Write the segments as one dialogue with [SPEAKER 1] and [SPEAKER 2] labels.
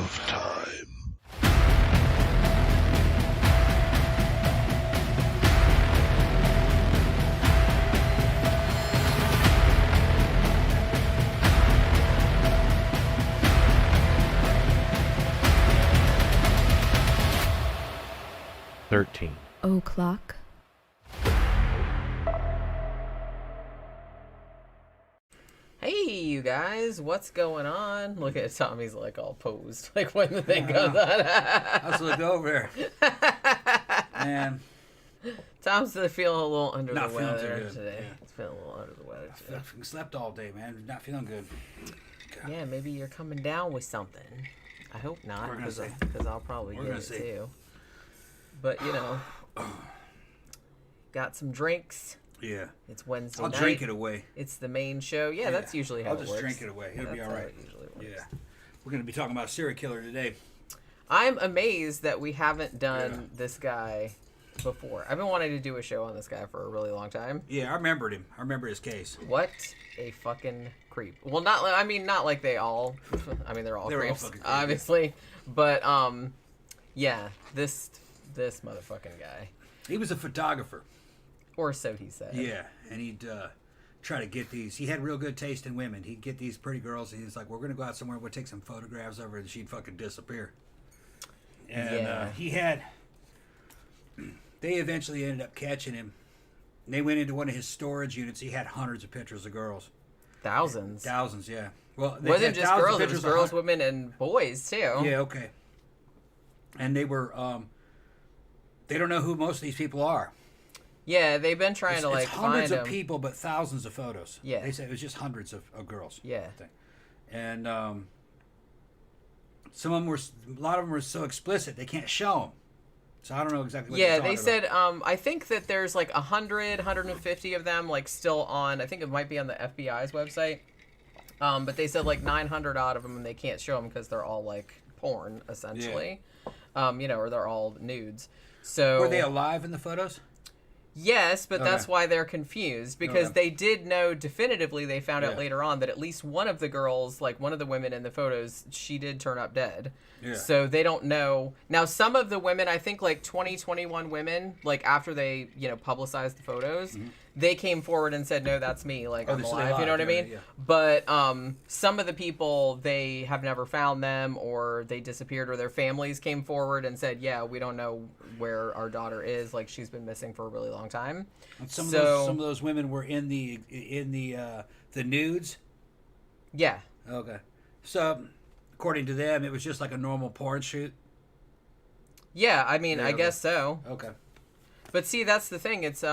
[SPEAKER 1] of time.
[SPEAKER 2] O'clock.
[SPEAKER 3] Hey, you guys, what's going on? Look at Tommy's like all posed, like when the thing goes on.
[SPEAKER 4] Let's look over. Man,
[SPEAKER 3] Tom's feeling a little under
[SPEAKER 4] Not
[SPEAKER 3] the
[SPEAKER 4] feeling
[SPEAKER 3] weather
[SPEAKER 4] too good.
[SPEAKER 3] today.
[SPEAKER 4] Yeah.
[SPEAKER 3] He's feeling a little under the weather
[SPEAKER 4] I
[SPEAKER 3] today.
[SPEAKER 4] fucking slept all day, man. Not feeling good. God.
[SPEAKER 3] Yeah, maybe you're coming down with something. I hope not,
[SPEAKER 4] We're gonna see.
[SPEAKER 3] because I'll probably
[SPEAKER 4] We're
[SPEAKER 3] get
[SPEAKER 4] gonna
[SPEAKER 3] it
[SPEAKER 4] see.
[SPEAKER 3] too. But, you know, got some drinks.
[SPEAKER 4] Yeah.
[SPEAKER 3] It's Wednesday
[SPEAKER 4] I'll
[SPEAKER 3] night.
[SPEAKER 4] drink it away.
[SPEAKER 3] It's the main show. Yeah, that's usually how
[SPEAKER 4] I'll
[SPEAKER 3] it
[SPEAKER 4] just
[SPEAKER 3] works.
[SPEAKER 4] drink it away. It'll be
[SPEAKER 3] That's
[SPEAKER 4] all
[SPEAKER 3] how
[SPEAKER 4] right.
[SPEAKER 3] it usually works.
[SPEAKER 4] Yeah. We're going to be talking about a serial killer today.
[SPEAKER 3] I'm amazed that we haven't done this guy before. I've been wanting to do a show on this guy for a really long time.
[SPEAKER 4] Yeah, I remembered him. I remember his case.
[SPEAKER 3] What a fucking creep. Well, not like they all. I mean, they're all
[SPEAKER 4] They're all
[SPEAKER 3] creeps,
[SPEAKER 4] fucking creepy.
[SPEAKER 3] obviously. But yeah, this motherfucking guy,
[SPEAKER 4] He was a photographer.
[SPEAKER 3] or so he said.
[SPEAKER 4] Yeah, and he'd try to get these. He had real good taste in women. He'd get these pretty girls, and he's like, "We're gonna go out somewhere. We'll take some photographs of her," and she'd fucking disappear. And
[SPEAKER 3] Yeah.
[SPEAKER 4] he had. They eventually ended up catching him. They went into one of his storage units. He had hundreds of pictures of girls.
[SPEAKER 3] Thousands.
[SPEAKER 4] Thousands, yeah. Well,
[SPEAKER 3] It
[SPEAKER 4] they
[SPEAKER 3] wasn't
[SPEAKER 4] had
[SPEAKER 3] just
[SPEAKER 4] thousands of
[SPEAKER 3] girls. It was
[SPEAKER 4] pictures of
[SPEAKER 3] girls,
[SPEAKER 4] hun-
[SPEAKER 3] women, and boys too.
[SPEAKER 4] Yeah, okay. And they were. They don't know who most of these people are.
[SPEAKER 3] Yeah, they've been trying
[SPEAKER 4] It's,
[SPEAKER 3] to like
[SPEAKER 4] it's hundreds
[SPEAKER 3] find
[SPEAKER 4] of
[SPEAKER 3] him.
[SPEAKER 4] people, but thousands of photos.
[SPEAKER 3] Yeah.
[SPEAKER 4] They said it was just hundreds of girls.
[SPEAKER 3] Yeah.
[SPEAKER 4] I think. And some of them were, a lot of them were so explicit they can't show them. So I don't know exactly what
[SPEAKER 3] Yeah,
[SPEAKER 4] they're
[SPEAKER 3] they
[SPEAKER 4] talking
[SPEAKER 3] said, I think that there's like 100, 150 of them, like still on, I think it might be on the FBI's website. But they said like 900 out of them, and they can't show them because they're all like porn, essentially. You know, or they're all nudes. So
[SPEAKER 4] about. Were they alive in the photos?
[SPEAKER 3] yes, but that's
[SPEAKER 4] Okay.
[SPEAKER 3] why they're confused, because
[SPEAKER 4] Okay.
[SPEAKER 3] they did know definitively, they found out
[SPEAKER 4] Yeah.
[SPEAKER 3] later on that at least one of the girls, like one of the women in the photos, she did turn up dead.
[SPEAKER 4] Yeah.
[SPEAKER 3] So they don't know. Now, some of the women, I think like 21 women, like after they, you know, publicized the photos, they came forward and said, no, that's me. Like,
[SPEAKER 4] Oh,
[SPEAKER 3] I'm
[SPEAKER 4] they're still
[SPEAKER 3] alive. You know what I
[SPEAKER 4] alive,
[SPEAKER 3] mean?
[SPEAKER 4] yeah.
[SPEAKER 3] But some of the people, they have never found them, or they disappeared, or their families came forward and said, yeah, we don't know where our daughter is. Like, she's been missing for a really long time.
[SPEAKER 4] And some
[SPEAKER 3] So-
[SPEAKER 4] of those women were in the nudes.
[SPEAKER 3] Yeah.
[SPEAKER 4] Okay. So according to them, it was just like a normal porn shoot.
[SPEAKER 3] Yeah, I mean,
[SPEAKER 4] Yeah,
[SPEAKER 3] I
[SPEAKER 4] okay.
[SPEAKER 3] guess so.
[SPEAKER 4] Okay.
[SPEAKER 3] But see, that's the thing. It's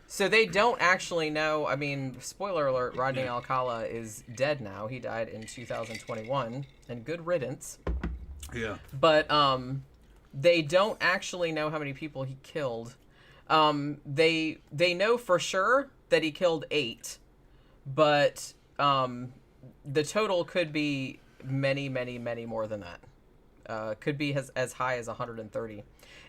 [SPEAKER 3] so they don't actually know. I mean, spoiler alert: Rodney Alcala is dead now. He died in 2021, and good riddance.
[SPEAKER 4] Yeah.
[SPEAKER 3] But they don't actually know how many people he killed. They know for sure that he killed 8, but the total could be many, many, many more than that. Could be as high as 130.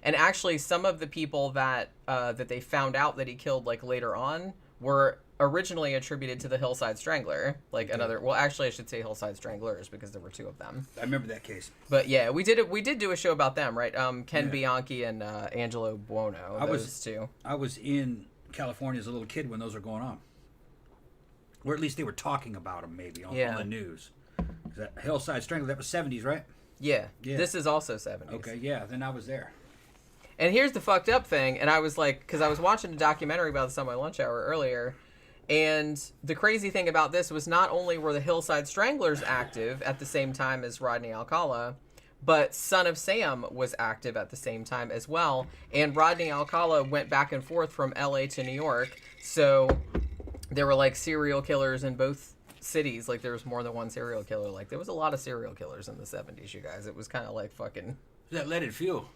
[SPEAKER 3] And actually, some of the people that that they found out that he killed like later on were originally attributed to the Hillside Strangler. Like another, well, actually, I should say Hillside Stranglers because there were 2 of them.
[SPEAKER 4] I remember that case.
[SPEAKER 3] But yeah, we did do a show about them, right? Ken
[SPEAKER 4] Yeah.
[SPEAKER 3] Bianchi and Angelo Buono. Those two.
[SPEAKER 4] I was in California as a little kid when those were going on. Or at least they were talking about them maybe on the news. That Hillside Strangler, that was 70s, right?
[SPEAKER 3] Yeah.
[SPEAKER 4] Yeah.
[SPEAKER 3] This is also 70s.
[SPEAKER 4] Okay, yeah, then I was there.
[SPEAKER 3] And here's the fucked up thing, and I was like, because I was watching a documentary about this on my lunch hour earlier, and the crazy thing about this was not only were the Hillside Stranglers active at the same time as Rodney Alcala, but Son of Sam was active at the same time as well, and Rodney Alcala went back and forth from LA to New York, so there were like serial killers in both cities. Like there was more than one serial killer. Like there was a lot of serial killers in the 70s, you guys. It was kind of like fucking...
[SPEAKER 4] That leaded fuel.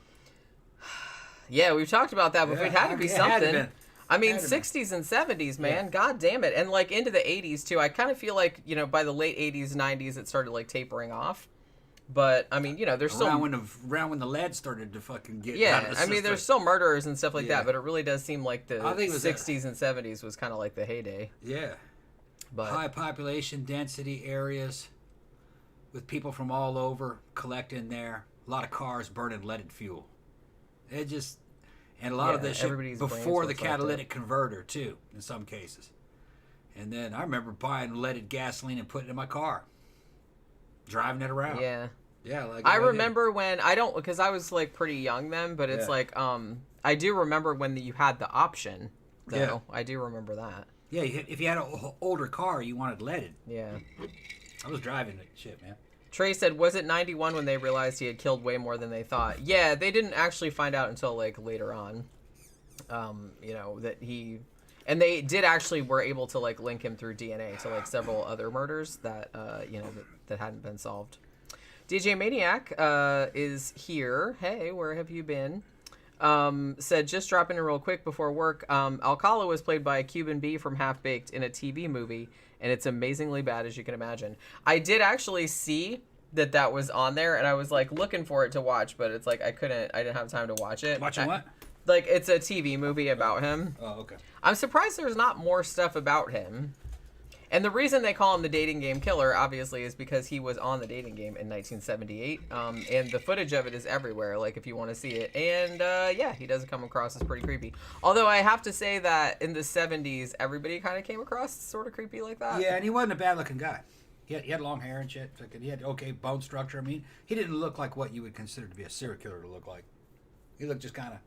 [SPEAKER 3] Yeah, we've talked about that, but
[SPEAKER 4] Yeah,
[SPEAKER 3] it had to be
[SPEAKER 4] it had to
[SPEAKER 3] something.
[SPEAKER 4] been.
[SPEAKER 3] I mean,
[SPEAKER 4] Had to been.
[SPEAKER 3] 60s and 70s, man.
[SPEAKER 4] Yeah.
[SPEAKER 3] God damn it. And like into the 80s too. I kind of feel like, you know, by the late 80s, 90s, it started like tapering off. But I mean, you know, there's still
[SPEAKER 4] Around when the lead started to fucking get out
[SPEAKER 3] yeah.
[SPEAKER 4] of the
[SPEAKER 3] I
[SPEAKER 4] system.
[SPEAKER 3] mean, there's still murderers and stuff like
[SPEAKER 4] Yeah.
[SPEAKER 3] that, but it really does seem like the
[SPEAKER 4] I think it was
[SPEAKER 3] 60s and 70s was kind of like the heyday.
[SPEAKER 4] Yeah.
[SPEAKER 3] But
[SPEAKER 4] High population density areas. with people from all over collecting there. A lot of cars burning leaded fuel. It just, and a lot of this shit before the catalytic converter too, in some cases. And then I remember buying leaded gasoline and putting it in my car, driving it around.
[SPEAKER 3] Yeah.
[SPEAKER 4] Yeah. Like
[SPEAKER 3] I remember when because I was like pretty young then, but it's like I do remember when you had the option. Though. Yeah. I do remember that.
[SPEAKER 4] Yeah, if you had an older car, you wanted leaded.
[SPEAKER 3] Yeah.
[SPEAKER 4] I was driving it, shit, man.
[SPEAKER 3] Trey said, was it 91 when they realized he had killed way more than they thought? Yeah, they didn't actually find out until, like, later on. You know, that he... And they did actually were able to, like, link him through DNA to, like, several other murders that, you know, that hadn't been solved. DJ Maniac is here. Hey, where have you been? Said, just dropping in real quick before work. Alcala was played by a Cuban bee from Half Baked in a TV movie, and it's amazingly bad, as you can imagine. I did actually see that was on there, and I was like looking for it to watch, but it's like I didn't have time to watch it.
[SPEAKER 4] Watching what?
[SPEAKER 3] Like, it's a TV movie about him.
[SPEAKER 4] Oh, okay.
[SPEAKER 3] I'm surprised there's not more stuff about him. And the reason they call him the dating game killer, obviously, is because he was on the dating game in 1978. And the footage of it is everywhere, like, if you want to see it. And, yeah, he does come across as pretty creepy. Although I have to say that in the 70s, everybody kind of came across sort of creepy like that.
[SPEAKER 4] Yeah, and he wasn't a bad-looking guy. He had long hair and shit. He had okay bone structure. I mean, he didn't look like what you would consider to be a serial killer to look like. He looked just kind of...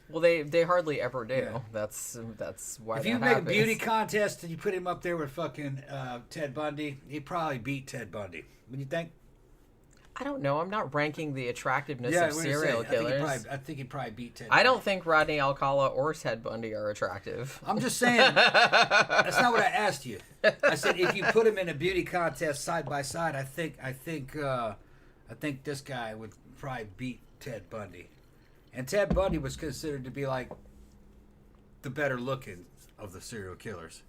[SPEAKER 3] Well, they hardly ever do. Yeah. That's why. If you make a
[SPEAKER 4] beauty contest and you put him up there with fucking Ted Bundy, he'd probably beat Ted Bundy. What do you think?
[SPEAKER 3] I don't know. I'm not ranking the attractiveness of serial killers.
[SPEAKER 4] I think he'd probably beat Ted.
[SPEAKER 3] I don't think Rodney Alcala or Ted Bundy are attractive.
[SPEAKER 4] I'm just saying. That's not what I asked you. I said if you put him in a beauty contest side by side, I think this guy would probably beat Ted Bundy. And Ted Bundy was considered to be like the better looking of the serial killers.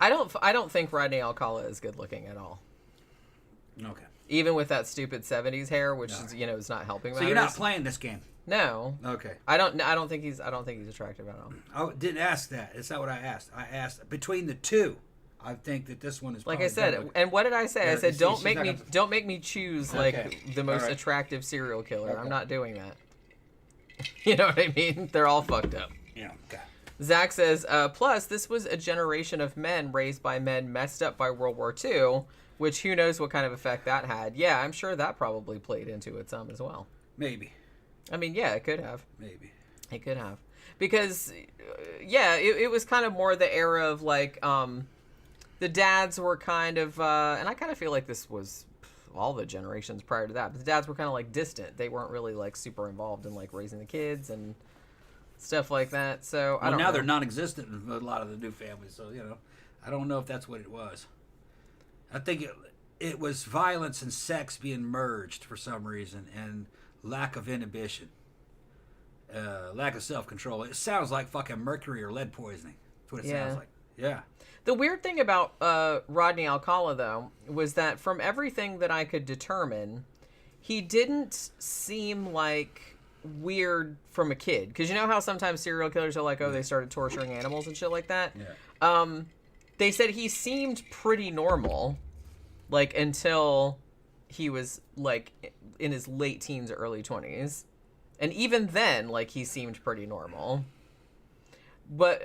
[SPEAKER 3] I don't think Rodney Alcala is good looking at all.
[SPEAKER 4] Okay.
[SPEAKER 3] Even with that stupid 70s hair, which is, you know, is not helping matters.
[SPEAKER 4] So you're not playing this game?
[SPEAKER 3] No.
[SPEAKER 4] Okay.
[SPEAKER 3] I don't think he's attractive at all.
[SPEAKER 4] I didn't ask that. It's not what I asked. I asked between the two. I think that this one is
[SPEAKER 3] like I said. And what did I say? I said don't make me choose like the most attractive serial killer. Okay. I'm not doing that. You know what I mean? They're all fucked up.
[SPEAKER 4] Yeah. Okay.
[SPEAKER 3] Zach says, plus, this was a generation of men raised by men messed up by World War II, which who knows what kind of effect that had. Yeah, I'm sure that probably played into it some as well.
[SPEAKER 4] Maybe.
[SPEAKER 3] I mean, yeah, it could have.
[SPEAKER 4] Maybe.
[SPEAKER 3] It could have. Because, yeah, it was kind of more the era of, like, the dads were kind of, and I kind of feel like this was all the generations prior to that, but the dads were kind of like distant. They weren't really like super involved in like raising the kids and stuff like that. So I don't know.
[SPEAKER 4] They're non-existent in a lot of the new families. So, you know, I don't know if that's what it was. I think it was violence and sex being merged for some reason, and lack of inhibition, lack of self-control. It sounds like fucking mercury or lead poisoning. That's what it sounds like. Yeah.
[SPEAKER 3] The weird thing about Rodney Alcala, though, was that from everything that I could determine, he didn't seem like weird from a kid. Because you know how sometimes serial killers are like, oh, they started torturing animals and shit like that? Yeah. They said he seemed pretty normal, like, until he was, like, in his late teens or early 20s. And even then, like, he seemed pretty normal. But,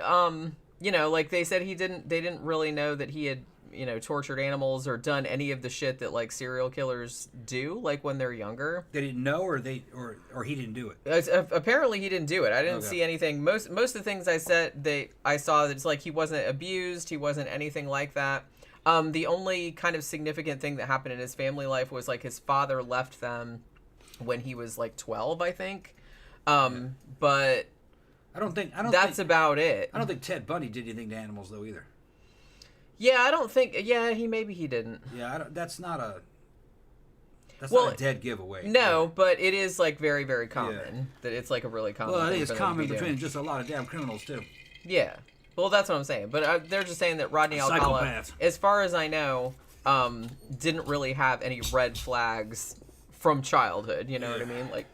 [SPEAKER 3] you know, like they said they didn't really know that he had, you know, tortured animals or done any of the shit that like serial killers do, like when they're younger.
[SPEAKER 4] They didn't know, or he didn't do it.
[SPEAKER 3] Apparently he didn't do it. I didn't see anything. Most of the things I saw that it's like he wasn't abused, he wasn't anything like that. The only kind of significant thing that happened in his family life was like his father left them when he was like 12, I think. But that's about it.
[SPEAKER 4] I don't think Ted Bundy did anything to animals though either.
[SPEAKER 3] Yeah, I don't think. Yeah, maybe he didn't.
[SPEAKER 4] Yeah, that's not a not a dead giveaway.
[SPEAKER 3] No, yeah. But it is like very, very common that it's like a really common.
[SPEAKER 4] Well, I think it's common between just a lot of damn criminals too.
[SPEAKER 3] Yeah, well, that's what I'm saying. But they're just saying that Rodney Alcala, as far as I know, didn't really have any red flags from childhood. You know what I mean? Like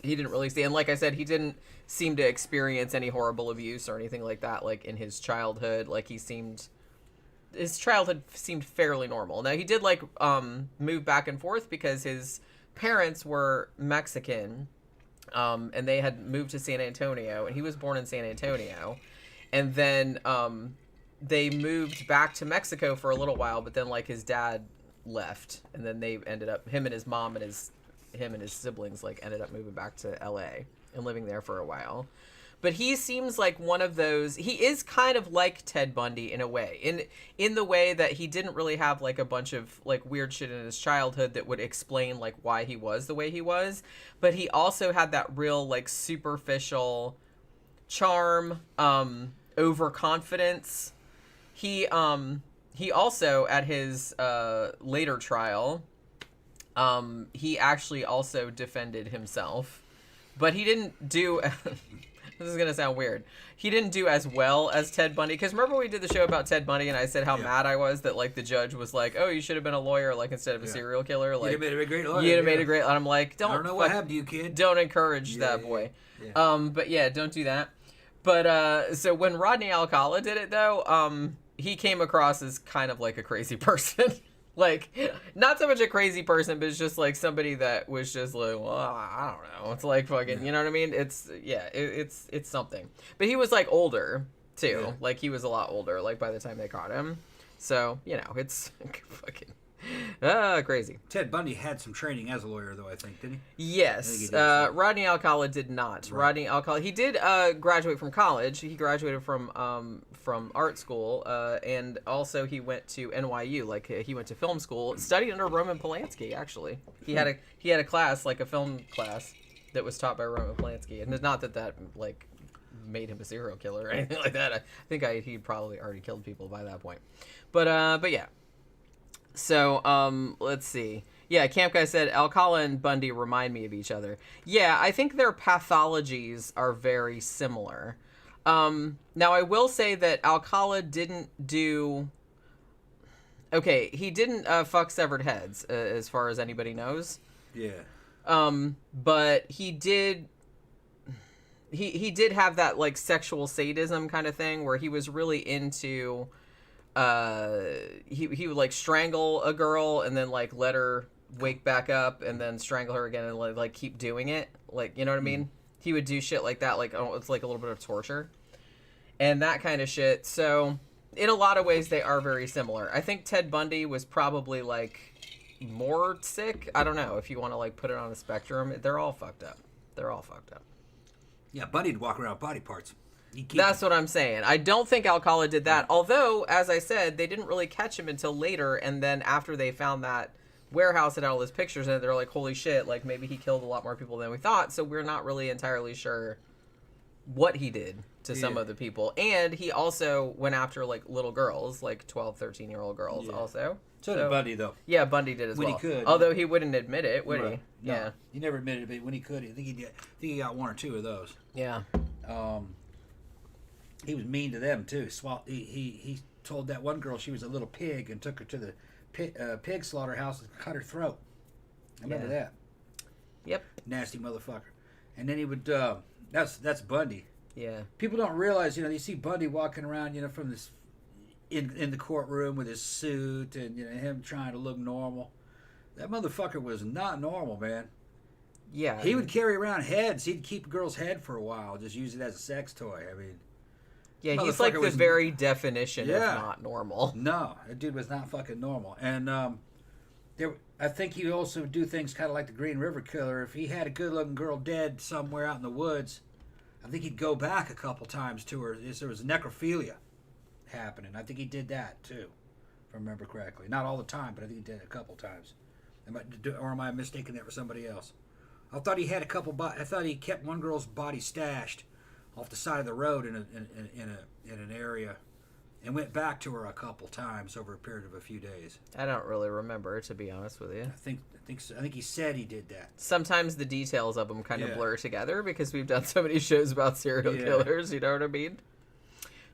[SPEAKER 3] he didn't really see, and like I said, he didn't seem to experience any horrible abuse or anything like that, like in his childhood. Like he seemed his childhood seemed fairly normal. Now he did like move back and forth because his parents were Mexican, and they had moved to San Antonio, and he was born in San Antonio, and then they moved back to Mexico for a little while, but then like his dad left, and then they ended up, him and his mom and him and his siblings like ended up moving back to LA and living there for a while. But he seems like one of those, he is kind of like Ted Bundy in a way, in the way that he didn't really have like a bunch of like weird shit in his childhood that would explain like why he was the way he was, but he also had that real like superficial charm, overconfidence. He also at his later trial, he actually also defended himself, but he didn't do this is gonna sound weird. He didn't do as well as Ted Bundy, because remember we did the show about Ted Bundy and I said how mad I was that like the judge was like, oh, you should have been a lawyer like instead of a serial killer. Like
[SPEAKER 4] you'd have made a great lawyer.
[SPEAKER 3] You'd have made a great. And I'm like,
[SPEAKER 4] I don't know what happened to you, kid.
[SPEAKER 3] Don't encourage that boy. Yeah. But yeah, don't do that. But so when Rodney Alcala did it though, he came across as kind of like a crazy person. Like, not so much a crazy person, but it's just like somebody that was just like, well, I don't know. It's like fucking, you know what I mean? It's, yeah, it's something. But he was like older too. Yeah. Like he was a lot older, like by the time they caught him. So, you know, it's fucking crazy.
[SPEAKER 4] Ted Bundy had some training as a lawyer, though, I think, didn't he?
[SPEAKER 3] Yes. Rodney Alcala did not. Right. Rodney Alcala, he did graduate from college. He graduated from art school, and also he went to NYU. Like he went to film school, studied under Roman Polanski. Actually, he had a class, like a film class, that was taught by Roman Polanski. And it's not that like made him a serial killer or anything like that. I think he'd probably already killed people by that point. But yeah. So, let's see. Yeah, Camp Guy said, Alcala and Bundy remind me of each other. Yeah, I think their pathologies are very similar. Now, I will say that Alcala didn't do... Okay, he didn't fuck severed heads, as far as anybody knows.
[SPEAKER 4] Yeah.
[SPEAKER 3] But he did... He did have that, like, sexual sadism kind of thing, where he was really into... he would like strangle a girl and then like let her wake back up and then strangle her again and like keep doing it, like, you know what I mean? He would do shit like that, like, oh, it's like a little bit of torture and that kind of shit. So in a lot of ways they are very similar. I think Ted Bundy was probably like more sick. I don't know if you want to like put it on a spectrum. They're all fucked up.
[SPEAKER 4] Yeah, Bundy'd walk around with body parts.
[SPEAKER 3] That's what I'm saying. I don't think Alcala did that. Although, as I said, they didn't really catch him until later. And then after they found that warehouse that had all his pictures in it, they're like, holy shit, like maybe he killed a lot more people than we thought. So we're not really entirely sure what he did to some of the people. And he also went after like little girls, like 12, 13-year-old girls also.
[SPEAKER 4] So did Bundy, though.
[SPEAKER 3] Yeah, Bundy did as well.
[SPEAKER 4] When he could.
[SPEAKER 3] Although he wouldn't admit it, would he?
[SPEAKER 4] No,
[SPEAKER 3] Yeah.
[SPEAKER 4] He never admitted it, but when he could, I think he got one or two of those.
[SPEAKER 3] Yeah.
[SPEAKER 4] He was mean to them too. He told that one girl she was a little pig and took her to the pig slaughterhouse and cut her throat. I remember that. Yep. Nasty motherfucker. And then he would. That's Bundy.
[SPEAKER 3] Yeah.
[SPEAKER 4] People don't realize, you see Bundy walking around, from this in the courtroom with his suit and him trying to look normal. That motherfucker was not normal, man.
[SPEAKER 3] Yeah.
[SPEAKER 4] He would carry around heads. He'd keep a girl's head for a while, just use it as a sex toy. I mean.
[SPEAKER 3] Yeah, he's like the very definition of not normal.
[SPEAKER 4] No, that dude was not fucking normal. And I think he would also do things kind of like the Green River Killer. If he had a good-looking girl dead somewhere out in the woods, I think he'd go back a couple times to her. There was necrophilia happening. I think he did that, too, if I remember correctly. Not all the time, but I think he did it a couple times. Or am I mistaking that for somebody else? I thought he had I thought he kept one girl's body stashed off the side of the road in an area, and went back to her a couple times over a period of a few days.
[SPEAKER 3] I don't really remember, to be honest with you.
[SPEAKER 4] I think he said he did that.
[SPEAKER 3] Sometimes the details of them kind of blur together because we've done so many shows about serial killers. You know what I mean?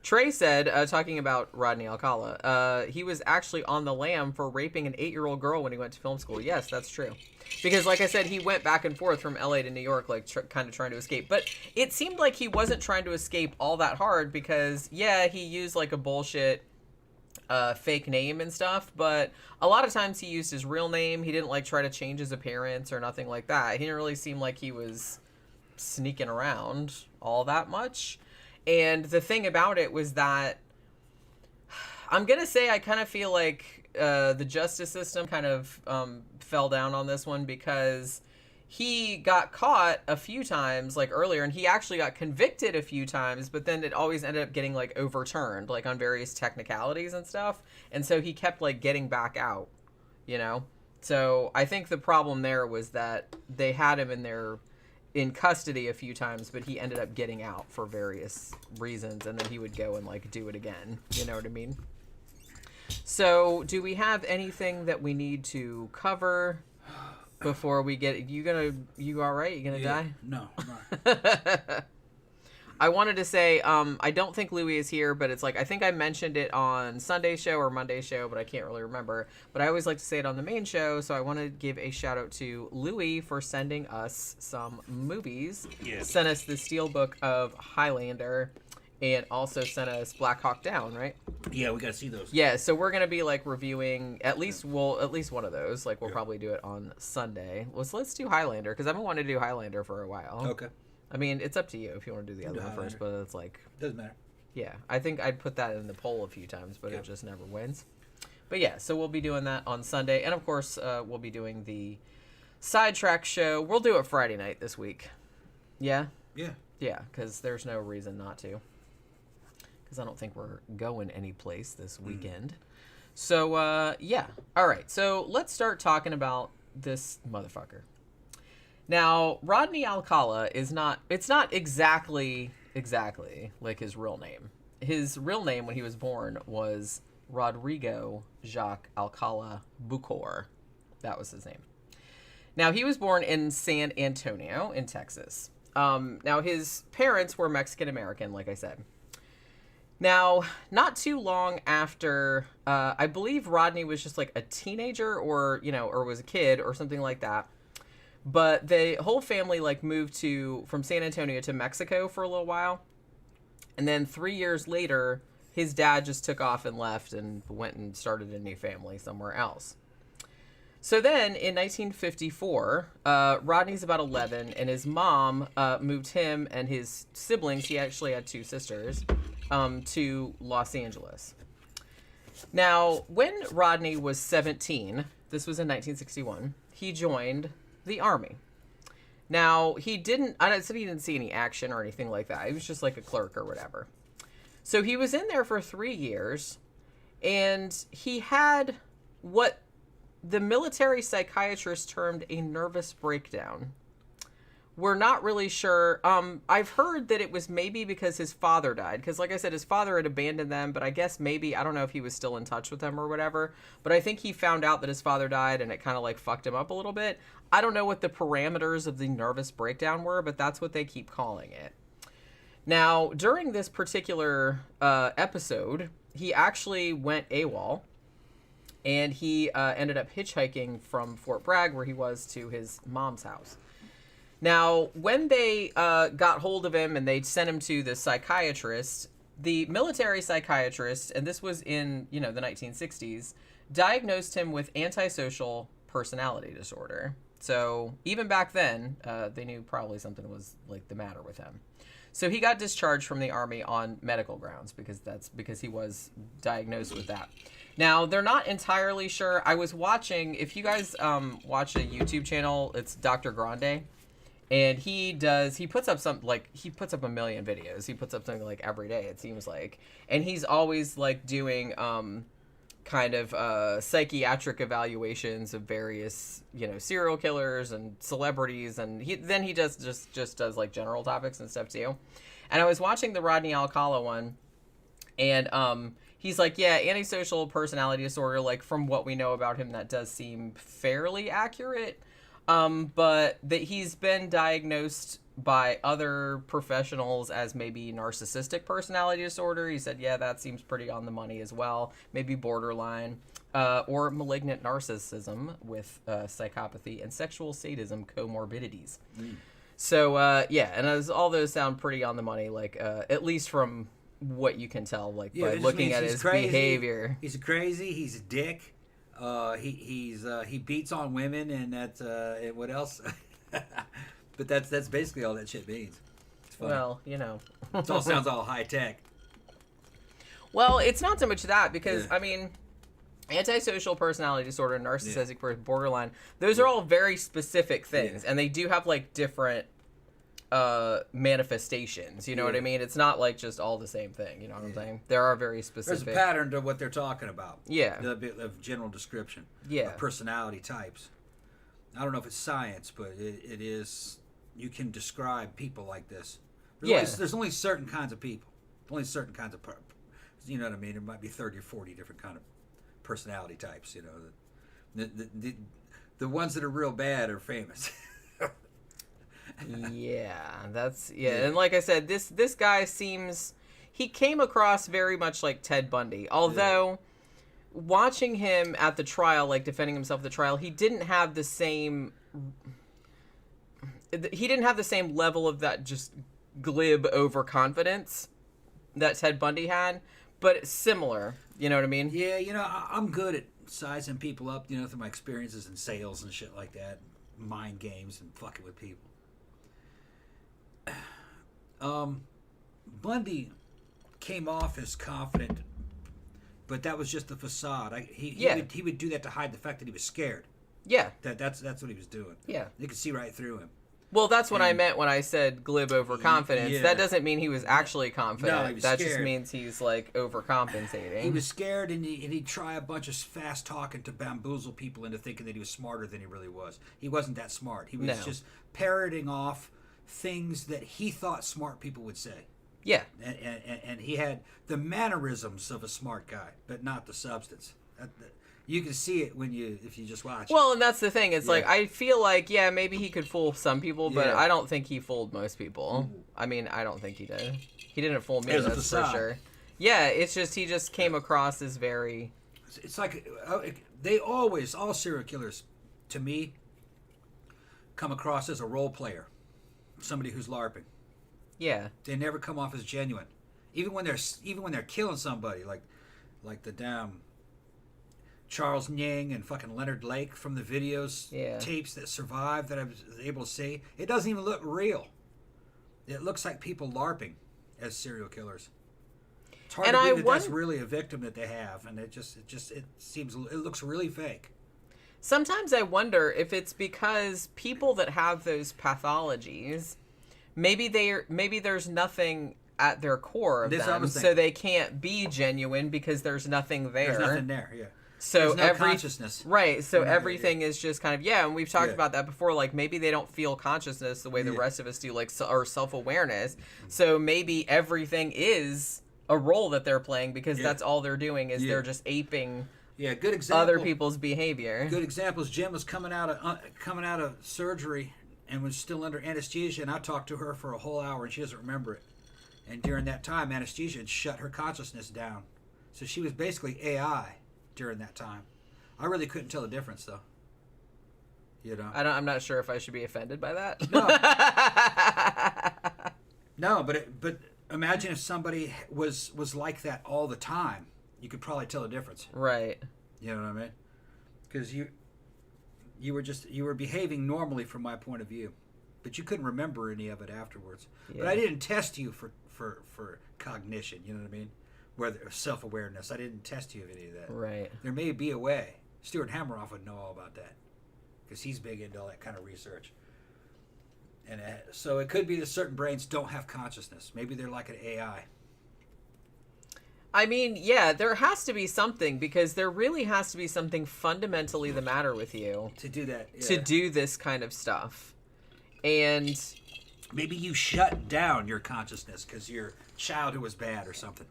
[SPEAKER 3] Trey said, talking about Rodney Alcala, he was actually on the lam for raping an 8-year-old girl when he went to film school. Yes, that's true. Because, like I said, he went back and forth from LA to New York, like, kind of trying to escape. But it seemed like he wasn't trying to escape all that hard because, yeah, he used, like, a bullshit fake name and stuff, but a lot of times he used his real name. He didn't like try to change his appearance or nothing like that. He didn't really seem like he was sneaking around all that much. And the thing about it was that I'm gonna say I kind of feel like the justice system kind of fell down on this one, because he got caught a few times, like earlier, and he actually got convicted a few times, but then it always ended up getting like overturned, like on various technicalities and stuff. And so he kept like getting back out, you know? So I think the problem there was that they had him in custody a few times, but he ended up getting out for various reasons, and then he would go and like do it again. You know what I mean? So do we have anything that we need to cover before we get you all right? You gonna die?
[SPEAKER 4] No, I'm not.
[SPEAKER 3] I wanted to say I don't think Louis is here, but it's like I think I mentioned it on Sunday's show or Monday's show, but I can't really remember. But I always like to say it on the main show, so I want to give a shout out to Louis for sending us some movies.
[SPEAKER 4] Yes.
[SPEAKER 3] Sent us the Steelbook of Highlander, and also sent us Black Hawk Down, right?
[SPEAKER 4] Yeah, we gotta see those.
[SPEAKER 3] Yeah, so we're gonna be like reviewing at least one of those. Like we'll probably do it on Sunday. Let's do Highlander, because I've been wanting to do Highlander for a while.
[SPEAKER 4] Okay.
[SPEAKER 3] I mean, it's up to you if you want to do the other one first, but it's like
[SPEAKER 4] Doesn't matter.
[SPEAKER 3] yeah, I think I'd put that in the poll a few times, but it just never wins. But yeah, so we'll be doing that on Sunday, and of course we'll be doing the Sidetrack show. We'll do it Friday night this week. Yeah. Yeah, because there's no reason not to. Because I don't think we're going any place this weekend. So, yeah. All right. So let's start talking about this motherfucker. Now, Rodney Alcala it's not exactly like his real name. His real name when he was born was Rodrigo Jacques Alcala Bucor. That was his name. Now, he was born in San Antonio in Texas. Now, his parents were Mexican-American, like I said. Now, not too long after, I believe Rodney was just like a teenager or was a kid or something like that. But the whole family like moved from San Antonio to Mexico for a little while. And then 3 years later, his dad just took off and left and went and started a new family somewhere else. So then in 1954, Rodney's about 11, and his mom moved him and his siblings, he actually had two sisters, to Los Angeles. Now, when Rodney was 17, this was in 1961, he joined the Army. Now, I said he didn't see any action or anything like that. He was just like a clerk or whatever. So he was in there for 3 years, and he had what the military psychiatrist termed a nervous breakdown. We're not really sure. I've heard that it was maybe because his father died. Because like I said, his father had abandoned them. But I guess maybe, I don't know if he was still in touch with them or whatever. But I think he found out that his father died and it kind of like fucked him up a little bit. I don't know what the parameters of the nervous breakdown were, but that's what they keep calling it. Now, during this particular episode, he actually went AWOL. And he ended up hitchhiking from Fort Bragg, where he was, to his mom's house. Now, when they got hold of him and they sent him to the psychiatrist, the military psychiatrist, and this was in, the 1960s, diagnosed him with antisocial personality disorder. So even back then, they knew probably something was like the matter with him. So he got discharged from the Army on medical grounds because he was diagnosed with that. Now, they're not entirely sure. I was watching, if you guys watch a YouTube channel, it's Dr. Grande. And he puts up a million videos. He puts up something like every day, it seems like. And he's always like doing kind of psychiatric evaluations of various, serial killers and celebrities. And he just does like general topics and stuff too. And I was watching the Rodney Alcala one, and he's like, yeah, antisocial personality disorder, like from what we know about him, that does seem fairly accurate. But that he's been diagnosed by other professionals as maybe narcissistic personality disorder. He said, yeah, that seems pretty on the money as well. Maybe borderline, or malignant narcissism with psychopathy and sexual sadism comorbidities. So, yeah, and all those sound pretty on the money, like, at least from what you can tell, like
[SPEAKER 4] Yeah, it
[SPEAKER 3] by
[SPEAKER 4] just
[SPEAKER 3] looking
[SPEAKER 4] means
[SPEAKER 3] at
[SPEAKER 4] he's
[SPEAKER 3] his
[SPEAKER 4] crazy.
[SPEAKER 3] behavior.
[SPEAKER 4] He's crazy. He's a dick. He beats on women, and that's and what else? But that's basically all that shit means. It's funny.
[SPEAKER 3] Well, you know.
[SPEAKER 4] It all sounds all high tech.
[SPEAKER 3] Well, it's not so much that because
[SPEAKER 4] Yeah.
[SPEAKER 3] I mean, antisocial personality disorder, narcissistic person, borderline, those are all very specific things, and they do have like different manifestations. You know what I mean? It's not like just all the same thing. You know what I'm saying? There are very specific.
[SPEAKER 4] There's a pattern to what they're talking about.
[SPEAKER 3] Yeah.
[SPEAKER 4] The bit of general description.
[SPEAKER 3] Yeah.
[SPEAKER 4] Of personality types. I don't know if it's science, but it is. You can describe people like this. There's only certain kinds of people. Only certain kinds of. You know what I mean? There might be 30 or 40 different kind of personality types. You know, the ones that are real bad are famous.
[SPEAKER 3] And like I said, this guy he came across very much like Ted Bundy, although watching him at the trial, like defending himself at the trial, he didn't have the same level of that just glib overconfidence that Ted Bundy had, but it's similar. You know what I mean?
[SPEAKER 4] Yeah, you know, I'm good at sizing people up, you know, through my experiences in sales and shit like that, mind games and fucking with people. Bundy came off as confident, but that was just the facade. He would do that to hide the fact that he was scared.
[SPEAKER 3] Yeah.
[SPEAKER 4] That's what he was doing.
[SPEAKER 3] Yeah.
[SPEAKER 4] You could see right through him.
[SPEAKER 3] Well, that's what I meant when I said glib overconfidence.
[SPEAKER 4] Yeah.
[SPEAKER 3] That doesn't mean he was actually confident.
[SPEAKER 4] No, he was
[SPEAKER 3] that
[SPEAKER 4] scared.
[SPEAKER 3] just means he's like overcompensating.
[SPEAKER 4] He was scared, and he'd try a bunch of fast talking to bamboozle people into thinking that he was smarter than he really was. He wasn't that smart. He was just parroting off things that he thought smart people would say.
[SPEAKER 3] Yeah.
[SPEAKER 4] And he had the mannerisms of a smart guy, but not the substance. You can see it if you just watch.
[SPEAKER 3] Well, and that's the thing. It's like, I feel like, maybe he could fool some people, but I don't think he fooled most people. I mean, I don't think he did. He didn't fool me, that's for sure. Yeah, it's just, he just came across as very...
[SPEAKER 4] It's like, all serial killers, to me, come across as a role player. Somebody who's LARPing.
[SPEAKER 3] Yeah.
[SPEAKER 4] They never come off as genuine. Even when they're killing somebody, like the damn... Charles Nying and fucking Leonard Lake from the videos, tapes that survived that I was able to see. It doesn't even look real. It looks like people LARPing as serial killers. It's hard to believe that's really a victim that they have, and it looks really fake.
[SPEAKER 3] Sometimes I wonder if it's because people that have those pathologies, maybe there's nothing at their core of them, so they can't be genuine because there's nothing there.
[SPEAKER 4] There's nothing there, yeah.
[SPEAKER 3] So
[SPEAKER 4] there's no consciousness.
[SPEAKER 3] Right, so everything is just kind of, and we've talked about that before, like maybe they don't feel consciousness the way the rest of us do, like, or self-awareness, so maybe everything is a role that they're playing because that's all they're doing is they're just aping
[SPEAKER 4] good example,
[SPEAKER 3] other people's behavior.
[SPEAKER 4] Good example is Jim was coming out of surgery and was still under anesthesia, and I talked to her for a whole hour and she doesn't remember it. And during that time, anesthesia had shut her consciousness down. So she was basically AI during that time. I really couldn't tell the difference, though. You know,
[SPEAKER 3] I'm not sure if I should be offended by that.
[SPEAKER 4] No, but imagine if somebody was like that all the time. You could probably tell the difference.
[SPEAKER 3] Right.
[SPEAKER 4] You know what I mean? Because you were behaving normally from my point of view, but you couldn't remember any of it afterwards. Yeah. But I didn't test you for cognition. You know what I mean? Whether self-awareness, I didn't test you of any of that.
[SPEAKER 3] Right.
[SPEAKER 4] There may be a way. Stuart Hameroff would know all about that because he's big into all that kind of research. And so it could be that certain brains don't have consciousness. Maybe they're like an AI.
[SPEAKER 3] I mean, there has to be something because there really has to be something fundamentally the matter with you
[SPEAKER 4] to do that.
[SPEAKER 3] To do this kind of stuff. And
[SPEAKER 4] maybe you shut down your consciousness because your childhood was bad or something.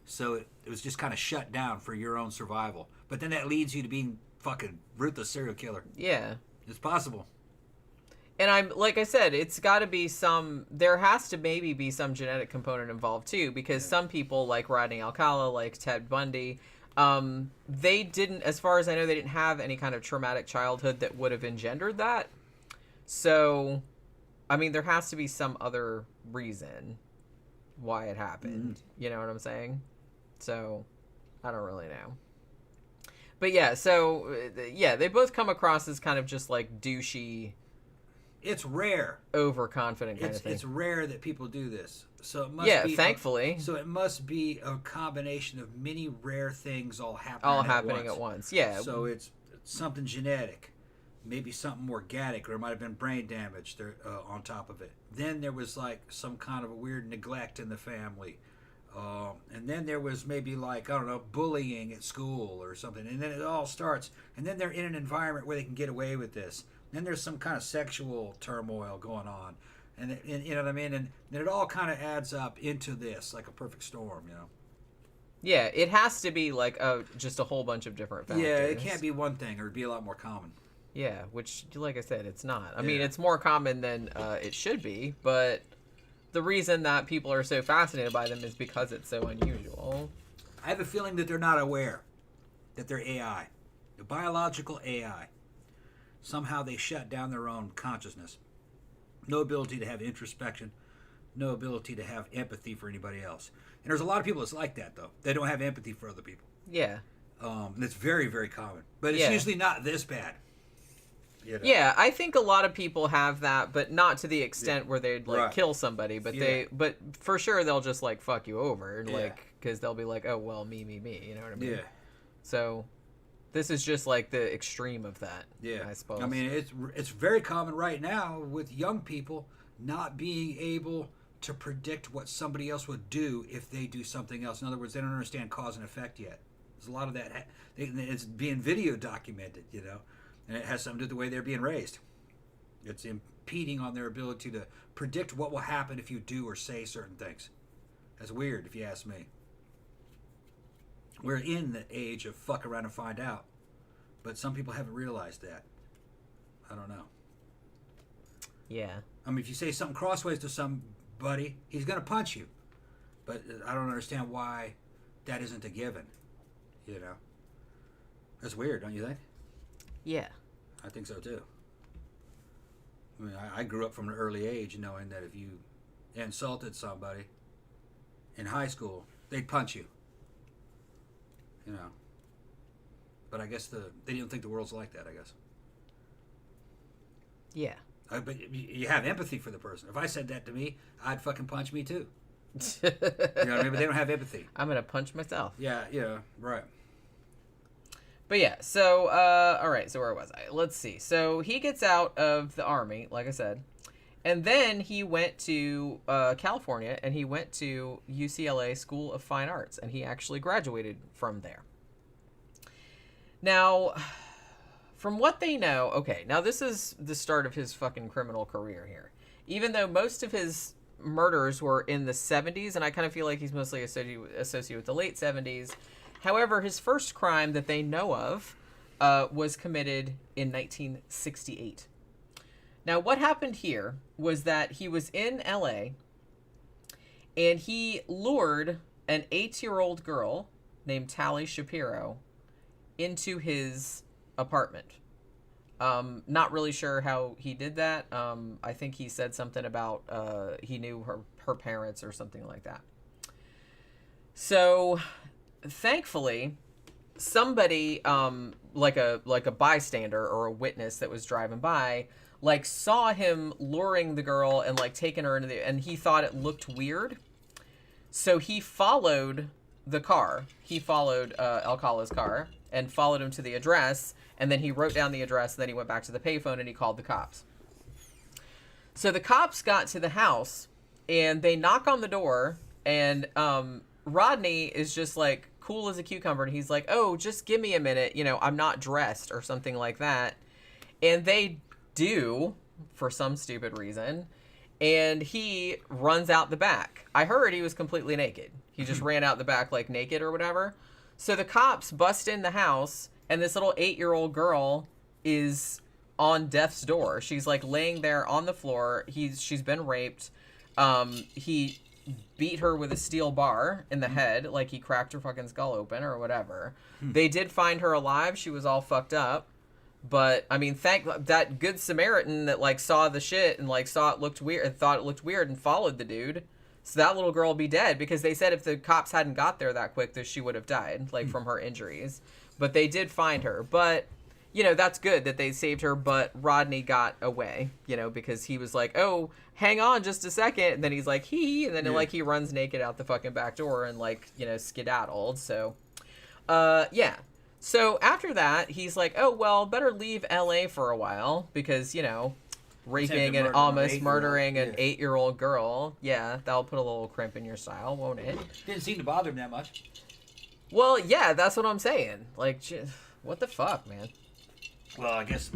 [SPEAKER 4] So it was just kind of shut down for your own survival. But then that leads you to being fucking ruthless serial killer. Yeah. It's possible.
[SPEAKER 3] And like I said, it's got to be there has to maybe be some genetic component involved too, because some people like Rodney Alcala, like Ted Bundy, they didn't, as far as I know, they didn't have any kind of traumatic childhood that would have engendered that. So, I mean, there has to be some other reason. why it happened. You know what I'm saying? So, I don't really know. But yeah, so, yeah, they both come across as kind of just like douchey.
[SPEAKER 4] It's rare.
[SPEAKER 3] Overconfident kind of thing.
[SPEAKER 4] It's rare that people do this. So it must be
[SPEAKER 3] thankfully.
[SPEAKER 4] So it must be a combination of many rare things all happening
[SPEAKER 3] at once. Yeah.
[SPEAKER 4] So it's something genetic, maybe something organic, or it might have been brain damage there, on top of it. Then there was like some kind of a weird neglect in the family. And then there was maybe like, I don't know, bullying at school or something. And then it all starts. And then they're in an environment where they can get away with this. Then there's some kind of sexual turmoil going on. And you know what I mean? And then it all kind of adds up into this, like a perfect storm, you know?
[SPEAKER 3] Yeah, it has to be like just a whole bunch of different factors.
[SPEAKER 4] Yeah, it can't be one thing, or it'd be a lot more common.
[SPEAKER 3] Yeah, which, like I said, it's not. I mean, it's more common than it should be, but the reason that people are so fascinated by them is because it's so unusual.
[SPEAKER 4] I have a feeling that they're not aware that they're AI. The biological AI. Somehow they shut down their own consciousness. No ability to have introspection. No ability to have empathy for anybody else. And there's a lot of people that's like that, though. They don't have empathy for other people.
[SPEAKER 3] Yeah.
[SPEAKER 4] And it's very, very common. But it's usually not this bad. You know?
[SPEAKER 3] Yeah, I think a lot of people have that, but not to the extent where they'd like kill somebody. But but for sure they'll just like fuck you over, like because they'll be like, oh well, me. You know what I mean?
[SPEAKER 4] Yeah.
[SPEAKER 3] So this is just like the extreme of that.
[SPEAKER 4] Yeah,
[SPEAKER 3] I suppose.
[SPEAKER 4] I mean, it's very common right now with young people not being able to predict what somebody else would do if they do something else. In other words, they don't understand cause and effect yet. There's a lot of that. It's being video documented, you know. And it has something to do with the way they're being raised. It's impeding on their ability to predict what will happen if you do or say certain things. That's weird, if you ask me. We're in the age of fuck around and find out. But some people haven't realized that. I don't know.
[SPEAKER 3] Yeah.
[SPEAKER 4] I mean, if you say something crossways to somebody, he's going to punch you. But I don't understand why that isn't a given. You know? That's weird, don't you think?
[SPEAKER 3] Yeah.
[SPEAKER 4] I think so too. I mean, I grew up from an early age knowing that if you insulted somebody in high school, they'd punch you. You know. But I guess they didn't think the world's like that, I guess.
[SPEAKER 3] Yeah.
[SPEAKER 4] But you have empathy for the person. If I said that to me, I'd fucking punch me too. You know what I mean? But they don't have empathy.
[SPEAKER 3] I'm going to punch myself.
[SPEAKER 4] Yeah, right.
[SPEAKER 3] But yeah, so, all right, so where was I? Let's see. So he gets out of the Army, like I said, and then he went to California, and he went to UCLA School of Fine Arts, and he actually graduated from there. Now, from what they know, okay, now this is the start of his fucking criminal career here. Even though most of his murders were in the 70s, and I kind of feel like he's mostly associated with the late 70s. However, his first crime that they know of was committed in 1968. Now, what happened here was that he was in LA, and he lured an 8-year-old girl named Tally Shapiro into his apartment. Not really sure how he did that. I think he said something about he knew her parents or something like that. So thankfully, somebody like a bystander or a witness that was driving by like saw him luring the girl and like taking her into and he thought it looked weird, so he followed the car. He followed Alcala's car and followed him to the address, and then he wrote down the address, and then he went back to the payphone and he called the cops. So the cops got to the house and they knock on the door, and Rodney is just like cool as a cucumber, and he's like, oh, just give me a minute, you know, I'm not dressed or something like that. And they do, for some stupid reason, and he runs out the back. I heard he was completely naked. He just ran out the back like naked or whatever. So the cops bust in the house, and this little 8-year-old girl is on death's door. She's like laying there on the floor. She's been raped. He beat her with a steel bar in the head, like he cracked her fucking skull open or whatever. They did find her alive. She was all fucked up. But I mean, thank that good Samaritan that like saw the shit and like saw it looked weird and thought it looked weird and followed the dude, So that little girl will be dead, because they said if the cops hadn't got there that quick, that she would have died, like from her injuries. But they did find her. But, you know, that's good that they saved her, but Rodney got away, you know, because he was like, oh, hang on just a second. And then he's like, and then like he runs naked out the fucking back door and like, you know, skedaddled. So, yeah. So after that, he's like, oh, well, better leave LA for a while because, you know, raping and almost murdering an 8-year-old girl. Yeah, that'll put a little crimp in your style, won't it?
[SPEAKER 4] Didn't seem to bother him that much.
[SPEAKER 3] Well, yeah, that's what I'm saying. Like, what the fuck, man?
[SPEAKER 4] Well, I guess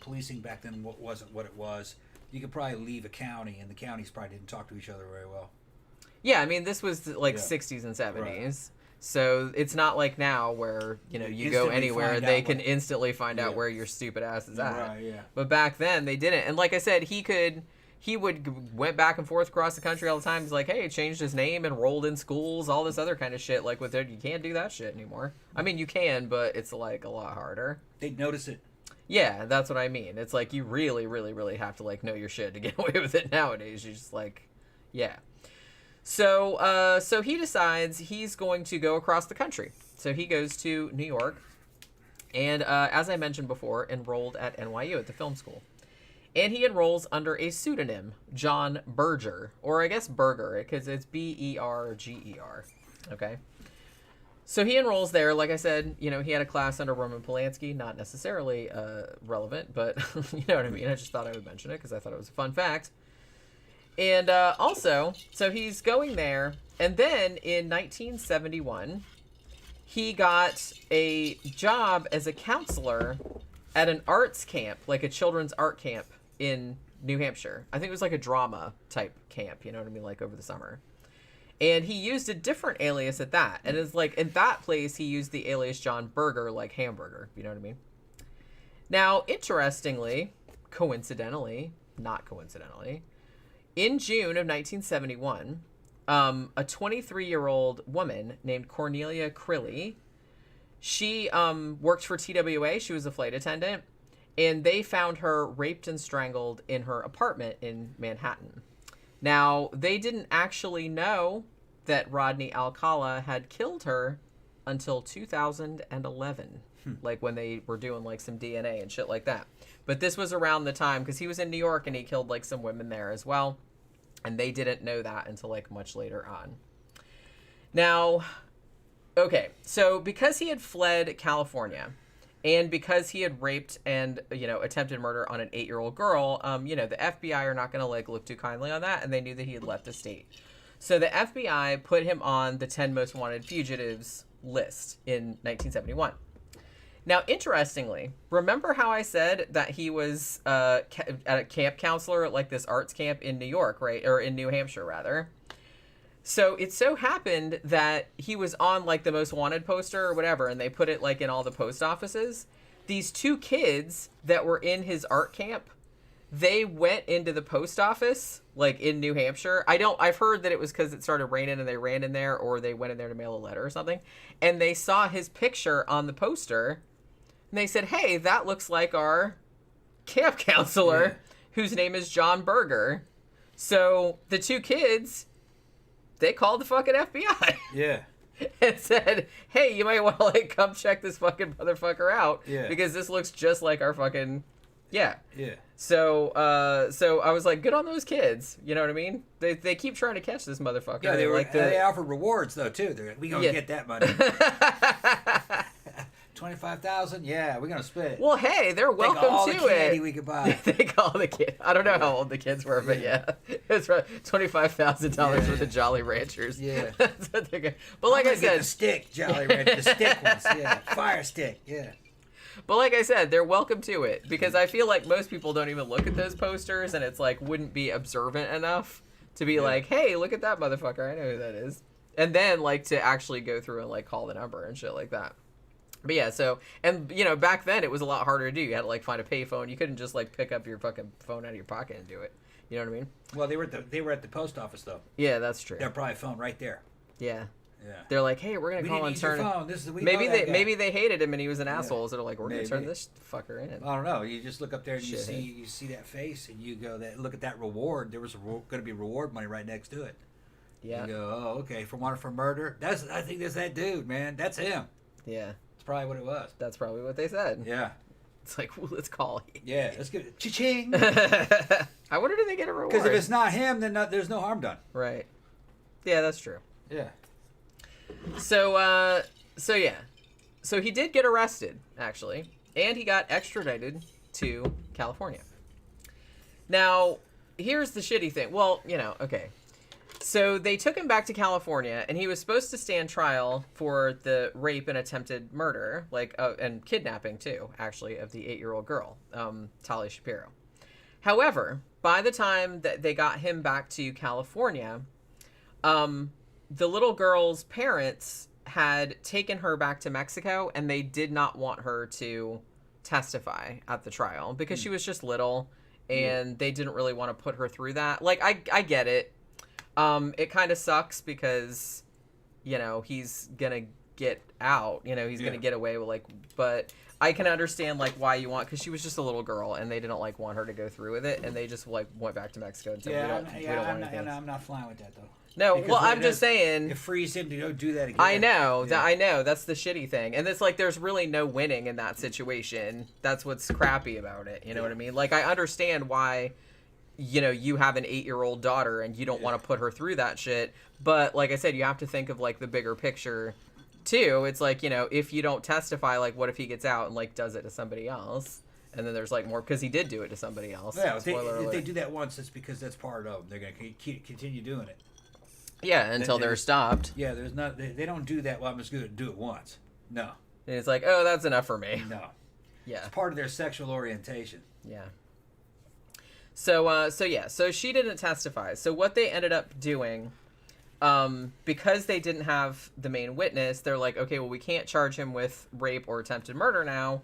[SPEAKER 4] policing back then wasn't what it was. You could probably leave a county, and the counties probably didn't talk to each other very well.
[SPEAKER 3] Yeah, I mean, this was like 60s and 70s. Right. So it's not like now where, you know, you go anywhere, they can instantly find out where your stupid ass is at.
[SPEAKER 4] Right, yeah.
[SPEAKER 3] But back then, they didn't. And like I said, went back and forth across the country all the time. He's like, hey, changed his name, enrolled in schools, all this other kind of shit. Like, you can't do that shit anymore. I mean, you can, but it's, like, a lot harder.
[SPEAKER 4] They'd notice it.
[SPEAKER 3] Yeah, that's what I mean. It's like, you really, really, really have to, like, know your shit to get away with it nowadays. You just, like, yeah. So he decides he's going to go across the country. So he goes to New York and, as I mentioned before, enrolled at NYU at the film school. And he enrolls under a pseudonym, John Berger, or I guess Berger, because it's Berger. Okay. So he enrolls there. Like I said, you know, he had a class under Roman Polanski, not necessarily relevant, but you know what I mean? I just thought I would mention it because I thought it was a fun fact. And also, so he's going there, and then in 1971, he got a job as a counselor at an arts camp, like a children's art camp in New Hampshire. I think it was like a drama type camp, you know what I mean, like over the summer. And he used a different alias at that. And it's like, in that place, he used the alias John Berger, like hamburger, you know what I mean? Now, interestingly, not coincidentally, in June of 1971, a 23-year-old woman named Cornelia Crilly, she worked for TWA. She was a flight attendant. And they found her raped and strangled in her apartment in Manhattan. Now, they didn't actually know that Rodney Alcala had killed her until 2011. Like when they were doing like some DNA and shit like that. But this was around the time, because he was in New York and he killed like some women there as well. And they didn't know that until like much later on. Now, okay, so because he had fled California and because he had raped and, you know, attempted murder on an 8-year-old girl, you know, the FBI are not going to like look too kindly on that. And they knew that he had left the state. So the FBI put him on the 10 most wanted fugitives list in 1971. Now, interestingly, remember how I said that he was at a camp counselor at like this arts camp in New York, right? Or in New Hampshire, rather. So it so happened that he was on like the most wanted poster or whatever, and they put it like in all the post offices. These 2 kids that were in his art camp, they went into the post office like in New Hampshire. I've heard that it was because it started raining and they ran in there, or they went in there to mail a letter or something. And they saw his picture on the poster. And they said, hey, that looks like our camp counselor, whose name is John Berger. So the 2 kids, they called the fucking FBI.
[SPEAKER 4] Yeah.
[SPEAKER 3] And said, hey, you might want to like come check this fucking motherfucker out. Yeah. Because this looks just like our fucking, yeah. Yeah. So I was like, good on those kids. You know what I mean? They keep trying to catch this motherfucker.
[SPEAKER 4] Yeah, they offer rewards though too. They're like, we gonna get that money. 25,000. Yeah, we're gonna split.
[SPEAKER 3] Well, hey, they're welcome
[SPEAKER 4] all
[SPEAKER 3] to
[SPEAKER 4] the candy
[SPEAKER 3] it.
[SPEAKER 4] We could buy.
[SPEAKER 3] They call the kid. I don't know how old the kids were, but yeah, it's $25,000 worth of Jolly Ranchers.
[SPEAKER 4] Yeah,
[SPEAKER 3] that's what they're but like I said,
[SPEAKER 4] get the stick Jolly Rancher, the stick ones. Yeah, fire stick. Yeah.
[SPEAKER 3] But like I said, they're welcome to it because I feel like most people don't even look at those posters, and it's like wouldn't be observant enough to be like, hey, look at that motherfucker. I know who that is. And then like to actually go through and like call the number and shit like that. But yeah, so, and you know, back then it was a lot harder to do. You had to like find a payphone. You couldn't just like pick up your fucking phone out of your pocket and do it. You know what I mean?
[SPEAKER 4] Well, they were at the post office though.
[SPEAKER 3] Yeah, that's true.
[SPEAKER 4] They're probably phone right there.
[SPEAKER 3] Yeah.
[SPEAKER 4] Yeah.
[SPEAKER 3] They're like, hey, we're gonna call and turn. Maybe they hated him and he was an assoul. So they're like, we're gonna turn this fucker in.
[SPEAKER 4] I don't know. You just look up there and you see that face and you go, look at that reward. There was going to be reward money right next to it.
[SPEAKER 3] Yeah.
[SPEAKER 4] You go, oh, okay, for wanted for murder. I think that's that dude, man. That's him.
[SPEAKER 3] Yeah.
[SPEAKER 4] That's probably what it was.
[SPEAKER 3] That's probably what they said.
[SPEAKER 4] Yeah.
[SPEAKER 3] It's like, well, let's call him.
[SPEAKER 4] Yeah, let's get it. Cha-ching!
[SPEAKER 3] I wonder, did they get a reward?
[SPEAKER 4] Because if it's not him, then there's no harm done.
[SPEAKER 3] Right. Yeah, that's true.
[SPEAKER 4] Yeah.
[SPEAKER 3] So yeah. So he did get arrested, actually, and he got extradited to California. Now, here's the shitty thing. Well, okay. So they took him back to California, and he was supposed to stand trial for the rape and attempted murder, and kidnapping too, actually, of the 8-year-old girl, Talia Shapiro. However, by the time that they got him back to California, the little girl's parents had taken her back to Mexico, and they did not want her to testify at the trial because she was just little, and they didn't really want to put her through that. Like, I get it. It kind of sucks because, he's gonna get out, he's gonna get away with, but I can understand, why you want, because she was just a little girl, and they didn't, want her to go through with it, and they just, went back to Mexico and said, we don't want anything.
[SPEAKER 4] I'm not flying with that, though.
[SPEAKER 3] No,
[SPEAKER 4] Because
[SPEAKER 3] well, I'm just saying.
[SPEAKER 4] It frees him to go do that again.
[SPEAKER 3] I know, I know, that's the shitty thing. And it's there's really no winning in that situation. That's what's crappy about it, you know what I mean? I understand why, you have an 8-year-old daughter and you don't want to put her through that shit. But like I said, you have to think of the bigger picture too. It's if you don't testify, what if he gets out and does it to somebody else? And then there's more, because he did do it to somebody else.
[SPEAKER 4] Yeah, if they do that once, it's because that's part of them. They're going to continue doing it.
[SPEAKER 3] Yeah, until they're stopped.
[SPEAKER 4] Yeah, there's not. They don't do that. Well, I'm just going to do it once. No.
[SPEAKER 3] And it's oh, that's enough for me.
[SPEAKER 4] No.
[SPEAKER 3] Yeah.
[SPEAKER 4] It's part of their sexual orientation.
[SPEAKER 3] Yeah. So she didn't testify. So what they ended up doing, because they didn't have the main witness, they're okay, well, we can't charge him with rape or attempted murder now.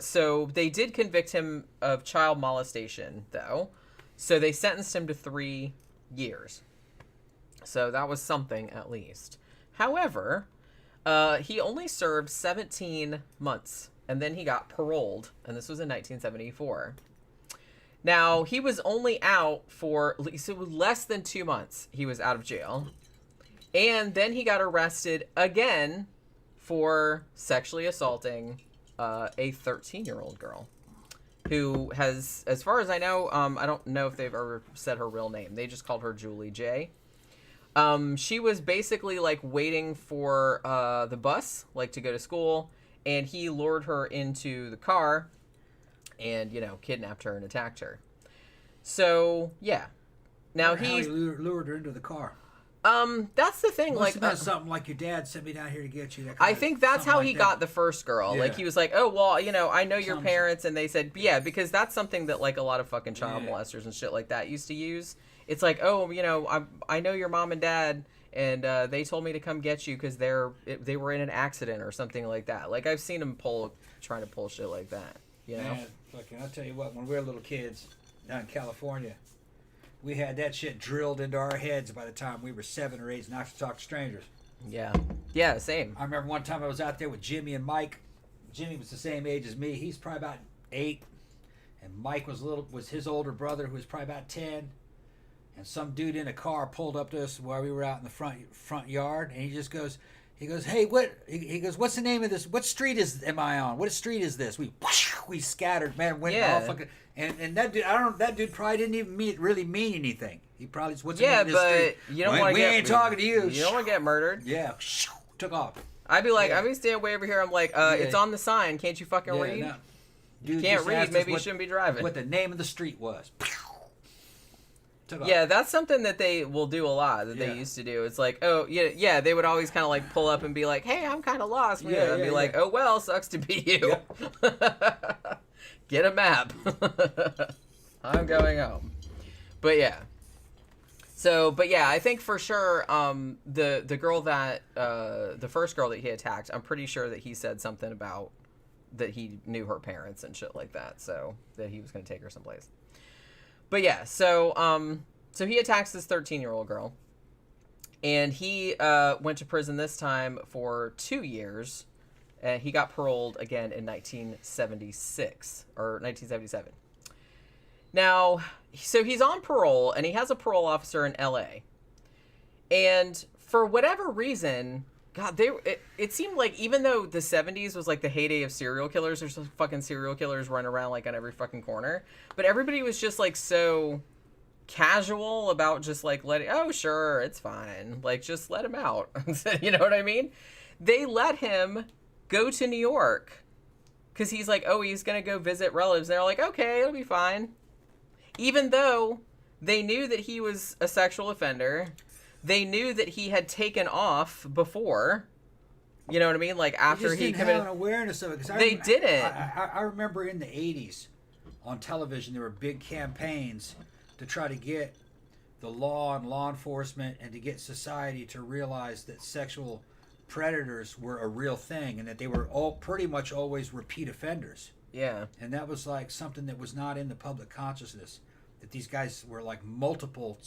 [SPEAKER 3] So they did convict him of child molestation, though. So they sentenced him to 3 years. So that was something, at least. However, he only served 17 months, and then he got paroled, and this was in 1974. Now, he was only out for less than 2 months. He was out of jail. And then he got arrested again for sexually assaulting a 13-year-old girl who has, as far as I know, I don't know if they've ever said her real name. They just called her Julie J. She was basically waiting for the bus, to go to school, and he lured her into the car and, kidnapped her and attacked her. So, yeah. Now
[SPEAKER 4] he lured her into the car.
[SPEAKER 3] That's the thing.
[SPEAKER 4] Must have been something like your dad sent me down here to get you.
[SPEAKER 3] I think that's how he got the first girl.
[SPEAKER 4] Yeah.
[SPEAKER 3] He was oh, well, I know your parents, and they said, yeah, because that's something that a lot of fucking child molesters and shit like that used to use. It's oh, I know your mom and dad, and they told me to come get you because they were in an accident or something like that. I've seen them trying to pull shit like that.
[SPEAKER 4] Man, fucking, I'll tell you what, when we were little kids down in California, we had that shit drilled into our heads by the time we were 7 or 8 not to talk to strangers.
[SPEAKER 3] Yeah. Yeah, same.
[SPEAKER 4] I remember one time I was out there with Jimmy and Mike. Jimmy was the same age as me. He's probably about 8. And Mike was his older brother, who was probably about 10. And some dude in a car pulled up to us while we were out in the front yard, and he goes, hey, what's the name of this? What street am I on? What street is this? We scattered, man. Went all fucking, and that dude, that dude probably didn't even really mean anything. He probably just, what's the name of this street?
[SPEAKER 3] You don't want to
[SPEAKER 4] we ain't talking to you.
[SPEAKER 3] You don't want to get murdered.
[SPEAKER 4] Yeah, took off.
[SPEAKER 3] I'd be I'd be staying way over here. I'm it's on the sign. Can't you fucking read?
[SPEAKER 4] No.
[SPEAKER 3] You can't read. Maybe you shouldn't be driving.
[SPEAKER 4] What the name of the street was.
[SPEAKER 3] Yeah, that's something that they will do a lot, that they used to do. It's oh, yeah, they would always kind of pull up and be hey, I'm kind of lost. And be oh, well, sucks to be you. Yep. Get a map. I'm going home. But yeah. So, but yeah, I think for sure, the girl that, the first girl that he attacked, I'm pretty sure that he said something about that he knew her parents and shit like that, so that he was going to take her someplace. But yeah, so he attacks this 13-year-old girl, and he went to prison this time for 2 years, and he got paroled again in 1976 or 1977. Now, so he's on parole, and he has a parole officer in LA, And for whatever reason, God, it seemed like even though the 70s was like the heyday of serial killers, there's fucking serial killers running around like on every fucking corner. But everybody was just like so casual about just like oh sure, it's fine. Like just let him out. You know what I mean? They let him go to New York because he's like, oh, he's going to go visit relatives. They're like, okay, it'll be fine. Even though they knew that he was a sexual offender. They knew that he had taken off before. You know what I mean? Like after he committed.
[SPEAKER 4] Have an awareness of it.
[SPEAKER 3] They didn't.
[SPEAKER 4] I remember in the 80s on television there were big campaigns to try to get the law and law enforcement and to get society to realize that sexual predators were a real thing and that they were all pretty much always repeat offenders.
[SPEAKER 3] Yeah.
[SPEAKER 4] And that was like something that was not in the public consciousness, that these guys were like multiple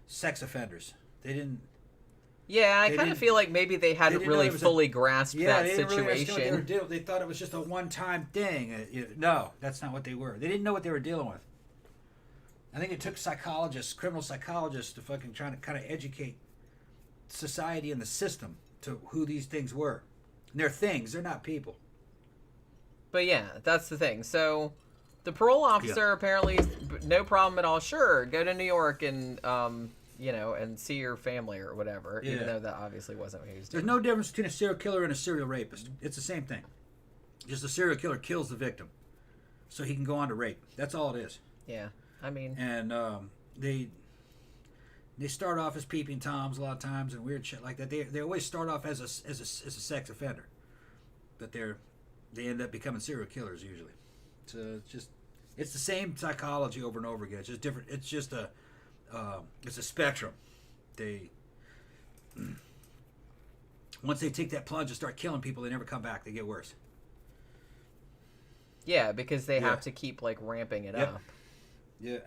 [SPEAKER 4] sex offenders. They didn't.
[SPEAKER 3] Yeah, I kind of feel like maybe they hadn't really fully grasped that situation.
[SPEAKER 4] Really they thought it was just a one-time thing. No, that's not what they were. They didn't know what they were dealing with. I think it took psychologists, criminal psychologists, to fucking try to kind of educate society and the system to who these things were. And they're things. They're not people.
[SPEAKER 3] But yeah, that's the thing. So the parole officer apparently no problem at all. Sure, go to New York and and see your family or whatever. Yeah. Even though that obviously wasn't what he was doing.
[SPEAKER 4] There's no difference between a serial killer and a serial rapist. It's the same thing. Just a serial killer kills the victim, so he can go on to rape. That's all it is.
[SPEAKER 3] Yeah, I mean.
[SPEAKER 4] And they start off as peeping toms a lot of times and weird shit like that. They always start off as a sex offender, but they end up becoming serial killers usually. So it's the same psychology over and over again. It's just different. It's just it's a spectrum. Once they take that plunge and start killing people, they never come back. They get worse.
[SPEAKER 3] Yeah, because they have to keep like ramping it up.
[SPEAKER 4] Yeah.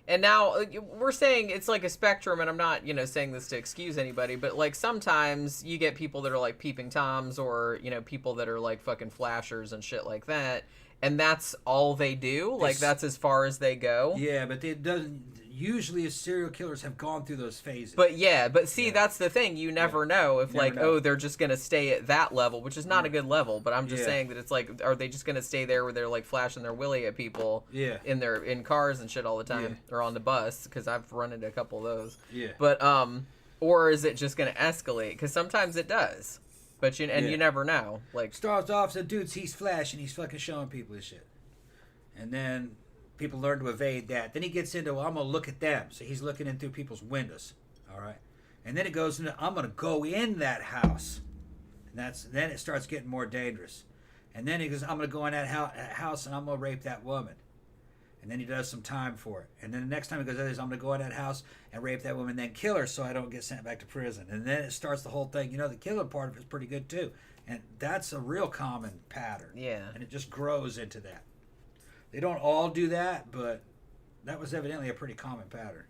[SPEAKER 3] And now we're saying it's like a spectrum, and I'm not, saying this to excuse anybody, but like sometimes you get people that are like peeping toms or, people that are like fucking flashers and shit like that. And that's all they do? Like that's as far as they go?
[SPEAKER 4] Yeah, but it doesn't. Usually serial killers have gone through those phases.
[SPEAKER 3] But that's the thing. You never know if they're just going to stay at that level, which is not a good level. But I'm just saying that it's like, are they just going to stay there where they're like flashing their willy at people in cars and shit all the time or on the bus? Because I've run into a couple of those. Yeah. But, or is it just going to escalate? Because sometimes it does. But you never know. Like
[SPEAKER 4] starts off as dudes, he's flashing, he's fucking showing people his shit. And then people learn to evade that. Then he gets into, I'm going to look at them. So he's looking in through people's windows. All right. And then it goes into, I'm going to go in that house. And then it starts getting more dangerous. And then he goes, I'm going to go in that house and I'm going to rape that woman. And then he does some time for it. And then the next time he goes, I'm going to go in that house and rape that woman, then kill her so I don't get sent back to prison. And then it starts the whole thing. The killing part of it is pretty good too. And that's a real common pattern.
[SPEAKER 3] Yeah.
[SPEAKER 4] And it just grows into that. They don't all do that, but that was evidently a pretty common pattern.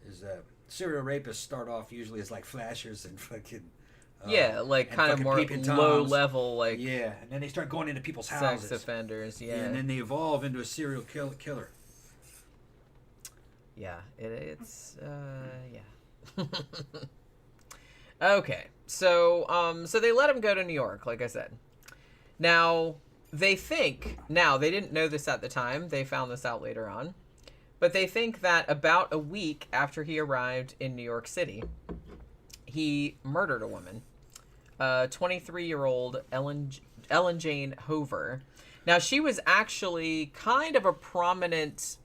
[SPEAKER 4] Is serial rapists start off usually as like flashers and fucking
[SPEAKER 3] like kind of more low level, like
[SPEAKER 4] and then they start going into people's houses,
[SPEAKER 3] sex offenders,
[SPEAKER 4] and then they evolve into a serial killer.
[SPEAKER 3] Yeah, it's Okay, so they let him go to New York, like I said. Now they didn't know this at the time. They found this out later on. But they think that about a week after he arrived in New York City, he murdered a woman, 23-year-old Ellen Jane Hover. Now, she was actually kind of a prominent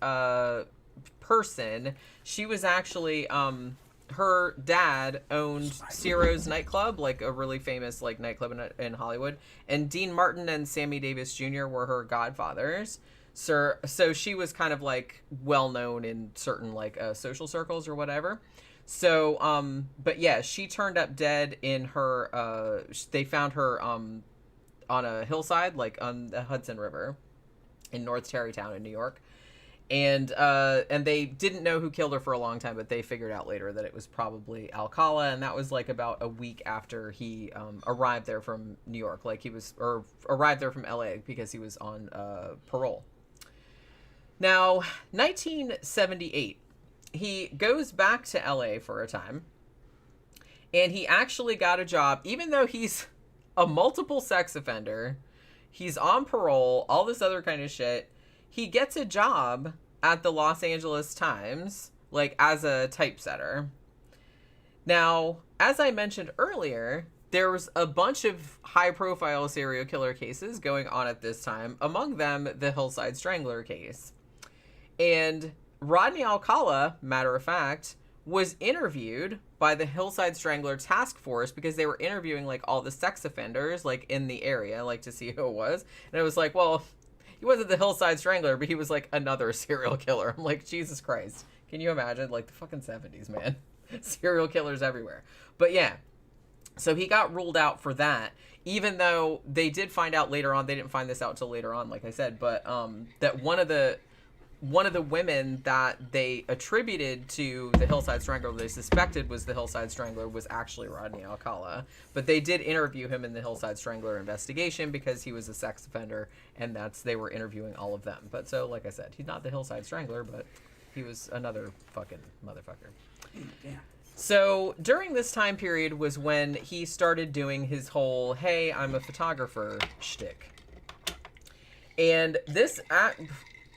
[SPEAKER 3] person. She was actually... her dad owned Ciro's nightclub, like a really famous like nightclub in Hollywood, and Dean Martin and Sammy Davis Jr. were her godfathers. So she was kind of like well known in certain like social circles or whatever. So but yeah, she turned up dead in her. They found her on a hillside, like on the Hudson River, in North Tarrytown in New York. And they didn't know who killed her for a long time, but they figured out later that it was probably Alcala, and that was like about a week after he arrived there from New York, arrived there from LA because he was on parole. Now, 1978, he goes back to LA for a time, And he actually got a job, even though he's a multiple sex offender, he's on parole, all this other kind of shit. He gets a job at the Los Angeles Times, like as a typesetter. Now, as I mentioned earlier, there was a bunch of high-profile serial killer cases going on at this time, among them the Hillside Strangler case. And Rodney Alcala, matter of fact, was interviewed by the Hillside Strangler task force because they were interviewing like all the sex offenders like in the area, like to see who it was. And it was like, well, he wasn't the Hillside Strangler, but he was like another serial killer. I'm like, Jesus Christ. Can you imagine? Like the fucking 70s, man. Serial killers everywhere. But yeah. So he got ruled out for that, even though they did find out later on. They didn't find this out till later on, like I said, but that one of the women that they attributed to the Hillside Strangler, they suspected was the Hillside Strangler, was actually Rodney Alcala. But they did interview him in the Hillside Strangler investigation because he was a sex offender, and they were interviewing all of them. But so, like I said, he's not the Hillside Strangler, but he was another fucking motherfucker.
[SPEAKER 4] Yeah.
[SPEAKER 3] So during this time period was when he started doing his whole, hey, I'm a photographer shtick. And this,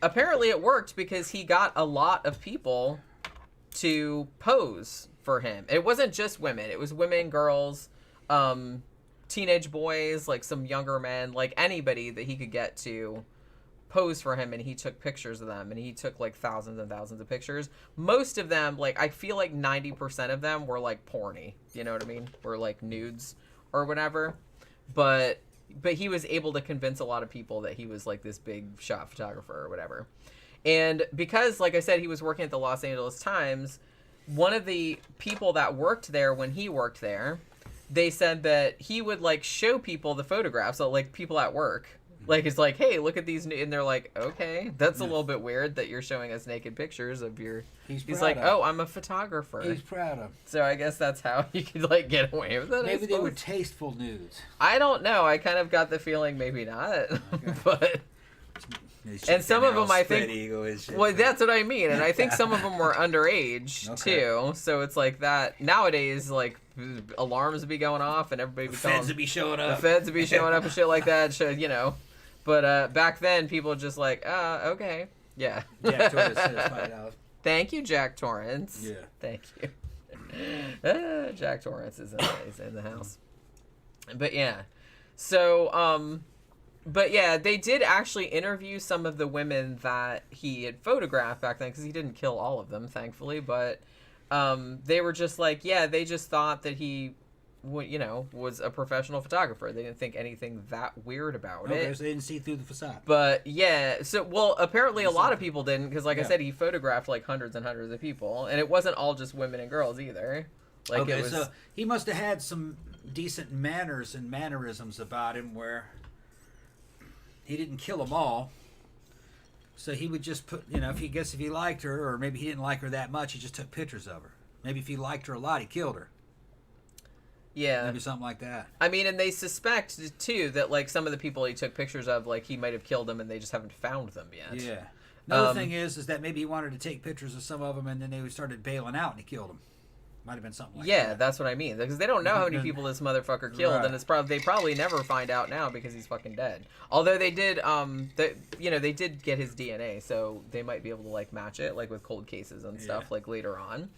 [SPEAKER 3] apparently it worked because he got a lot of people to pose for him. It wasn't just women. It was women, girls, teenage boys, like some younger men, like anybody that he could get to pose for him, and he took pictures of them, and he took like thousands and thousands of pictures. Most of them, like I feel like 90% of them were like porny, you know what I mean, were like nudes or whatever. But he was able to convince a lot of people that he was like this big shot photographer or whatever. And because, like I said, he was working at the Los Angeles Times, one of the people that worked there when he worked there, they said that he would like show people the photographs, so like people at work. Like, it's like, hey, look at these. And they're like, okay, that's a little bit weird that you're showing us naked pictures of your. He's like, oh, I'm a photographer.
[SPEAKER 4] He's proud of.
[SPEAKER 3] So I guess that's how you could, like, get away with it.
[SPEAKER 4] Maybe they were tasteful nudes.
[SPEAKER 3] I don't know. I kind of got the feeling maybe not. Okay. But. And some of them, I think. Well, that's what I mean. And I think some of them were underage, too. So it's like that. Nowadays, like, alarms would be going off and everybody would be
[SPEAKER 4] calling. The feds would be showing up.
[SPEAKER 3] The feds would be showing up and shit like that. You know. But back then, people were just like, okay. Yeah.
[SPEAKER 4] Jack Torrance says $5.
[SPEAKER 3] Thank you, Jack Torrance.
[SPEAKER 4] Yeah.
[SPEAKER 3] Thank you. Jack Torrance is in the house. But yeah. So, but yeah, they did actually interview some of the women that he had photographed back then, because he didn't kill all of them, thankfully. But they were just like, yeah, they just thought that he, you know, was a professional photographer. They didn't think anything that weird about it.
[SPEAKER 4] Okay, so they didn't see through the facade.
[SPEAKER 3] But yeah, so, well, apparently a lot of people didn't, because like I said, he photographed like hundreds and hundreds of people, and it wasn't all just women and girls either. Like,
[SPEAKER 4] okay,
[SPEAKER 3] it was...
[SPEAKER 4] so he must have had some decent manners and mannerisms about him where he didn't kill them all. So he would just put, you know, if he liked her, or maybe he didn't like her that much, he just took pictures of her. Maybe if he liked her a lot, he killed her.
[SPEAKER 3] Yeah.
[SPEAKER 4] Maybe something like that.
[SPEAKER 3] I mean, and they suspect, too, that, like, some of the people he took pictures of, like, he might have killed them and they just haven't found them yet.
[SPEAKER 4] Yeah. Another thing is that maybe he wanted to take pictures of some of them and then they started bailing out and he killed them. Might have been something like that.
[SPEAKER 3] Yeah, that's what I mean. Because they don't know how many people this motherfucker killed,
[SPEAKER 4] Right.
[SPEAKER 3] and it's they probably never find out now because he's fucking dead. Although they did, they did get his DNA, so they might be able to, like, match it, like, with cold cases and stuff, like, later on.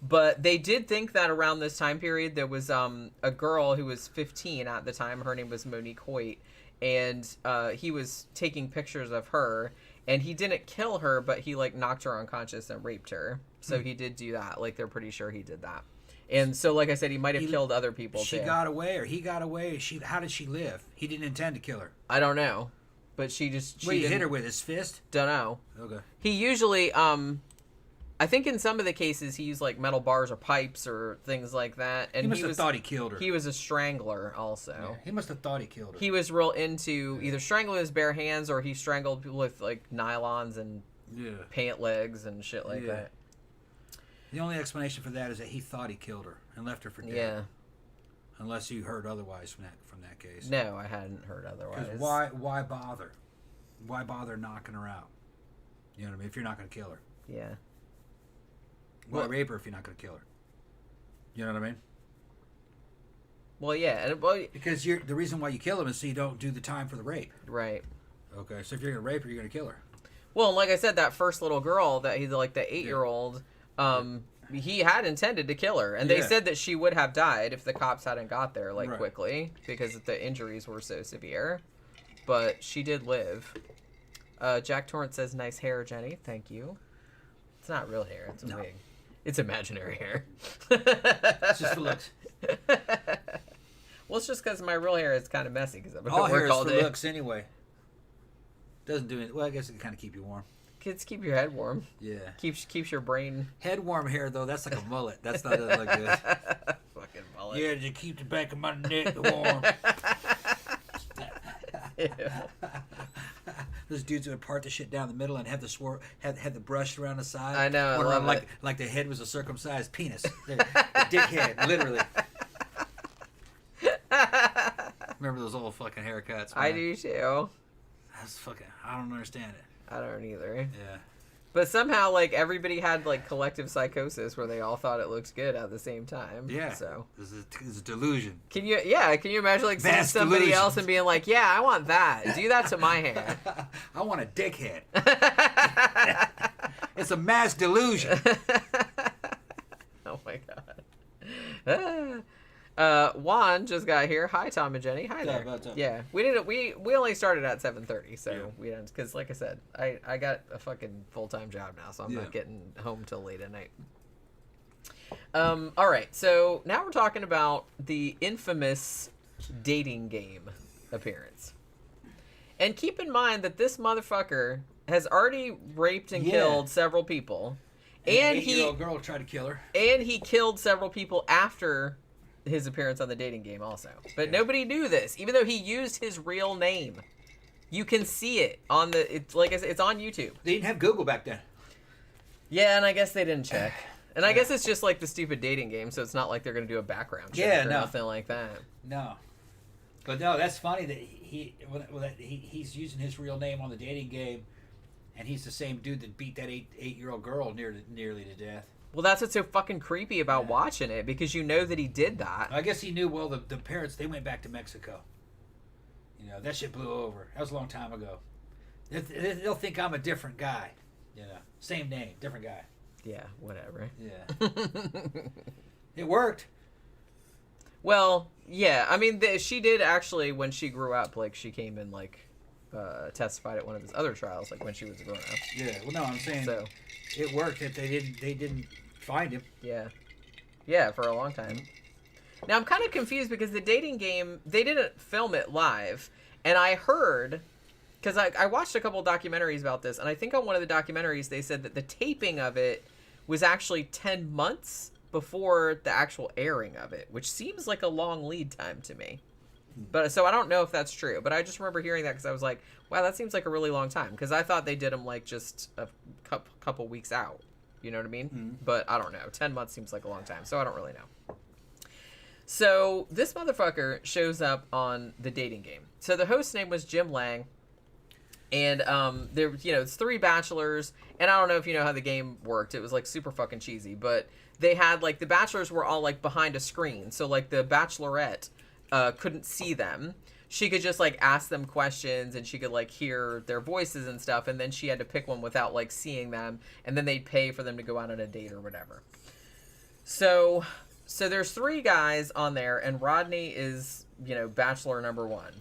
[SPEAKER 3] But they did think that around this time period, there was a girl who was 15 at the time. Her name was Monique Hoyt. And he was taking pictures of her. And he didn't kill her, but he, like, knocked her unconscious and raped her. So he did do that. Like, they're pretty sure he did that. And so, like I said, he might have killed other people, too.
[SPEAKER 4] She got away, or he got away. How did she live? He didn't intend to kill her.
[SPEAKER 3] I don't know. But she just...
[SPEAKER 4] What, he hit her with his fist?
[SPEAKER 3] Don't know.
[SPEAKER 4] Okay.
[SPEAKER 3] He usually... I think in some of the cases he used like metal bars or pipes or things like that. And
[SPEAKER 4] he must have thought he killed her.
[SPEAKER 3] He was a strangler also.
[SPEAKER 4] Yeah, he must have thought he killed her.
[SPEAKER 3] He was real into either strangling with his bare hands or he strangled people with like nylons and pant legs and shit like that.
[SPEAKER 4] The only explanation for that is that he thought he killed her and left her for dead.
[SPEAKER 3] Yeah.
[SPEAKER 4] Unless you heard otherwise from that case.
[SPEAKER 3] No, I hadn't heard otherwise.
[SPEAKER 4] Because why bother? Why bother knocking her out? You know what I mean? If you're not going to kill her.
[SPEAKER 3] Yeah.
[SPEAKER 4] Why rape her if you're not going to kill her? You know what I mean?
[SPEAKER 3] Well, yeah, and well,
[SPEAKER 4] Because the reason why you kill him is so you don't do the time for the rape.
[SPEAKER 3] right.
[SPEAKER 4] Okay, so if you're gonna rape her, you're gonna kill her.
[SPEAKER 3] Well, and like I said, that first little girl that he's like the 8-year-old, he had intended to kill her, and they
[SPEAKER 4] Yeah.
[SPEAKER 3] said that she would have died if the cops hadn't got there
[SPEAKER 4] Right.
[SPEAKER 3] quickly because the injuries were so severe. But she did live. Jack Torrance says, "Nice hair, Jenny. Thank you." It's not real hair; it's a wig. It's imaginary hair.
[SPEAKER 4] It's just for looks.
[SPEAKER 3] Well, it's just because my real hair is kind of messy because I've been
[SPEAKER 4] All
[SPEAKER 3] at
[SPEAKER 4] hair
[SPEAKER 3] work
[SPEAKER 4] is
[SPEAKER 3] all
[SPEAKER 4] for
[SPEAKER 3] day.
[SPEAKER 4] looks anyway. Doesn't do it. Well, I guess it can kind of keep you warm.
[SPEAKER 3] Kids, keep your head warm.
[SPEAKER 4] Yeah.
[SPEAKER 3] Keeps your brain.
[SPEAKER 4] Head warm hair though, that's like a mullet. That's not look good.
[SPEAKER 3] Fucking mullet.
[SPEAKER 4] Yeah, to keep the back of my neck warm. Those dudes would part the shit down the middle and have the had the brush around the side.
[SPEAKER 3] I know, I
[SPEAKER 4] Went
[SPEAKER 3] love
[SPEAKER 4] around
[SPEAKER 3] it.
[SPEAKER 4] like the head was a circumcised penis. The dick head, literally. Remember those old fucking haircuts?
[SPEAKER 3] I
[SPEAKER 4] man?
[SPEAKER 3] do too.
[SPEAKER 4] That's fucking. I don't understand it.
[SPEAKER 3] I don't either.
[SPEAKER 4] Yeah.
[SPEAKER 3] But somehow, like, everybody had, like, collective psychosis where they all thought it looked good at the same time.
[SPEAKER 4] Yeah.
[SPEAKER 3] So.
[SPEAKER 4] This is a delusion.
[SPEAKER 3] Can you imagine, like, seeing
[SPEAKER 4] Vast
[SPEAKER 3] somebody
[SPEAKER 4] delusion.
[SPEAKER 3] else and being like, yeah, I want that. Do that to my hair.
[SPEAKER 4] I want a dick head. It's a mass delusion.
[SPEAKER 3] Oh, my God. Juan just got here. Hi, Tom and Jenny. Hi there.
[SPEAKER 4] What's up?
[SPEAKER 3] Yeah, we only started at 7:30, so
[SPEAKER 4] Yeah.
[SPEAKER 3] we didn't, because like I said, I got a fucking full-time job now, so I'm
[SPEAKER 4] Yeah.
[SPEAKER 3] not getting home till late at night. All right, so now we're talking about the infamous dating game appearance, and keep in mind that this motherfucker has already raped and
[SPEAKER 4] Yeah.
[SPEAKER 3] killed several people,
[SPEAKER 4] An
[SPEAKER 3] and
[SPEAKER 4] 8-year-old girl tried to kill her.
[SPEAKER 3] he killed several people after his appearance on the dating game also. But nobody knew this, even though he used his real name. You can see it on it's like I said, it's on YouTube.
[SPEAKER 4] They didn't have Google back then.
[SPEAKER 3] Yeah, and I guess they didn't check. And I guess it's just like the stupid dating game, so it's not like they're going to do a background check
[SPEAKER 4] Yeah,
[SPEAKER 3] or
[SPEAKER 4] no.
[SPEAKER 3] nothing like that.
[SPEAKER 4] No. But no, that's funny that he's using his real name on the dating game, and he's the same dude that beat that 8-year-old girl nearly to death.
[SPEAKER 3] Well, that's what's so fucking creepy about watching it, because you know that he did that.
[SPEAKER 4] I guess he knew. Well, the parents, they went back to Mexico. You know, that shit blew over. That was a long time ago. They'll think I'm a different guy. You know, same name, different guy.
[SPEAKER 3] Yeah, whatever.
[SPEAKER 4] Yeah. It worked.
[SPEAKER 3] Well, yeah, I mean, she did actually, when she grew up, like, she came and, like, testified at one of his other trials, like, when she was a grown-up.
[SPEAKER 4] Yeah. Well, no, I'm saying
[SPEAKER 3] So,
[SPEAKER 4] it worked. That they didn't find him.
[SPEAKER 3] yeah. Yeah, for a long time. Now, I'm kind of confused because the dating game, they didn't film it live, and I heard, because I watched a couple documentaries about this, and I think on one of the documentaries they said that the taping of it was actually 10 months before the actual airing of it, which seems like a long lead time to me. But so I don't know if that's true, but I just remember hearing that because I was like, wow, that seems like a really long time, because I thought they did them like just a couple weeks out. You know what I mean?
[SPEAKER 4] Mm-hmm.
[SPEAKER 3] But I don't know. 10 months seems like a long time, so I don't really know. So this motherfucker shows up on the dating game. So the host's name was Jim Lang, and there, it's 3 bachelors, and I don't know if you know how the game worked. It was like super fucking cheesy, but they had like the bachelors were all like behind a screen, so like the bachelorette couldn't see them. She could just like ask them questions, and she could like hear their voices and stuff, and then she had to pick one without like seeing them, and then they'd pay for them to go out on a date or whatever. So there's 3 guys on there, and Rodney is, bachelor number 1.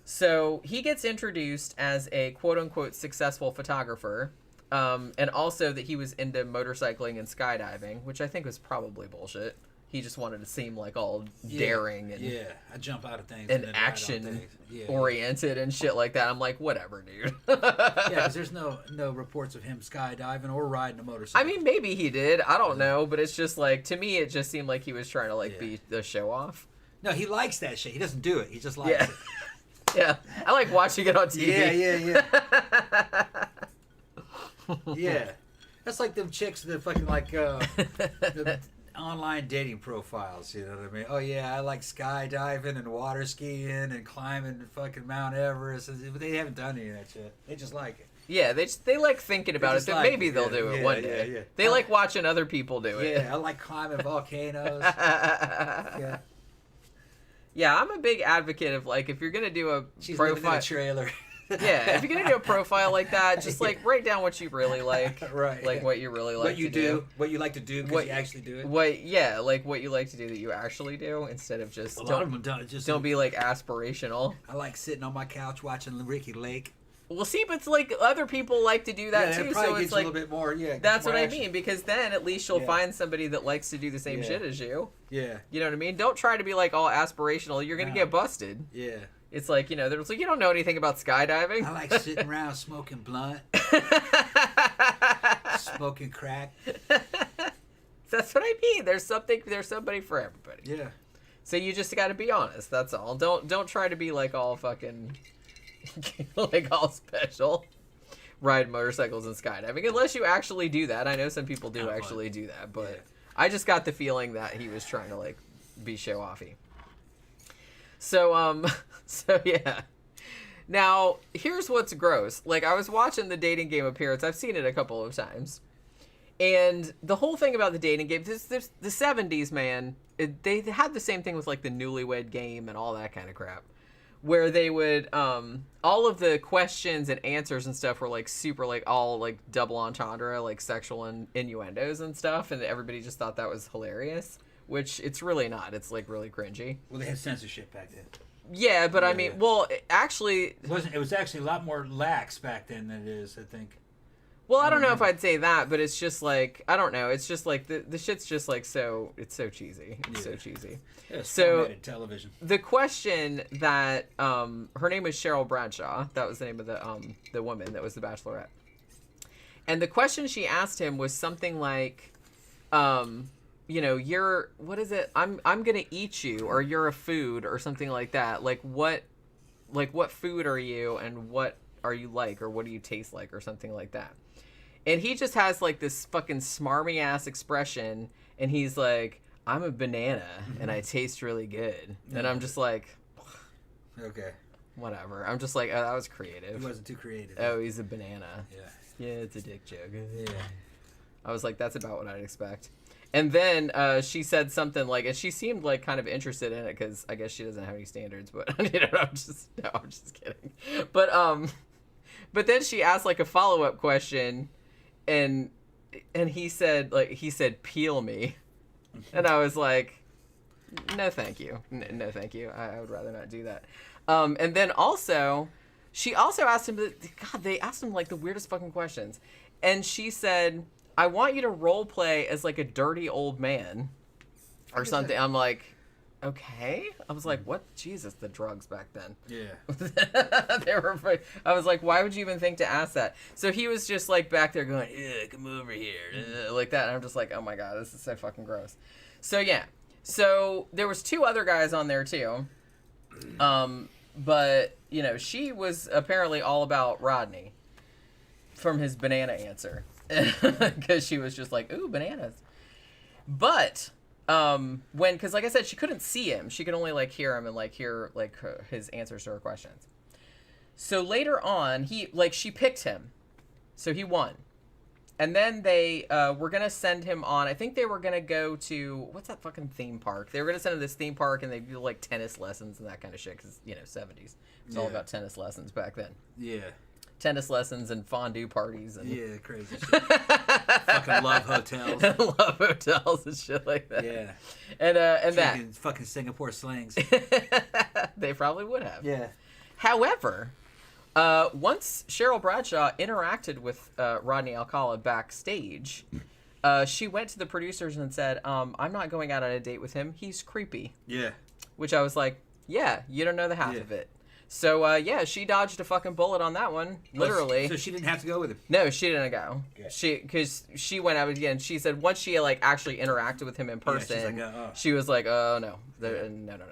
[SPEAKER 3] So he gets introduced as a quote-unquote successful photographer, and also that he was into motorcycling and skydiving, which I think was probably bullshit. He just wanted to seem like all daring and
[SPEAKER 4] I jump out of things
[SPEAKER 3] and
[SPEAKER 4] then ride on
[SPEAKER 3] action
[SPEAKER 4] things.
[SPEAKER 3] oriented and shit like that. I'm like, whatever, dude.
[SPEAKER 4] Yeah, because there's no reports of him skydiving or riding a motorcycle.
[SPEAKER 3] I mean, maybe he did. I don't know, but it's just like, to me, it just seemed like he was trying to like be the show off.
[SPEAKER 4] No, he likes that shit. He doesn't do it. He just likes
[SPEAKER 3] Yeah.
[SPEAKER 4] it.
[SPEAKER 3] Yeah, I like watching it on TV.
[SPEAKER 4] Yeah. That's like them chicks that fucking like the online dating profiles, you know what I mean? Oh yeah, I like skydiving and water skiing and climbing fucking Mount Everest. But they haven't done any of that shit. They just like it.
[SPEAKER 3] Yeah, they like thinking about it.
[SPEAKER 4] just
[SPEAKER 3] That
[SPEAKER 4] like
[SPEAKER 3] maybe
[SPEAKER 4] it,
[SPEAKER 3] they'll
[SPEAKER 4] yeah,
[SPEAKER 3] do it
[SPEAKER 4] yeah,
[SPEAKER 3] one day.
[SPEAKER 4] yeah.
[SPEAKER 3] They like watching other people do it.
[SPEAKER 4] Yeah, I like climbing volcanoes. Yeah.
[SPEAKER 3] Yeah, I'm a big advocate of, like, if you're gonna do a
[SPEAKER 4] She's living in
[SPEAKER 3] profile,
[SPEAKER 4] a trailer.
[SPEAKER 3] yeah, if you're gonna do a profile like that, just like write down what you really like,
[SPEAKER 4] Right.
[SPEAKER 3] like what you really like
[SPEAKER 4] What you
[SPEAKER 3] to do,
[SPEAKER 4] what you like to do because you actually do it.
[SPEAKER 3] yeah, like what you like to do that you actually do, instead of just
[SPEAKER 4] A lot of them don't. Just
[SPEAKER 3] don't be like aspirational.
[SPEAKER 4] I like sitting on my couch watching Ricky Lake.
[SPEAKER 3] Well, see, but it's like other people like to do that
[SPEAKER 4] Yeah,
[SPEAKER 3] too,
[SPEAKER 4] it probably
[SPEAKER 3] so
[SPEAKER 4] gets
[SPEAKER 3] it's
[SPEAKER 4] you
[SPEAKER 3] like
[SPEAKER 4] a little bit more. Yeah,
[SPEAKER 3] that's
[SPEAKER 4] more
[SPEAKER 3] what
[SPEAKER 4] action.
[SPEAKER 3] I mean, because then at least you'll
[SPEAKER 4] Yeah.
[SPEAKER 3] find somebody that likes to do the same
[SPEAKER 4] Yeah.
[SPEAKER 3] shit as you.
[SPEAKER 4] Yeah,
[SPEAKER 3] You know what I mean? Don't try to be like all aspirational. You're gonna
[SPEAKER 4] No.
[SPEAKER 3] get busted.
[SPEAKER 4] yeah.
[SPEAKER 3] It's like, you know, there's like, you don't know anything about skydiving.
[SPEAKER 4] I like sitting around smoking blunt, smoking crack.
[SPEAKER 3] That's what I mean. There's somebody for everybody.
[SPEAKER 4] Yeah.
[SPEAKER 3] So you just got to be honest. That's all. Don't try to be like all fucking like all special. Ride motorcycles and skydiving, unless you actually do that. I know some people do actually do that, but
[SPEAKER 4] Yeah.
[SPEAKER 3] I just got the feeling that he was trying to like be show offy. So so yeah. Now here's what's gross. Like, I was watching the dating game appearance. I've seen it a couple of times, and the whole thing about the dating game, this the 70s, man. They had the same thing with like the Newlywed Game and all that kind of crap, where they would all of the questions and answers and stuff were like super like all like double entendre, like sexual innuendos and stuff, and everybody just thought that was hilarious, which it's really not. It's like really cringy.
[SPEAKER 4] Well, they had censorship back then.
[SPEAKER 3] Yeah, but I
[SPEAKER 4] Yeah.
[SPEAKER 3] mean, well, actually,
[SPEAKER 4] It was actually a lot more lax back then than it is, I think.
[SPEAKER 3] well, I don't know if I'd say that, but it's just like, I don't know. It's just like the shit's just like it's so cheesy. It's so
[SPEAKER 4] Yeah.
[SPEAKER 3] cheesy.
[SPEAKER 4] Yeah, it's
[SPEAKER 3] So-
[SPEAKER 4] formatted television.
[SPEAKER 3] The question that her name was Cheryl Bradshaw. That was the name of the woman that was the bachelorette. And the question she asked him was something like, you know, you're, what is it? I'm gonna eat you, or you're a food, or something like that. Like what food are you, and what are you like, or what do you taste like, or something like that. And he just has like this fucking smarmy ass expression, and he's like, I'm a banana and I taste really good. And I'm just like,
[SPEAKER 4] Okay.
[SPEAKER 3] whatever. I'm just like, oh, that was
[SPEAKER 4] He
[SPEAKER 3] creative.
[SPEAKER 4] wasn't too creative.
[SPEAKER 3] Oh, he's a banana.
[SPEAKER 4] Yeah.
[SPEAKER 3] Yeah, it's a dick joke.
[SPEAKER 4] Yeah.
[SPEAKER 3] I was like, that's about what I'd expect. And then she said something like, and she seemed like kind of interested in it, because I guess she doesn't have any standards, but you know, I'm just kidding. But then she asked like a follow-up question, and he said peel me. And I was like, no, thank you. No, thank you. I would rather not do that. And then also, she also asked him, God, they asked him like the weirdest fucking questions. And she said, I want you to role play as like a dirty old man or something. I'm like, okay. I was like, what? Jesus, the drugs back then.
[SPEAKER 4] Yeah.
[SPEAKER 3] They were. I was like, why would you even think to ask that? So he was just like back there going, come over here, like that. And I'm just like, oh my God, this is so fucking gross. So yeah. So there was 2 other guys on there too. But you know, she was apparently all about Rodney from his banana answer, because she was just like, ooh, bananas. But because like I said, she couldn't see him. She could only like hear him and like hear like his answers to her questions. So later on, she picked him, so he won. And then they were gonna send him on. I think they were gonna go to, what's that fucking theme park? They were gonna send him to this theme park, and they do like tennis lessons and that kind of shit, because you know, 70s. It's all
[SPEAKER 4] Yeah.
[SPEAKER 3] about tennis lessons back then.
[SPEAKER 4] Yeah.
[SPEAKER 3] Tennis lessons and fondue parties and
[SPEAKER 4] Yeah, crazy shit. Fucking love hotels.
[SPEAKER 3] love hotels and shit like that.
[SPEAKER 4] Yeah.
[SPEAKER 3] And that
[SPEAKER 4] Drinking fucking Singapore slings.
[SPEAKER 3] they probably would have.
[SPEAKER 4] Yeah.
[SPEAKER 3] However, once Cheryl Bradshaw interacted with Rodney Alcala backstage, she went to the producers and said, I'm not going out on a date with him. He's creepy.
[SPEAKER 4] Yeah.
[SPEAKER 3] Which I was like, yeah, you don't know the half
[SPEAKER 4] Yeah.
[SPEAKER 3] of it. So, yeah, she dodged a fucking bullet on that one, literally.
[SPEAKER 4] So she didn't have to go with him.
[SPEAKER 3] No, she didn't go.
[SPEAKER 4] Good.
[SPEAKER 3] Because she went out again. She said once she like actually interacted with him in person,
[SPEAKER 4] she's like, oh.
[SPEAKER 3] she was like, oh no, no.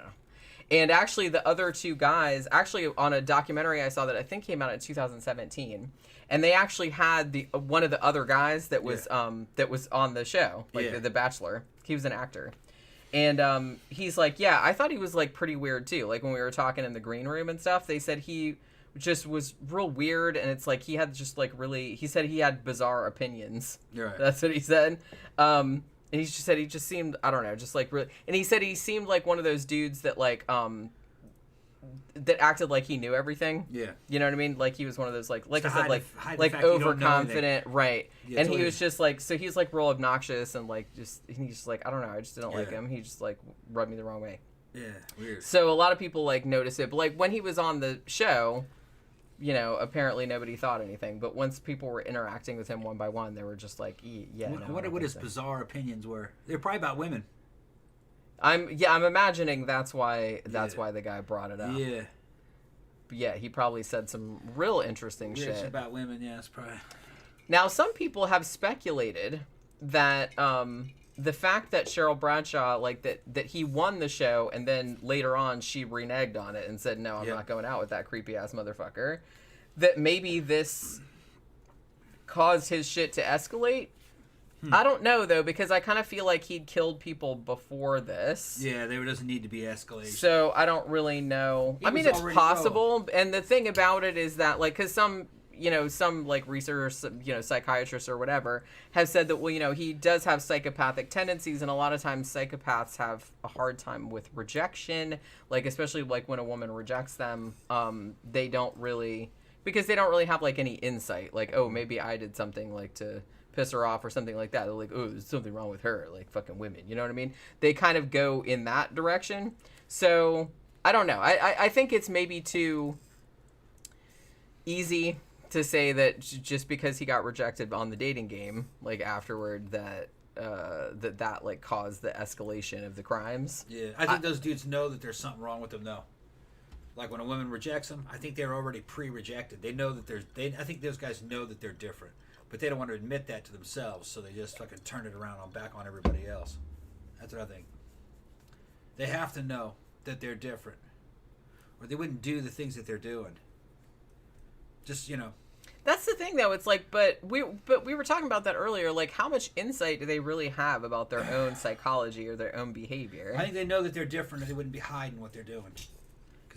[SPEAKER 3] And actually, the other 2 guys, actually on a documentary I saw that I think came out in 2017, and they actually had one of the other guys that was on the show, like
[SPEAKER 4] Yeah.
[SPEAKER 3] the Bachelor. He was an actor. And he's like, yeah, I thought he was like pretty weird too. Like when we were talking in the green room and stuff, they said he just was real weird, and it's like he had just like really, he said he had bizarre opinions.
[SPEAKER 4] Right.
[SPEAKER 3] That's what he said. And he just said he just seemed, I don't know, just like really, and he said he seemed like one of those dudes that like that acted like he knew everything.
[SPEAKER 4] Yeah.
[SPEAKER 3] You know what I mean? Like he was one of those like I said,
[SPEAKER 4] hide
[SPEAKER 3] like
[SPEAKER 4] the
[SPEAKER 3] like
[SPEAKER 4] fact you don't know
[SPEAKER 3] overconfident, right?
[SPEAKER 4] Yeah,
[SPEAKER 3] and
[SPEAKER 4] totally.
[SPEAKER 3] he was just like, so he's like real obnoxious and like just he's just like, I don't know, I just didn't like
[SPEAKER 4] Yeah.
[SPEAKER 3] him. He just like rubbed me the wrong way.
[SPEAKER 4] Yeah, weird.
[SPEAKER 3] So a lot of people like notice it, but like when he was on the show, you know, apparently nobody thought anything. But once people were interacting with him one by one, they were just like, yeah.
[SPEAKER 4] What his bizarre opinions were? They're probably about women.
[SPEAKER 3] I'm imagining that's why the guy brought it up.
[SPEAKER 4] Yeah.
[SPEAKER 3] But yeah, he probably said some real interesting
[SPEAKER 4] Weird
[SPEAKER 3] shit
[SPEAKER 4] about women, yeah, it's probably.
[SPEAKER 3] Now, some people have speculated that the fact that Cheryl Bradshaw, like that he won the show and then later on she reneged on it and said, no, I'm not going out with that creepy ass motherfucker, that maybe this caused his shit to escalate. I don't know, though, because I kind of feel like he'd killed people before this.
[SPEAKER 4] Yeah, there doesn't need to be escalation.
[SPEAKER 3] So I don't really know. I mean, it's possible. And the thing about it is that, like, because some like researchers, psychiatrists or whatever have said that, well, he does have psychopathic tendencies. And a lot of times psychopaths have a hard time with rejection. Like, especially like when a woman rejects them, they don't really, because they don't really have like any insight. Like, oh, maybe I did something like to piss her off or something like that. They're like, oh, there's something wrong with her, like fucking women, you know what I mean? They kind of go in that direction. So I don't know. I think it's maybe too easy to say that just because he got rejected on the dating game, like afterward, that like caused the escalation of the crimes.
[SPEAKER 4] Yeah, I think those dudes know that there's something wrong with them, though. Like when a woman rejects them, I think they're already pre-rejected. They know that I think those guys know that they're different. But they don't want to admit that to themselves, so they just fucking turn it around back on everybody else. That's what I think. They have to know that they're different, or they wouldn't do the things that they're doing. Just,
[SPEAKER 3] That's the thing, though. It's like, but we were talking about that earlier. Like, how much insight do they really have about their own psychology or their own behavior?
[SPEAKER 4] I think they know that they're different, or they wouldn't be hiding what they're doing.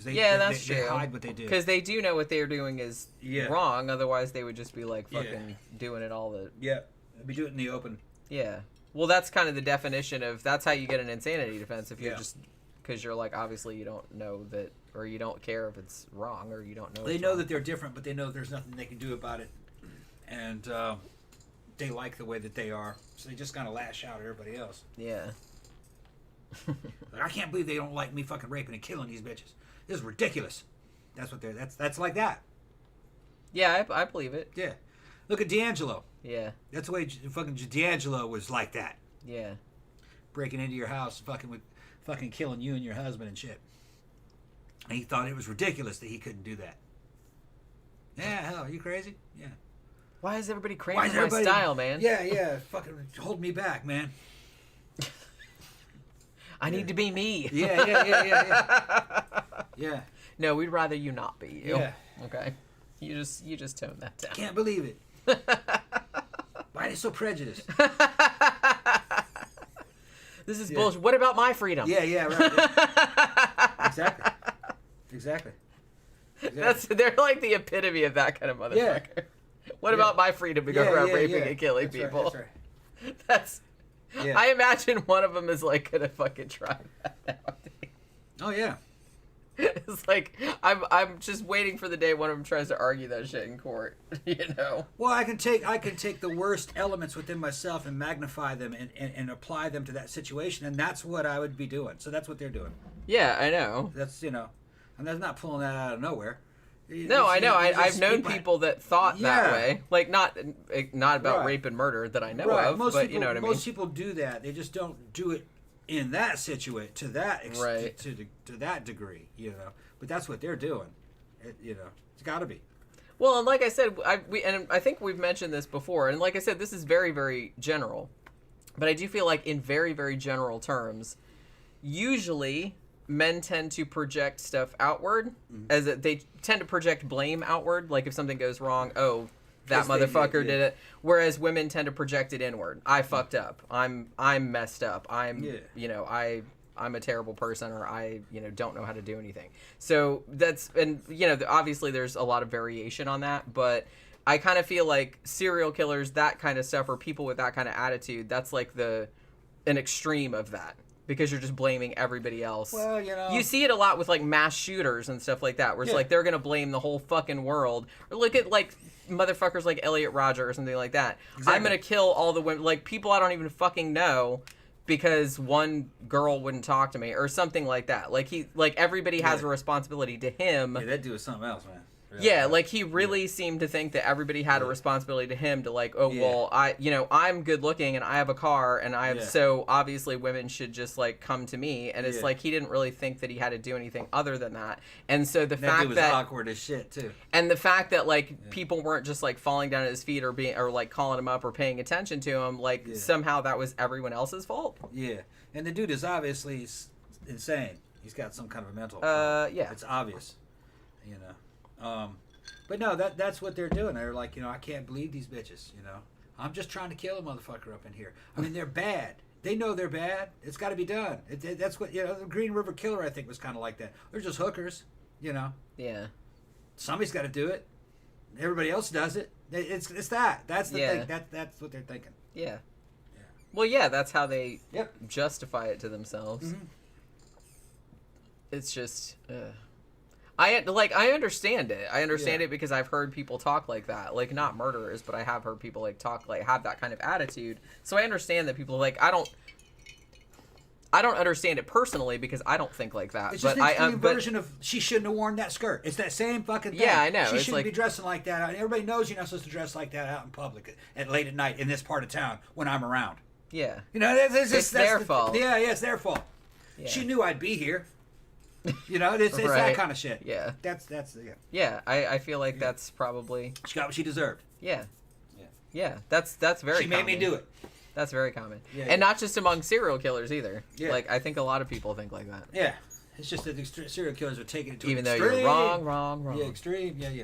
[SPEAKER 3] That's true.
[SPEAKER 4] They hide what they do.
[SPEAKER 3] Because they do know what they're doing is wrong. Otherwise, they would just be like fucking doing it all the.
[SPEAKER 4] Yeah, they'd be doing it in the open.
[SPEAKER 3] Yeah. Well, that's kind of the definition of. That's how you get an insanity defense. If you're just because you're like, obviously you don't know that, or you don't care if it's wrong, or you don't know.
[SPEAKER 4] They know that they're different, but they know there's nothing they can do about it, and they like the way that they are, so they just kind of lash out at everybody else.
[SPEAKER 3] Yeah.
[SPEAKER 4] Like, I can't believe they don't like me fucking raping and killing these bitches. This is ridiculous. That's what they're. That's like that.
[SPEAKER 3] Yeah, I believe it.
[SPEAKER 4] Yeah. Look at D'Angelo.
[SPEAKER 3] Yeah.
[SPEAKER 4] That's the way fucking D'Angelo was like that.
[SPEAKER 3] Yeah.
[SPEAKER 4] Breaking into your house, fucking killing you and your husband and shit. And he thought it was ridiculous that he couldn't do that. Yeah, hell, are you crazy? Yeah.
[SPEAKER 3] Why is everybody crazy for my style, man?
[SPEAKER 4] Yeah, fucking hold me back, man.
[SPEAKER 3] I need to be me.
[SPEAKER 4] Yeah. Yeah.
[SPEAKER 3] No, we'd rather you not be you.
[SPEAKER 4] Yeah.
[SPEAKER 3] Okay. You just tone that down.
[SPEAKER 4] Can't believe it. Why are they so prejudiced?
[SPEAKER 3] This is bullshit. What about my freedom?
[SPEAKER 4] Yeah, right. Exactly.
[SPEAKER 3] They're like the epitome of that kind of motherfucker.
[SPEAKER 4] Yeah.
[SPEAKER 3] What about my freedom to go around raping and killing
[SPEAKER 4] That's
[SPEAKER 3] people?
[SPEAKER 4] Right,
[SPEAKER 3] That's
[SPEAKER 4] Yeah.
[SPEAKER 3] I imagine one of them is like gonna fucking try that nowadays.
[SPEAKER 4] Oh yeah.
[SPEAKER 3] It's like I'm just waiting for the day one of them tries to argue that shit in court.
[SPEAKER 4] Well, I can take the worst elements within myself and magnify them and apply them to that situation, and that's what I would be doing. So that's what they're doing.
[SPEAKER 3] Yeah, I know.
[SPEAKER 4] That's and that's not pulling that out of nowhere.
[SPEAKER 3] No, I know. I've known people that thought that way. Like not about rape and murder that I know of, but
[SPEAKER 4] people,
[SPEAKER 3] you know what I mean.
[SPEAKER 4] Most people do that. They just don't do it in that situation to that to that degree, But that's what they're doing. It's got to be.
[SPEAKER 3] Well, and like I said, I think we've mentioned this before, and like I said, this is very, very general. But I do feel like in very, very general terms, usually men tend to project stuff outward, as they tend to project blame outward. Like if something goes wrong, that motherfucker did it. Whereas women tend to project it inward. I fucked up. I'm messed up. I'm a terrible person, or I don't know how to do anything. So that's, and obviously there's a lot of variation on that, but I kind of feel like serial killers, that kind of stuff, or people with that kind of attitude, that's like the an extreme of that. Because you're just blaming everybody else.
[SPEAKER 4] Well, you know.
[SPEAKER 3] You see it a lot with, like, mass shooters and stuff like that, where it's like they're going to blame the whole fucking world. Or look at, like, motherfuckers like Elliot Rodger or something like that. Exactly. I'm going to kill all the women. Like, people I don't even fucking know because one girl wouldn't talk to me or something like that. Like, everybody has a responsibility to him.
[SPEAKER 4] Yeah, that dude is something else, man.
[SPEAKER 3] Yeah, like, he really seemed to think that everybody had a responsibility to him to, like, well, I'm good looking and I have a car and so obviously women should just, like, come to me. And it's like, he didn't really think that he had to do anything other than that. And so the fact
[SPEAKER 4] dude was awkward as shit, too.
[SPEAKER 3] And the fact that, like, people weren't just, like, falling down at his feet or, like, calling him up or paying attention to him, like, somehow that was everyone else's fault.
[SPEAKER 4] Yeah. And the dude is obviously insane. He's got some kind of a mental
[SPEAKER 3] yeah.
[SPEAKER 4] It's obvious, you know. But no, that's what they're doing. They're like, you know, I can't believe these bitches, you know. I'm just trying to kill a motherfucker up in here. I mean, they're bad. They know they're bad. It's got to be done. That's what, you know, the Green River Killer, I think, was kind of like that. They're just hookers, you know.
[SPEAKER 3] Yeah.
[SPEAKER 4] Somebody's got to do it. Everybody else does it. It's that. That's the thing. That's what they're thinking.
[SPEAKER 3] Yeah. Well, yeah, that's how they justify it to themselves.
[SPEAKER 4] Mm-hmm.
[SPEAKER 3] It's just... I understand it. I understand it because I've heard people talk like that. Like, not murderers, but I have heard people, like, talk, like, have that kind of attitude. So I understand that people, like, I don't understand it personally because I don't think like that.
[SPEAKER 4] It's just an extreme version of she shouldn't have worn that skirt. It's that same fucking thing.
[SPEAKER 3] Yeah, I know.
[SPEAKER 4] She shouldn't be dressing like that. Everybody knows you're not supposed to dress like that out in public at late at night in this part of town when I'm around.
[SPEAKER 3] Yeah.
[SPEAKER 4] You know, it's
[SPEAKER 3] their fault.
[SPEAKER 4] Yeah, it's their fault. Yeah. She knew I'd be here. You know, it's that kind of shit.
[SPEAKER 3] Yeah.
[SPEAKER 4] That's
[SPEAKER 3] Yeah, I feel like that's probably...
[SPEAKER 4] She got what she deserved.
[SPEAKER 3] Yeah. Yeah, that's very
[SPEAKER 4] She
[SPEAKER 3] common.
[SPEAKER 4] made me do it.
[SPEAKER 3] That's very common.
[SPEAKER 4] Yeah,
[SPEAKER 3] and not just among serial killers either.
[SPEAKER 4] Yeah.
[SPEAKER 3] Like, I think a lot of people think like that.
[SPEAKER 4] Yeah. It's just that the serial killers are taking it to
[SPEAKER 3] even
[SPEAKER 4] an
[SPEAKER 3] though
[SPEAKER 4] extreme.
[SPEAKER 3] You're wrong.
[SPEAKER 4] Yeah, extreme. Yeah.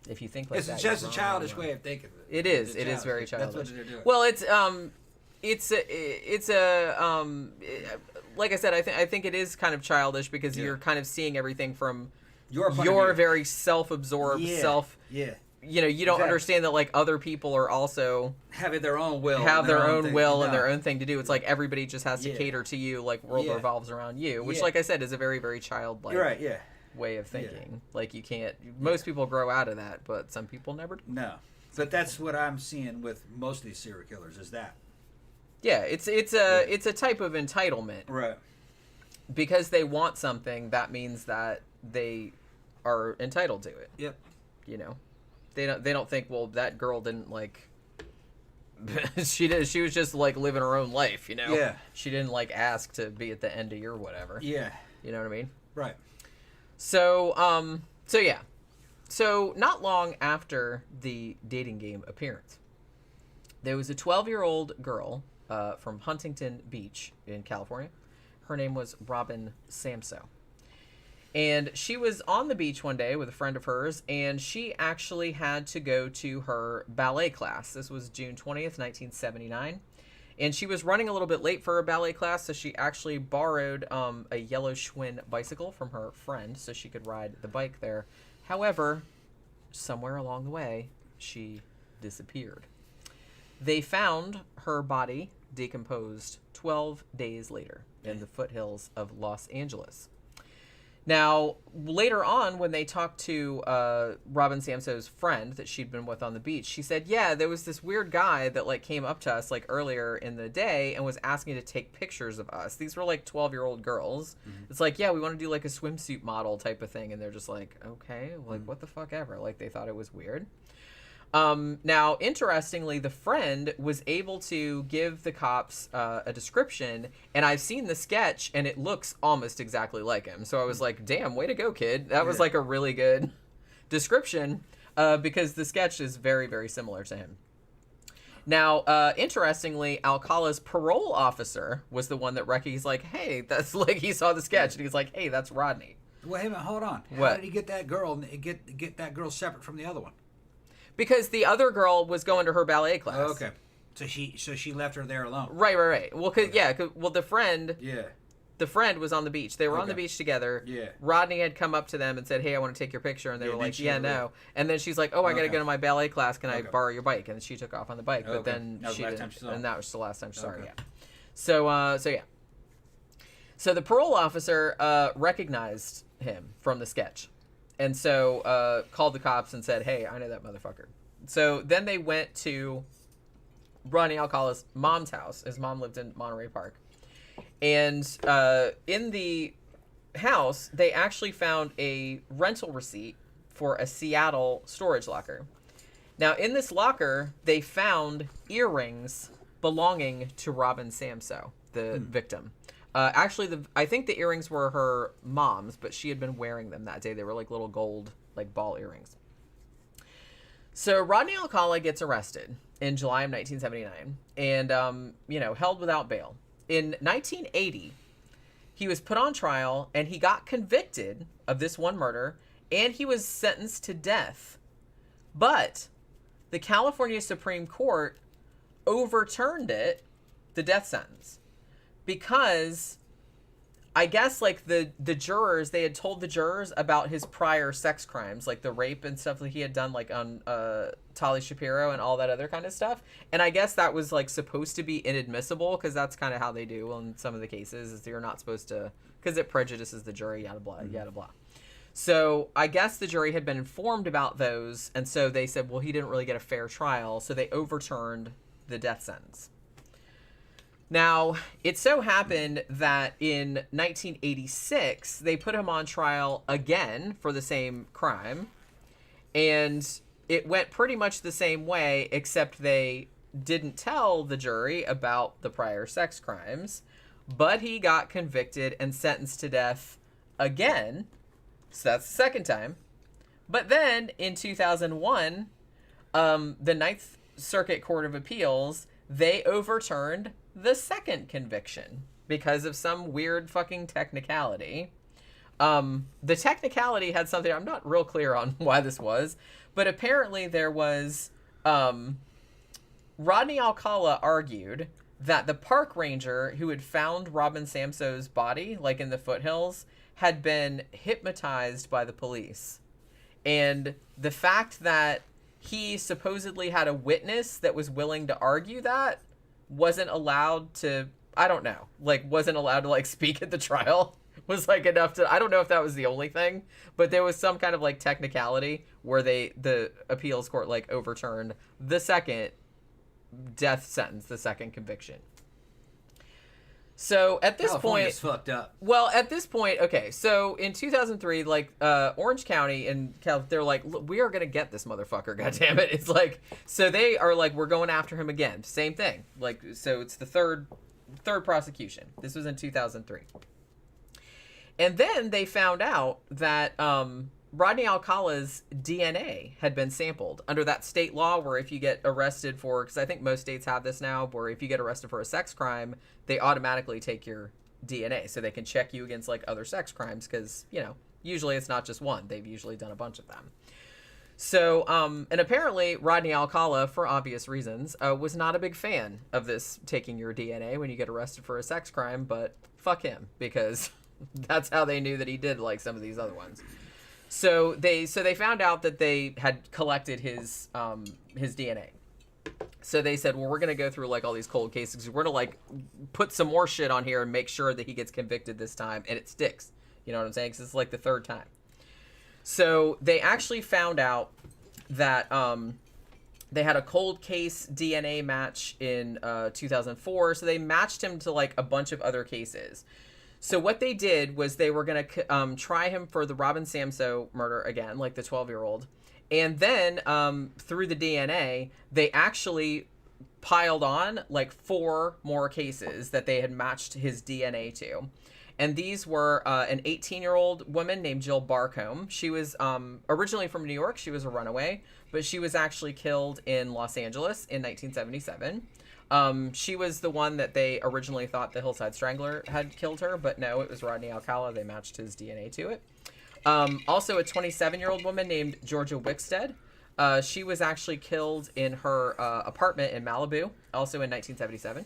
[SPEAKER 3] If you think like
[SPEAKER 4] it's
[SPEAKER 3] that,
[SPEAKER 4] just a childish way of thinking.
[SPEAKER 3] It is very childish.
[SPEAKER 4] That's what they're doing.
[SPEAKER 3] Well, it's like I said, I think it is kind of childish because you're kind of seeing everything from your very self-absorbed you know, you don't understand that, like, other people are also
[SPEAKER 4] having their own will,
[SPEAKER 3] and their own thing to do. It's like everybody just has to cater to you, like world revolves around you, which, like I said, is a very, very childlike way of thinking. Yeah. Like, you can't. Most people grow out of that, but some people never do.
[SPEAKER 4] No, but that's what I'm seeing with most of these serial killers is that.
[SPEAKER 3] Yeah, it's a type of entitlement,
[SPEAKER 4] right?
[SPEAKER 3] Because they want something, that means that they are entitled to it.
[SPEAKER 4] Yep.
[SPEAKER 3] You know. They don't think, well, that girl didn't, like, she was just, like, living her own life, you know?
[SPEAKER 4] Yeah.
[SPEAKER 3] She didn't, like, ask to be at the end of your whatever.
[SPEAKER 4] Yeah.
[SPEAKER 3] You know what I mean?
[SPEAKER 4] Right.
[SPEAKER 3] So yeah. So not long after the dating game appearance, there was a 12-year-old girl from Huntington Beach in California. Her name was Robin Samso. And she was on the beach one day with a friend of hers, and she actually had to go to her ballet class. This was June 20th, 1979. And she was running a little bit late for her ballet class, so she actually borrowed a yellow Schwinn bicycle from her friend so she could ride the bike there. However, somewhere along the way, she disappeared. They found her body decomposed 12 days later in the foothills of Los Angeles. Now, later on, when they talked to Robin Samso's friend that she'd been with on the beach, she said, yeah, there was this weird guy that, like, came up to us, like, earlier in the day and was asking to take pictures of us. These were, like, 12-year-old girls. Mm-hmm. It's like, yeah, we want to do, like, a swimsuit model type of thing. And they're just like, okay, like, what the fuck ever. Like, they thought it was weird. Now, interestingly, the friend was able to give the cops a description, and I've seen the sketch, and it looks almost exactly like him. So I was like, damn, way to go, kid. That was like a really good description because the sketch is very, very similar to him. Now, interestingly, Alcala's parole officer was the one that he's like, hey, that's like, he saw the sketch, and he's like, hey, that's Rodney.
[SPEAKER 4] Well, hey, hold on.
[SPEAKER 3] What?
[SPEAKER 4] How did he get that girl and get that girl separate from the other one?
[SPEAKER 3] Because the other girl was going to her ballet class.
[SPEAKER 4] Oh, okay. So she left her there alone.
[SPEAKER 3] Right. Well, the friend.
[SPEAKER 4] Yeah.
[SPEAKER 3] The friend was on the beach. They were on the beach together.
[SPEAKER 4] Yeah.
[SPEAKER 3] Rodney had come up to them and said, "Hey, I want to take your picture," and they were like, "Yeah, no." And then she's like, "Oh, I got to go to my ballet class. Can I borrow your bike?" And she took off on the bike, but then
[SPEAKER 4] that was the last time she saw her.
[SPEAKER 3] and that was the last time she saw her. Yeah. So yeah. So the parole officer recognized him from the sketch, and so called the cops and said, "Hey, I know that motherfucker." So then they went to Rodney Alcala's mom's house. His mom lived in Monterey Park, and in the house they actually found a rental receipt for a Seattle storage locker. Now, in this locker, they found earrings belonging to Robin Samso, the victim. Actually, I think the earrings were her mom's, but she had been wearing them that day. They were like little gold, like ball earrings. So Rodney Alcala gets arrested in July of 1979 and, held without bail. In 1980, he was put on trial and he got convicted of this one murder and he was sentenced to death. But the California Supreme Court overturned the death sentence, because I guess like the jurors, they had told the jurors about his prior sex crimes, like the rape and stuff that he had done, like on Tali Shapiro and all that other kind of stuff. And I guess that was like supposed to be inadmissible, because that's kind of how they do in some of the cases, is you're not supposed to, because it prejudices the jury, yada blah, yada blah. So I guess the jury had been informed about those, and so they said, well, he didn't really get a fair trial, so they overturned the death sentence. Now, it so happened that in 1986, they put him on trial again for the same crime, and it went pretty much the same way, except they didn't tell the jury about the prior sex crimes, but he got convicted and sentenced to death again. So that's the second time. But then in 2001, the Ninth Circuit Court of Appeals, they overturned the second conviction because of some weird fucking technicality. The technicality had something, I'm not real clear on why this was, but apparently there was, Rodney Alcala argued that the park ranger who had found Robin Samso's body, like in the foothills, had been hypnotized by the police. And the fact that he supposedly had a witness that was willing to argue that wasn't allowed to, I don't know, like wasn't allowed to like speak at the trial was like enough to, I don't know if that was the only thing, but there was some kind of like technicality where the appeals court like overturned the second death sentence, the second conviction. So at this
[SPEAKER 4] California's
[SPEAKER 3] point,
[SPEAKER 4] fucked up.
[SPEAKER 3] well, at this point, okay, so in 2003, like Orange County and they're like, look, we are gonna get this motherfucker, goddammit. It's like, so they are like, we're going after him again. Same thing. Like, so it's the third prosecution. This was in 2003, and then they found out that Rodney Alcala's DNA had been sampled under that state law where if you get arrested for, because I think most states have this now, where if you get arrested for a sex crime, they automatically take your DNA so they can check you against like other sex crimes, because, usually it's not just one. They've usually done a bunch of them. So, and apparently Rodney Alcala, for obvious reasons, was not a big fan of this taking your DNA when you get arrested for a sex crime, but fuck him, because that's how they knew that he did like some of these other ones. So they found out that they had collected his DNA. So they said, well, we're going to go through like all these cold cases. We're going to like put some more shit on here and make sure that he gets convicted this time and it sticks. You know what I'm saying? Because it's like the third time. So they actually found out that they had a cold case DNA match in 2004. So they matched him to like a bunch of other cases. So what they did was they were going to try him for the Robin Samso murder again, like the 12-year-old. And then through the DNA, they actually piled on like 4 more cases that they had matched his DNA to. And these were an 18-year-old woman named Jill Barcombe. She was originally from New York. She was a runaway, but she was actually killed in Los Angeles in 1977. She was the one that they originally thought the Hillside Strangler had killed her, but no, it was Rodney Alcala. They matched his DNA to it. Also a 27-year-old woman named Georgia Wickstead. She was actually killed in her apartment in Malibu, also in 1977.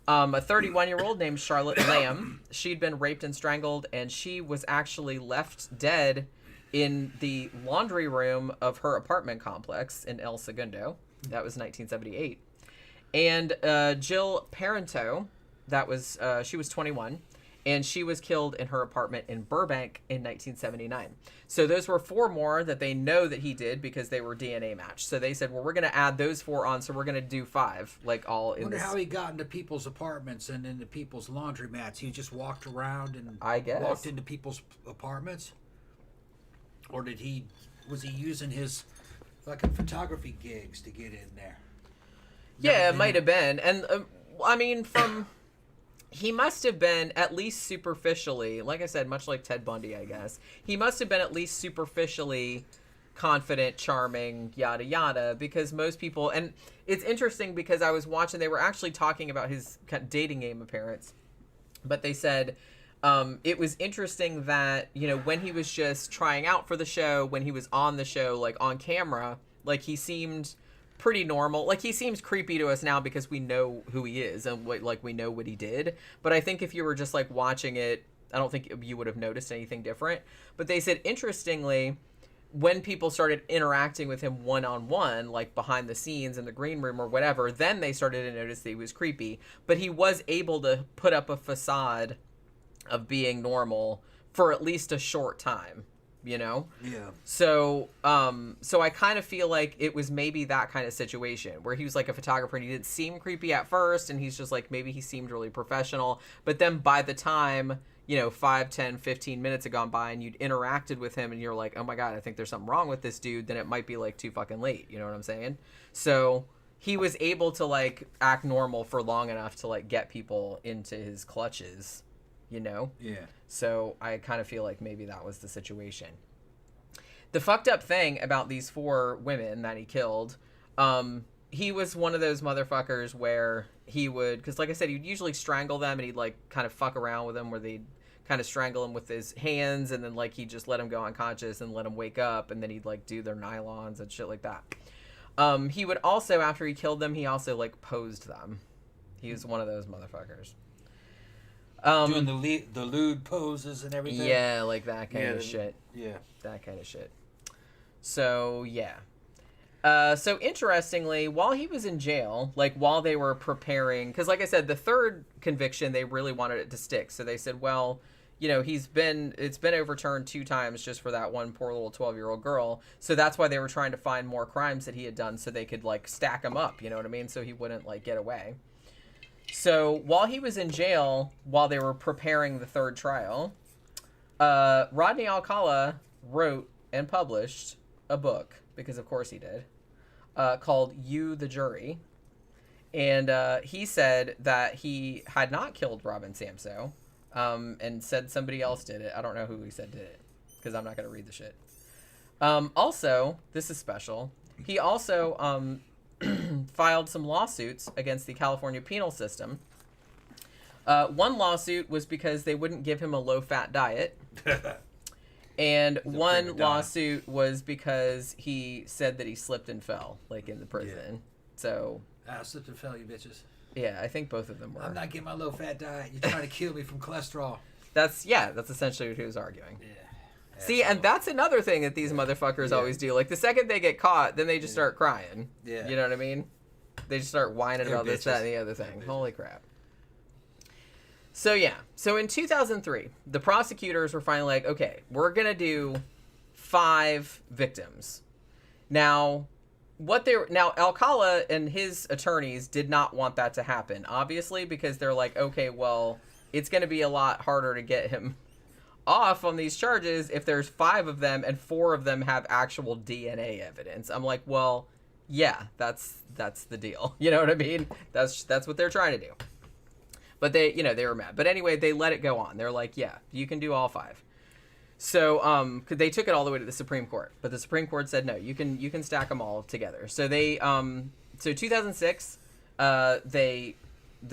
[SPEAKER 3] A 31-year-old named Charlotte Lamb. She'd been raped and strangled, and she was actually left dead in the laundry room of her apartment complex in El Segundo. That was 1978. And Jill Parento, she was 21, and she was killed in her apartment in Burbank in 1979. So those were 4 more that they know that he did because they were DNA matched. So they said, well, we're going to add those 4 on, so we're going to do 5, like all in.
[SPEAKER 4] Wonder how he got into people's apartments and into people's laundromats. He just walked around and
[SPEAKER 3] I guess
[SPEAKER 4] walked into people's apartments, or was he using his fucking photography gigs to get in there?
[SPEAKER 3] Yeah, it might have been, and I mean he must have been, at least superficially, like I said, much like Ted Bundy, I guess. He must have been at least superficially confident, charming, yada yada, because most people, and it's interesting because I was watching, they were actually talking about his dating game appearance, but they said it was interesting that, you know, when he was just trying out for the show, when he was on the show, like on camera, like he seemed pretty normal. Like he seems creepy to us now because we know who he is and we know what he did. But I think if you were just like watching it, I don't think you would have noticed anything different. But they said, interestingly, when people started interacting with him one-on-one, like behind the scenes in the green room or whatever, then they started to notice that he was creepy. But he was able to put up a facade of being normal for at least a short time. You know?
[SPEAKER 4] Yeah.
[SPEAKER 3] So I kind of feel like it was maybe that kind of situation where he was like a photographer and he didn't seem creepy at first, and he's just like, maybe he seemed really professional, but then by the time, you know, 5, 10, 15 minutes had gone by and you'd interacted with him and you're like, oh my God, I think there's something wrong with this dude, then it might be like too fucking late. You know what I'm saying? So he was able to like act normal for long enough to like get people into his clutches, you know?
[SPEAKER 4] Yeah.
[SPEAKER 3] So I kind of feel like maybe that was the situation. The fucked up thing about these 4 women that he killed, he was one of those motherfuckers where he would, because like I said, he'd usually strangle them and he'd like kind of fuck around with them where they'd kind of strangle him with his hands and then like he'd just let him go unconscious and let him wake up and then he'd like do their nylons and shit like that. He would also, after he killed them, he also like posed them. He was one of those motherfuckers.
[SPEAKER 4] Doing the lewd poses and everything.
[SPEAKER 3] Yeah, like that kind of shit.
[SPEAKER 4] Yeah.
[SPEAKER 3] That kind of shit. So, yeah. So, interestingly, while he was in jail, like, while they were preparing... Because, like I said, the third conviction, they really wanted it to stick. So, they said, well, you know, it's been overturned 2 times just for that one poor little 12-year-old girl. So, that's why they were trying to find more crimes that he had done so they could, like, stack him up, you know what I mean? So, he wouldn't, like, get away. So, while he was in jail, while they were preparing the third trial, Rodney Alcala wrote and published a book, because of course he did, called You the Jury. And he said that he had not killed Robin Samso, and said somebody else did it. I don't know who he said did it, because I'm not going to read the shit. Also, this is special, he also... filed some lawsuits against the California penal system. One lawsuit was because they wouldn't give him a low-fat diet. And one lawsuit was because he said that he slipped and fell, like, in the prison. Yeah. So...
[SPEAKER 4] I slipped and fell, you bitches.
[SPEAKER 3] Yeah, I think both of them were.
[SPEAKER 4] I'm not getting my low-fat diet. You're trying to kill me from cholesterol.
[SPEAKER 3] That's essentially what he was arguing.
[SPEAKER 4] Yeah.
[SPEAKER 3] See, and that's another thing that these motherfuckers always do. Like, the second they get caught, then they just start crying. Yeah. You know what I mean? They just start whining about this, that, and the other thing. Holy crap. So, yeah. So, in 2003, the prosecutors were finally like, okay, we're going to do 5 victims. Now, Alcala and his attorneys did not want that to happen, obviously, because they're like, okay, well, it's going to be a lot harder to get him off on these charges if there's 5 of them and 4 of them have actual DNA evidence. I'm like, well, yeah, that's the deal. You know what I mean? That's what they're trying to do. But they were mad. But anyway, they let it go on. They're like, yeah, you can do all 5. So they took it all the way to the Supreme Court, but the Supreme Court said no, you can stack them all together. So they 2006 the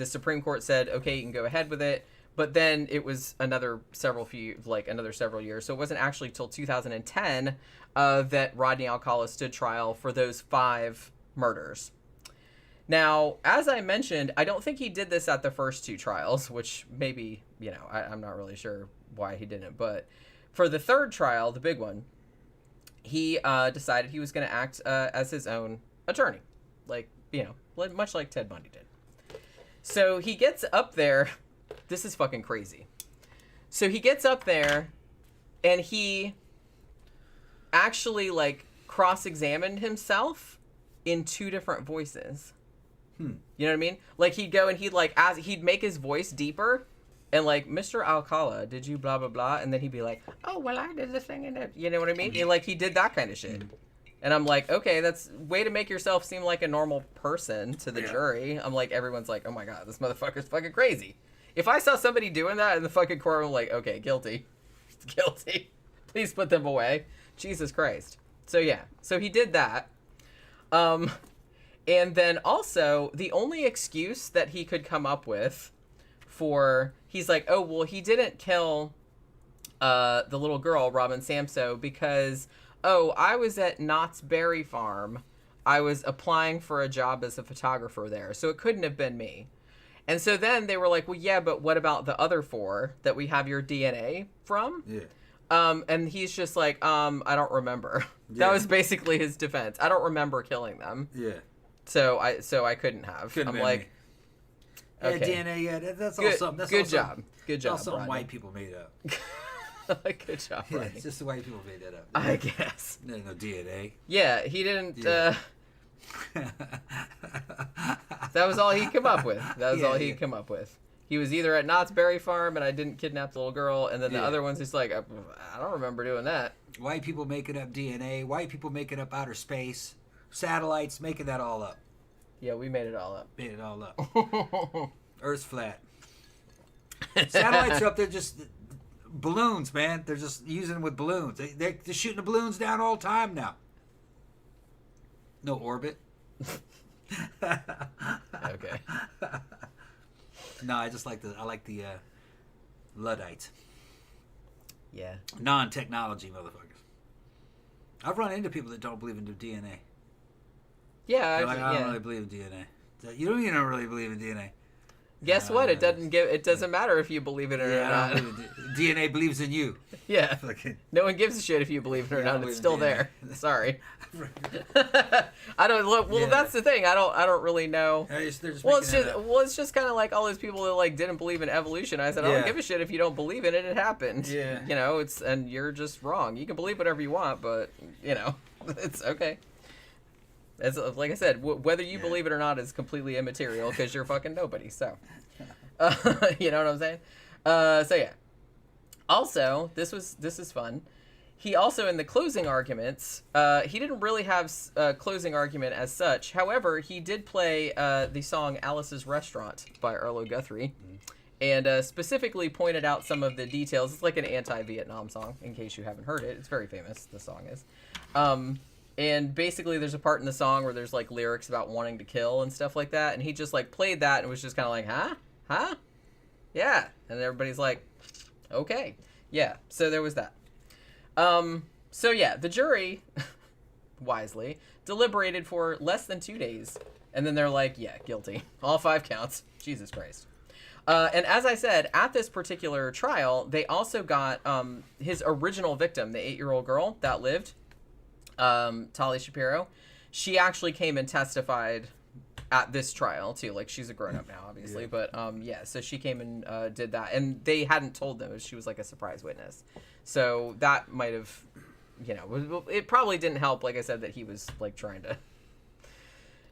[SPEAKER 3] Supreme Court said, okay, you can go ahead with it. But then it was another several years. So it wasn't actually till 2010 that Rodney Alcala stood trial for those 5 murders. Now, as I mentioned, I don't think he did this at the first 2 trials, which maybe, I'm not really sure why he didn't. But for the third trial, the big one, he decided he was going to act as his own attorney, much like Ted Bundy did. So he gets up there. This is fucking crazy. So he gets up there and he actually like cross-examined himself in 2 different voices. You know what I mean? Like he'd go and he'd make his voice deeper and like, Mr. Alcala, did you blah blah blah? And then he'd be like, oh well, I did this thing and you know what I mean? And, like he did that kind of shit. And I'm like, okay, that's way to make yourself seem like a normal person to the jury. I'm like, everyone's like, oh my god, this motherfucker's fucking crazy. If I saw somebody doing that in the fucking courtroom, I'm like, okay, guilty. Guilty. Please put them away. Jesus Christ. So yeah, so he did that. And then also, the only excuse that he could come up with he's like, oh, well, he didn't kill the little girl, Robin Samso, because, oh, I was at Knott's Berry Farm. I was applying for a job as a photographer there, so it couldn't have been me. And so then they were like, well, yeah, but what about the other 4 that we have your DNA from? Yeah. And he's just like, I don't remember. Yeah. That was basically his defense. I don't remember killing them. Yeah. So I couldn't have.
[SPEAKER 4] Couldn't
[SPEAKER 3] I'm like,
[SPEAKER 4] okay. Yeah, DNA. Yeah, that's all something. That's
[SPEAKER 3] good job. Good job.
[SPEAKER 4] That's something white people made up.
[SPEAKER 3] Good job.
[SPEAKER 4] Yeah, it's just the white people made that up.
[SPEAKER 3] I guess.
[SPEAKER 4] No DNA.
[SPEAKER 3] Yeah, he didn't. Yeah. That was all he come up with. That was all he come up with. He was either at Knott's Berry Farm and I didn't kidnap the little girl, and then the other one's just like, I don't remember doing that.
[SPEAKER 4] White people making up DNA. White people making up outer space. Satellites making that all up.
[SPEAKER 3] Yeah, we made it all up.
[SPEAKER 4] Made it all up. Earth's flat. Satellites are up there just balloons, man. They're just using them with balloons. They're shooting the balloons down all the time now. No orbit.
[SPEAKER 3] Okay.
[SPEAKER 4] No, I just like the Luddites.
[SPEAKER 3] Yeah.
[SPEAKER 4] Non-technology motherfuckers. I've run into people that don't believe in DNA.
[SPEAKER 3] Yeah,
[SPEAKER 4] I don't really believe in DNA. You don't even really believe in DNA.
[SPEAKER 3] Guess what? It doesn't matter if you believe it or not.
[SPEAKER 4] DNA believes in you.
[SPEAKER 3] Yeah. No one gives a shit if you believe it or not. It's still there. Sorry. I don't look. Well, that's the thing. I don't really know. It's just kind of like all those people that like didn't believe in evolution. I said I don't give a shit if you don't believe in it. It happened. Yeah. You know, and you're just wrong. You can believe whatever you want, but you know, it's okay. As like I said, whether you believe it or not is completely immaterial because you're fucking nobody. So, you know what I'm saying? So yeah. Also, this is fun. He also in the closing arguments, he didn't really have a closing argument as such. However, he did play the song "Alice's Restaurant" by Arlo Guthrie, and specifically pointed out some of the details. It's like an anti-Vietnam song, in case you haven't heard it. It's very famous. The song is. And basically there's a part in the song where there's like lyrics about wanting to kill and stuff like that. And he just like played that and was just kind of like, huh? Yeah. And everybody's like, okay. Yeah. So there was that. So yeah, the jury wisely deliberated for less than 2 days. And then they're like, yeah, guilty. All 5 counts. Jesus Christ. And as I said, at this particular trial, they also got his original victim, the 8-year-old girl that lived, Tali Shapiro. She actually came and testified at this trial too. Like she's a grown-up now, obviously, yeah. But yeah, so she came and did that, and they hadn't told them. She was like a surprise witness, so that might have, you know, it probably didn't help. Like I said, that he was like trying to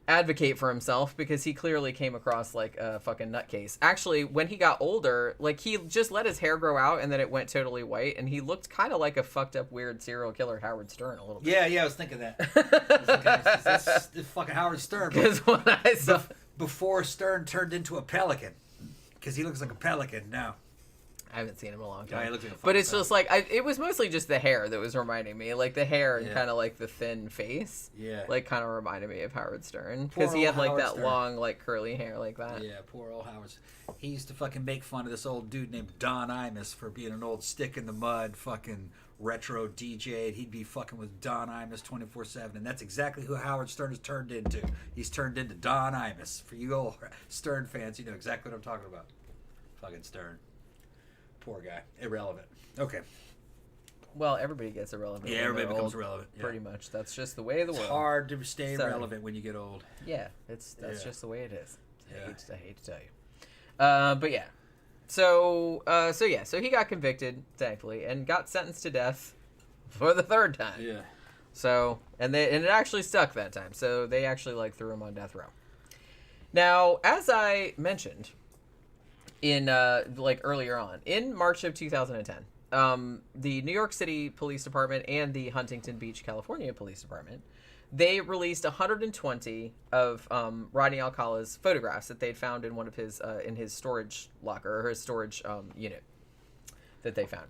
[SPEAKER 3] advocate for himself, because he clearly came across like a fucking nutcase. Actually, when he got older, like he just let his hair grow out and then it went totally white, and he looked kind of like a fucked up weird serial killer Howard Stern a little bit.
[SPEAKER 4] Yeah, I was thinking that. This fucking Howard Stern.
[SPEAKER 3] Because when I saw
[SPEAKER 4] before Stern turned into a pelican, because he looks like a pelican now.
[SPEAKER 3] I haven't seen him in a long time.
[SPEAKER 4] Yeah, he looks like a
[SPEAKER 3] but it's just like, it was mostly just the hair that was reminding me. Like the hair and kind of like the thin face. Yeah. Like kind of reminded me of Howard Stern. Because he had like Howard that Stern. Long, like curly hair like that.
[SPEAKER 4] Yeah, poor old Howard. He used to fucking make fun of this old dude named Don Imus for being an old stick in the mud fucking retro DJ. He'd be fucking with Don Imus 24/7. And that's exactly who Howard Stern has turned into. He's turned into Don Imus. For you old Stern fans, you know exactly what I'm talking about. Fucking Stern. Poor guy. Irrelevant. Okay.
[SPEAKER 3] Well, everybody gets irrelevant.
[SPEAKER 4] Yeah, everybody becomes irrelevant. Yeah.
[SPEAKER 3] Pretty much. That's just the way of the world.
[SPEAKER 4] It's hard to stay relevant when you get old.
[SPEAKER 3] Yeah, that's just the way it is. I hate to tell you. But yeah. So he got convicted, thankfully, and got sentenced to death for the third time.
[SPEAKER 4] Yeah.
[SPEAKER 3] So, and it actually stuck that time. So they actually like threw him on death row. Now, as I mentioned in like earlier on, in March of 2010, the New York City Police Department and the Huntington Beach, California Police Department, they released 120 of Rodney Alcala's photographs that they'd found in one of his in his storage locker, or his storage unit that they found.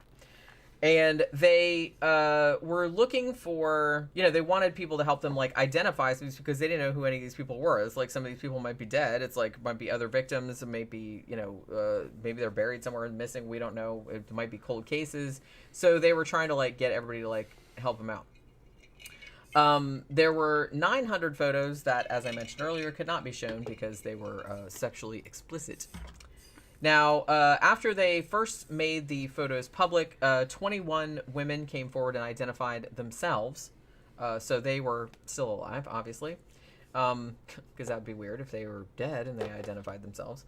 [SPEAKER 3] And they were looking for, they wanted people to help them like identify some, because they didn't know who any of these people were. It's like some of these people might be dead. It's like might be other victims. It may be, maybe they're buried somewhere and missing. We don't know. It might be cold cases. So they were trying to like get everybody to like help them out. There were 900 photos that, as I mentioned earlier, could not be shown because they were sexually explicit. Now, after they first made the photos public, 21 women came forward and identified themselves. So they were still alive, obviously, because that would be weird if they were dead and they identified themselves.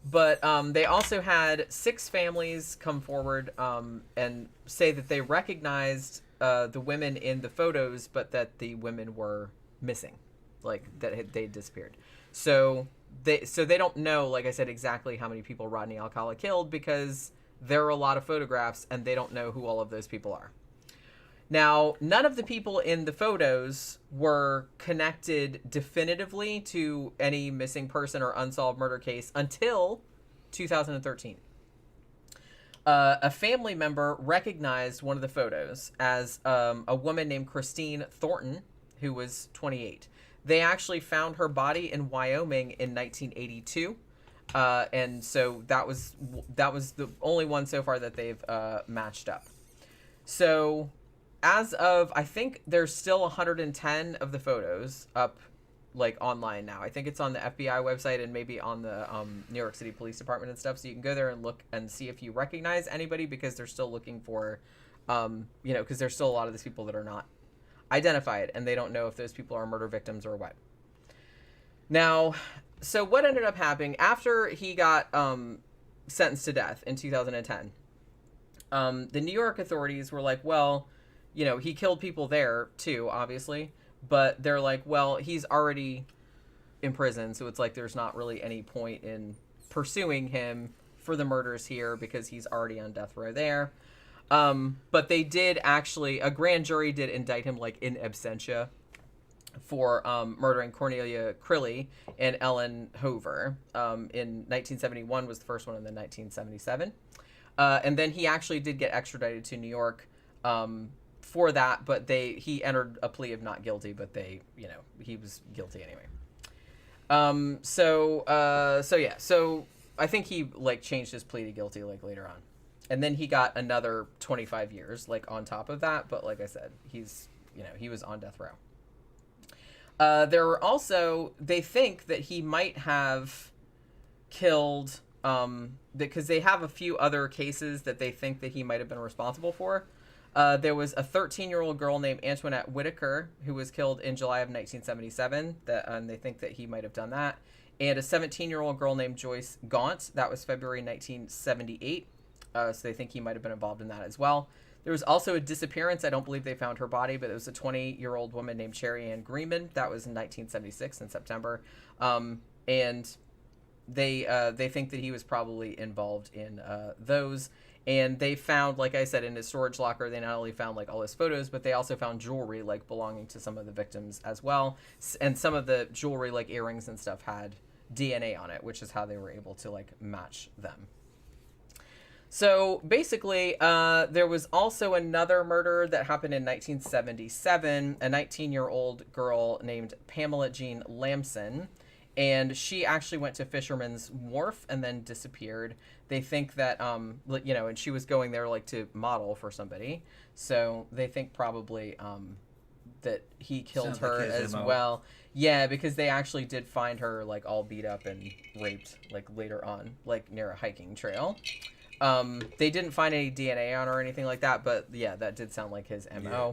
[SPEAKER 3] But they also had 6 families come forward and say that they recognized the women in the photos, but that the women were missing, like that they disappeared. So they don't know, like I said, exactly how many people Rodney Alcala killed, because there are a lot of photographs and they don't know who all of those people are. Now, none of the people in the photos were connected definitively to any missing person or unsolved murder case until 2013. A family member recognized one of the photos as a woman named Christine Thornton, who was 28. They actually found her body in Wyoming in 1982, and so that was the only one so far that they've matched up. So, as of, I think there's still 110 of the photos up, like online now. I think it's on the FBI website and maybe on the New York City Police Department and stuff. So you can go there and look and see if you recognize anybody, because they're still looking for, because there's still a lot of these people that are not identified, and they don't know if those people are murder victims or what. Now, so what ended up happening after he got sentenced to death in 2010, the New York authorities were like, well, he killed people there too, obviously, but they're like, well, he's already in prison, so it's like there's not really any point in pursuing him for the murders here because he's already on death row there. But they did actually, a grand jury did indict him like in absentia for murdering Cornelia Crilly and Ellen Hoover. In 1971 was the first one, and then 1977. And then he actually did get extradited to New York for that, but he entered a plea of not guilty, but he was guilty anyway. So I think he like changed his plea to guilty like later on. And then he got another 25 years, like, on top of that. But like I said, he was on death row. There were also, they think that he might have killed, because they have a few other cases that they think that he might have been responsible for. There was a 13-year-old girl named Antoinette Whitaker who was killed in July of 1977, and they think that he might have done that. And a 17-year-old girl named Joyce Gaunt, that was February 1978. So they think he might have been involved in that as well. There was also a disappearance. I don't believe they found her body, but it was a 20-year-old woman named Cherry Ann Greenman. That was in 1976 in September. And they think that he was probably involved in those. And they found, like I said, in his storage locker, they not only found like all his photos, but they also found jewelry like belonging to some of the victims as well. And some of the jewelry, like earrings and stuff, had DNA on it, which is how they were able to like match them. So basically, there was also another murder that happened in 1977, a 19-year-old girl named Pamela Jean Lamson, and she actually went to Fisherman's Wharf and then disappeared. They think that, and she was going there like to model for somebody, so they think probably that he killed
[SPEAKER 4] Sounds
[SPEAKER 3] her
[SPEAKER 4] like his
[SPEAKER 3] as
[SPEAKER 4] MO.
[SPEAKER 3] well. Yeah, because they actually did find her like all beat up and raped like later on, like near a hiking trail. They didn't find any DNA on her or anything like that, but yeah, that did sound like his MO.
[SPEAKER 4] Yeah.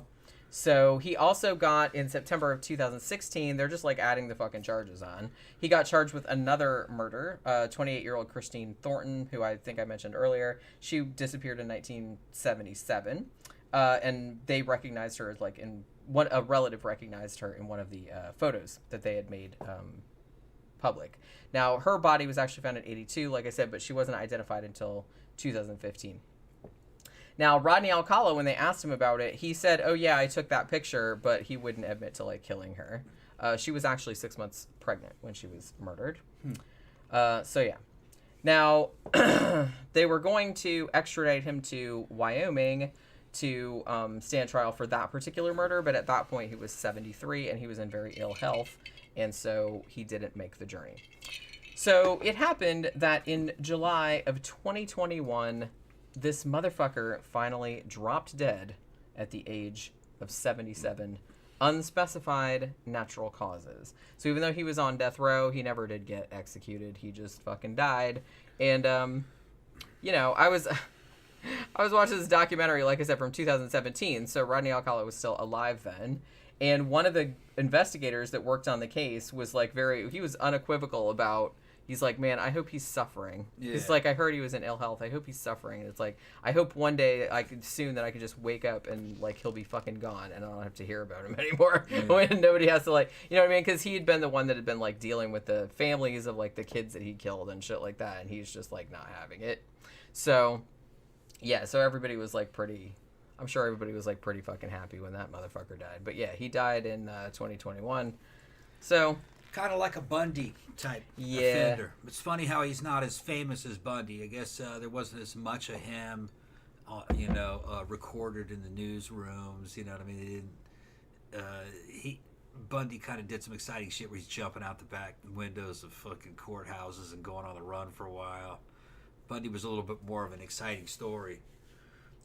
[SPEAKER 3] So he also got, in September of 2016, they're just like adding the fucking charges on. He got charged with another murder. 28-year-old Christine Thornton, who I think I mentioned earlier, she disappeared in 1977. And they recognized her as like a relative recognized her in one of the photos that they had made public. Now, her body was actually found in 82, like I said, but she wasn't identified until 2015. Now, Rodney Alcala, when they asked him about it, he said, oh, yeah, I took that picture, but he wouldn't admit to, like, killing her. She was actually 6 months pregnant when she was murdered. So, yeah. Now, they were going to extradite him to Wyoming to stand trial for that particular murder, but at that point, he was 73, and he was in very ill health, and so he didn't make the journey. So, it happened that in July of 2021... this motherfucker finally dropped dead at the age of 77, unspecified natural causes. So even though he was on death row, he never did get executed. He just fucking died. And, I was watching this documentary, like I said, from 2017. So Rodney Alcala was still alive then. And one of the investigators that worked on the case was like he was unequivocal about, he's like, man, I hope he's suffering. Yeah. He's like, I heard he was in ill health. I hope he's suffering. And it's like, I hope one day I could just wake up and like he'll be fucking gone and I don't have to hear about him anymore. Yeah. When nobody has to like, you know what I mean? Because he had been the one that had been like dealing with the families of like the kids that he killed and shit like that. And he's just like not having it. So, yeah. So everybody was like I'm sure everybody was like pretty fucking happy when that motherfucker died. But yeah, he died in 2021. So...
[SPEAKER 4] kind of like a Bundy type offender. It's funny how he's not as famous as Bundy. I guess there wasn't as much of him, recorded in the newsrooms. You know what I mean? Bundy kind of did some exciting shit where he's jumping out the back windows of fucking courthouses and going on the run for a while. Bundy was a little bit more of an exciting story.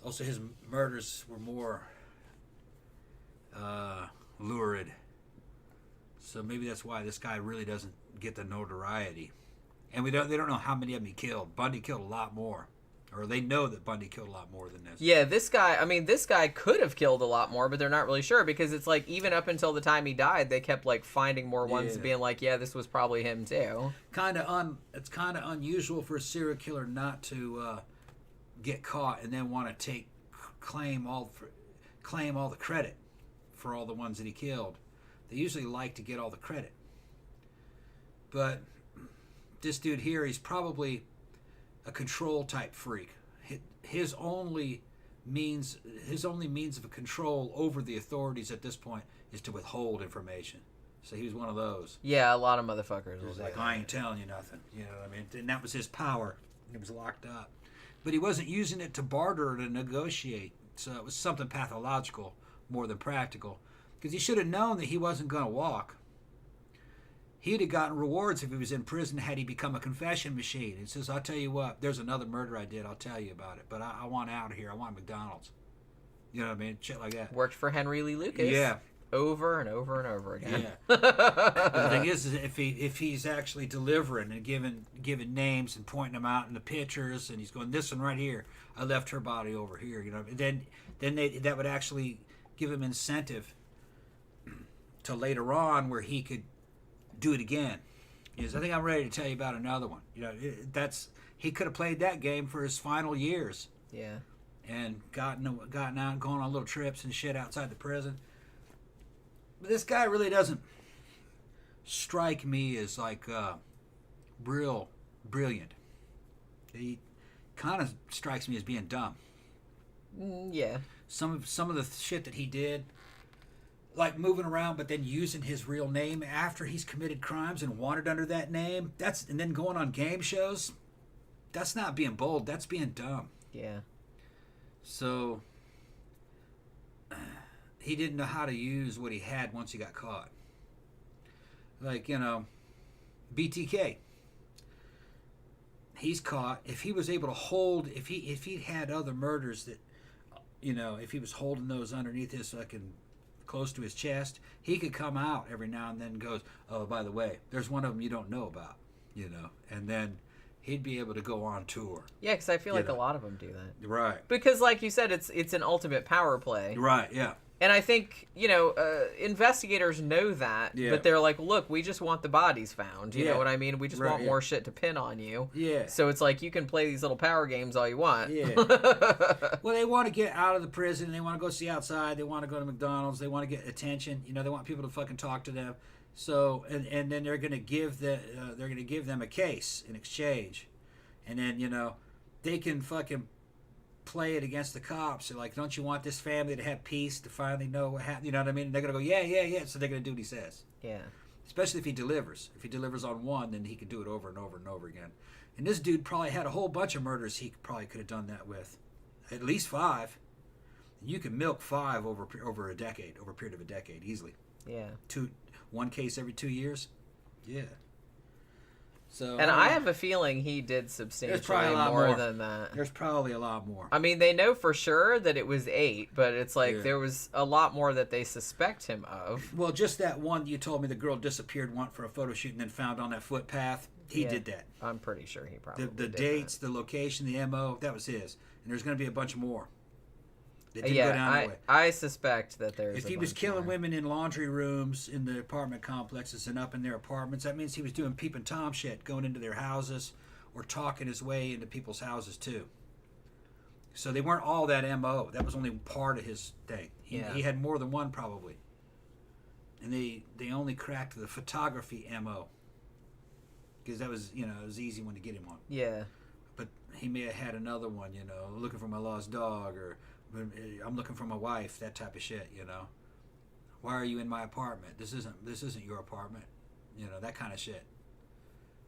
[SPEAKER 4] Also, his murders were more lurid. So maybe that's why this guy really doesn't get the notoriety. And they don't know how many of them he killed. Bundy killed a lot more. Or they know that Bundy killed a lot more than this.
[SPEAKER 3] Yeah, this guy could have killed a lot more, but they're not really sure because it's like even up until the time he died, they kept like finding more ones being like, yeah, this was probably him too.
[SPEAKER 4] It's kind of unusual for a serial killer not to get caught and then want to claim all the credit for all the ones that he killed. They usually like to get all the credit. But this dude here, he's probably a control type freak. His only means of a control over the authorities at this point is to withhold information. So he was one of those.
[SPEAKER 3] Yeah, a lot of motherfuckers.
[SPEAKER 4] He was like, I ain't telling you nothing. You know what I mean? And that was his power. He was locked up. But he wasn't using it to barter or to negotiate. So it was something pathological more than practical. Because he should have known that he wasn't going to walk. He'd have gotten rewards if he was in prison had he become a confession machine. He says, I'll tell you what, there's another murder I did, I'll tell you about it. But I want out of here. I want McDonald's. You know what I mean? Shit like that.
[SPEAKER 3] Worked for Henry Lee Lucas.
[SPEAKER 4] Yeah.
[SPEAKER 3] Over and over and over again.
[SPEAKER 4] Yeah. But the thing is if he's actually delivering and giving names and pointing them out in the pictures, and he's going, this one right here, I left her body over here. You know, then that would actually give him incentive to later on where he could do it again. Yes, I think I'm ready to tell you about another one. You know, he could have played that game for his final years.
[SPEAKER 3] Yeah. And
[SPEAKER 4] gotten out, going on little trips and shit outside the prison. But this guy really doesn't strike me as like real brilliant. He kind of strikes me as being dumb.
[SPEAKER 3] Yeah.
[SPEAKER 4] Some of the shit that he did, like moving around but then using his real name after he's committed crimes and wanted under that name, and then going on game shows, that's not being bold, that's being dumb.
[SPEAKER 3] Yeah.
[SPEAKER 4] So he didn't know how to use what he had once he got caught. Like, you know, BTK. He's caught. If he was able to hold, if he had other murders that, you know, if he was holding those underneath his fucking close to his chest, he could come out every now and then and goes, oh, by the way, there's one of them you don't know about, you know, and then he'd be able to go on tour.
[SPEAKER 3] Yeah, because I feel like a lot of them do that.
[SPEAKER 4] Right.
[SPEAKER 3] Because, like you said, it's an ultimate power play.
[SPEAKER 4] Right. Yeah.
[SPEAKER 3] And I think, investigators know that,
[SPEAKER 4] Yeah.
[SPEAKER 3] but they're like, look, we just want the bodies found. You
[SPEAKER 4] Yeah.
[SPEAKER 3] know what I mean? We just
[SPEAKER 4] Right,
[SPEAKER 3] want
[SPEAKER 4] yeah.
[SPEAKER 3] more shit to pin on you.
[SPEAKER 4] Yeah.
[SPEAKER 3] So it's like, you can play these little power games all you want.
[SPEAKER 4] Yeah. Well, they want to get out of the prison. They want to go see outside. They want to go to McDonald's. They want to get attention. They want people to fucking talk to them. So, and then they're going to give them a case in exchange. And then, they can fucking play it against the cops. They're like, don't you want this family to have peace, to finally know what happened? You know what I mean? They're going to go, yeah. So they're going to do what he says.
[SPEAKER 3] Yeah.
[SPEAKER 4] Especially if he delivers. If he delivers on one, then he can do it over and over and over again. And this dude probably had a whole bunch of murders he probably could have done that with. At least 5. You can milk 5 over a period of a decade, easily.
[SPEAKER 3] Yeah.
[SPEAKER 4] One case every 2 years. Yeah. So,
[SPEAKER 3] And I have a feeling he did substantially more than that.
[SPEAKER 4] There's probably a lot more.
[SPEAKER 3] I mean, they know for sure that it was 8, but it's like
[SPEAKER 4] Yeah.
[SPEAKER 3] there was a lot more that they suspect him of.
[SPEAKER 4] Well, just that one you told me the girl disappeared for a photo shoot and then found on that footpath. He
[SPEAKER 3] Yeah.
[SPEAKER 4] did that.
[SPEAKER 3] I'm pretty sure he probably
[SPEAKER 4] The
[SPEAKER 3] did
[SPEAKER 4] dates, the location, the MO, that was his. And there's going to be a bunch more. That
[SPEAKER 3] that.
[SPEAKER 4] didn't go down that way.
[SPEAKER 3] I suspect that there's.
[SPEAKER 4] If he was killing women in laundry rooms in the apartment complexes and up in their apartments, that means he was doing peep and Tom shit, going into their houses or talking his way into people's houses too. So they weren't all that MO. That was only part of his thing. He had more than one probably. And they only cracked the photography MO. Because that was, it was an easy one to get him on.
[SPEAKER 3] Yeah.
[SPEAKER 4] But he may have had another one, looking for my lost dog, or I'm looking for my wife, that type of shit, Why are you in my apartment? This isn't your apartment, that kind of shit.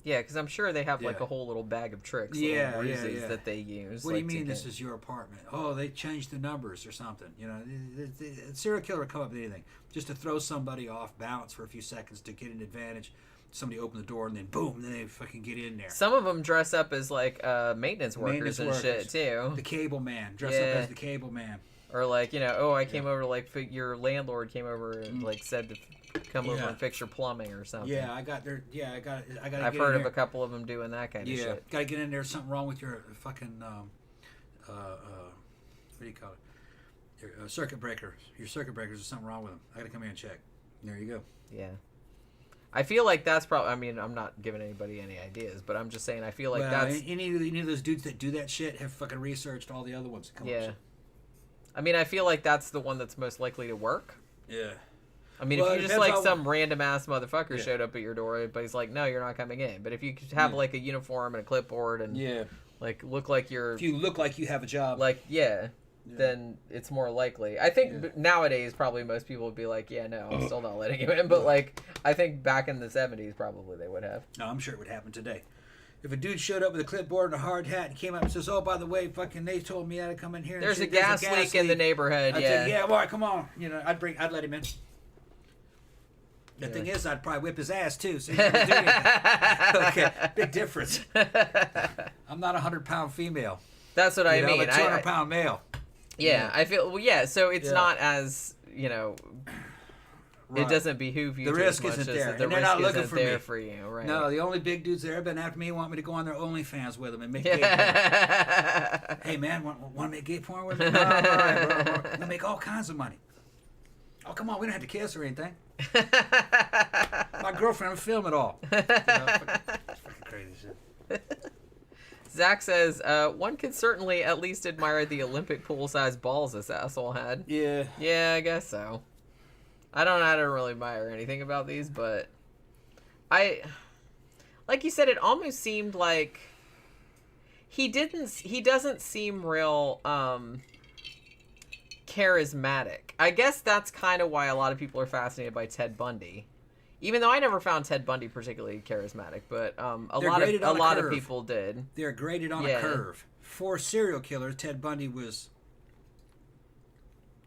[SPEAKER 3] Yeah, because I'm sure they have like
[SPEAKER 4] Yeah.
[SPEAKER 3] a whole little bag of tricks,
[SPEAKER 4] Yeah,
[SPEAKER 3] little ruses
[SPEAKER 4] yeah.
[SPEAKER 3] that they use.
[SPEAKER 4] What do you
[SPEAKER 3] like,
[SPEAKER 4] mean
[SPEAKER 3] to
[SPEAKER 4] this is your apartment? Oh, they changed the numbers or something. A serial killer would come up with anything just to throw somebody off balance for a few seconds to get an advantage. Somebody open the door and then boom, then they fucking get in there.
[SPEAKER 3] Some of them dress up as like maintenance workers and shit too.
[SPEAKER 4] The cable man, dress up as the cable man.
[SPEAKER 3] Or like, I came over, like, your landlord came over and like said to come over and fix your plumbing or something.
[SPEAKER 4] Yeah, I got there. Yeah, I got.
[SPEAKER 3] I've heard of a couple of them doing that kind of shit.
[SPEAKER 4] Got to get in there. Something wrong with your fucking what do you call it? Your circuit breaker. Your circuit breakers. There's something wrong with them. I got to come in and check. There you go.
[SPEAKER 3] Yeah. I feel like that's probably. I mean, I'm not giving anybody any ideas, but I'm just saying. I feel like that's
[SPEAKER 4] any of those dudes that do that shit have fucking researched all the other ones that come up with shit.
[SPEAKER 3] I mean, I feel like that's the one that's most likely to work.
[SPEAKER 4] Yeah.
[SPEAKER 3] I mean,
[SPEAKER 4] Well,
[SPEAKER 3] if
[SPEAKER 4] it
[SPEAKER 3] you just
[SPEAKER 4] depends
[SPEAKER 3] like
[SPEAKER 4] on
[SPEAKER 3] some random ass motherfucker showed up at your door, but he's like, no, you're not coming in. But if you have like a uniform and a clipboard and like look like you're,
[SPEAKER 4] if you look like you have a job,
[SPEAKER 3] like then it's more likely. I think nowadays probably most people would be like, yeah, no, I'm still not letting you in. But like, I think back in the 70s probably they would have.
[SPEAKER 4] No, I'm sure it would happen today. If a dude showed up with a clipboard and a hard hat and came up and says, "Oh, by the way, fucking, they told me I had to come in here." And
[SPEAKER 3] There's a gas leak in the neighborhood.
[SPEAKER 4] I'd say, "Yeah, boy, come on." I'd let him in. The thing is, I'd probably whip his ass too. So he wouldn't do anything. Okay, big difference. I'm not a 100-pound female.
[SPEAKER 3] That's what I mean.
[SPEAKER 4] I'm a 200-pound male.
[SPEAKER 3] Yeah, I feel. Well, yeah. So it's not as
[SPEAKER 4] Right.
[SPEAKER 3] It doesn't beheove you.
[SPEAKER 4] The
[SPEAKER 3] too
[SPEAKER 4] risk
[SPEAKER 3] much
[SPEAKER 4] isn't
[SPEAKER 3] as
[SPEAKER 4] there.
[SPEAKER 3] that the
[SPEAKER 4] And they're
[SPEAKER 3] risk
[SPEAKER 4] not looking
[SPEAKER 3] isn't
[SPEAKER 4] for
[SPEAKER 3] there
[SPEAKER 4] me.
[SPEAKER 3] for you, right?
[SPEAKER 4] No, the only big dudes that have been after me want me to go on their OnlyFans with them and make gay porn. Hey, man, want to make gay porn with me? All right, bro. We'll make all kinds of money. Oh, come on. We don't have to kiss or anything. My girlfriend will film it all. Fucking crazy shit.
[SPEAKER 3] Zach says, one can certainly at least admire the Olympic pool-sized balls this asshole had.
[SPEAKER 4] Yeah.
[SPEAKER 3] Yeah, I guess so. I don't really admire anything about these, but like you said, it almost seemed like he doesn't seem real charismatic. I guess that's kind of why a lot of people are fascinated by Ted Bundy. Even though I never found Ted Bundy particularly charismatic, but a lot of people did.
[SPEAKER 4] They're graded on a curve. For serial killers, Ted Bundy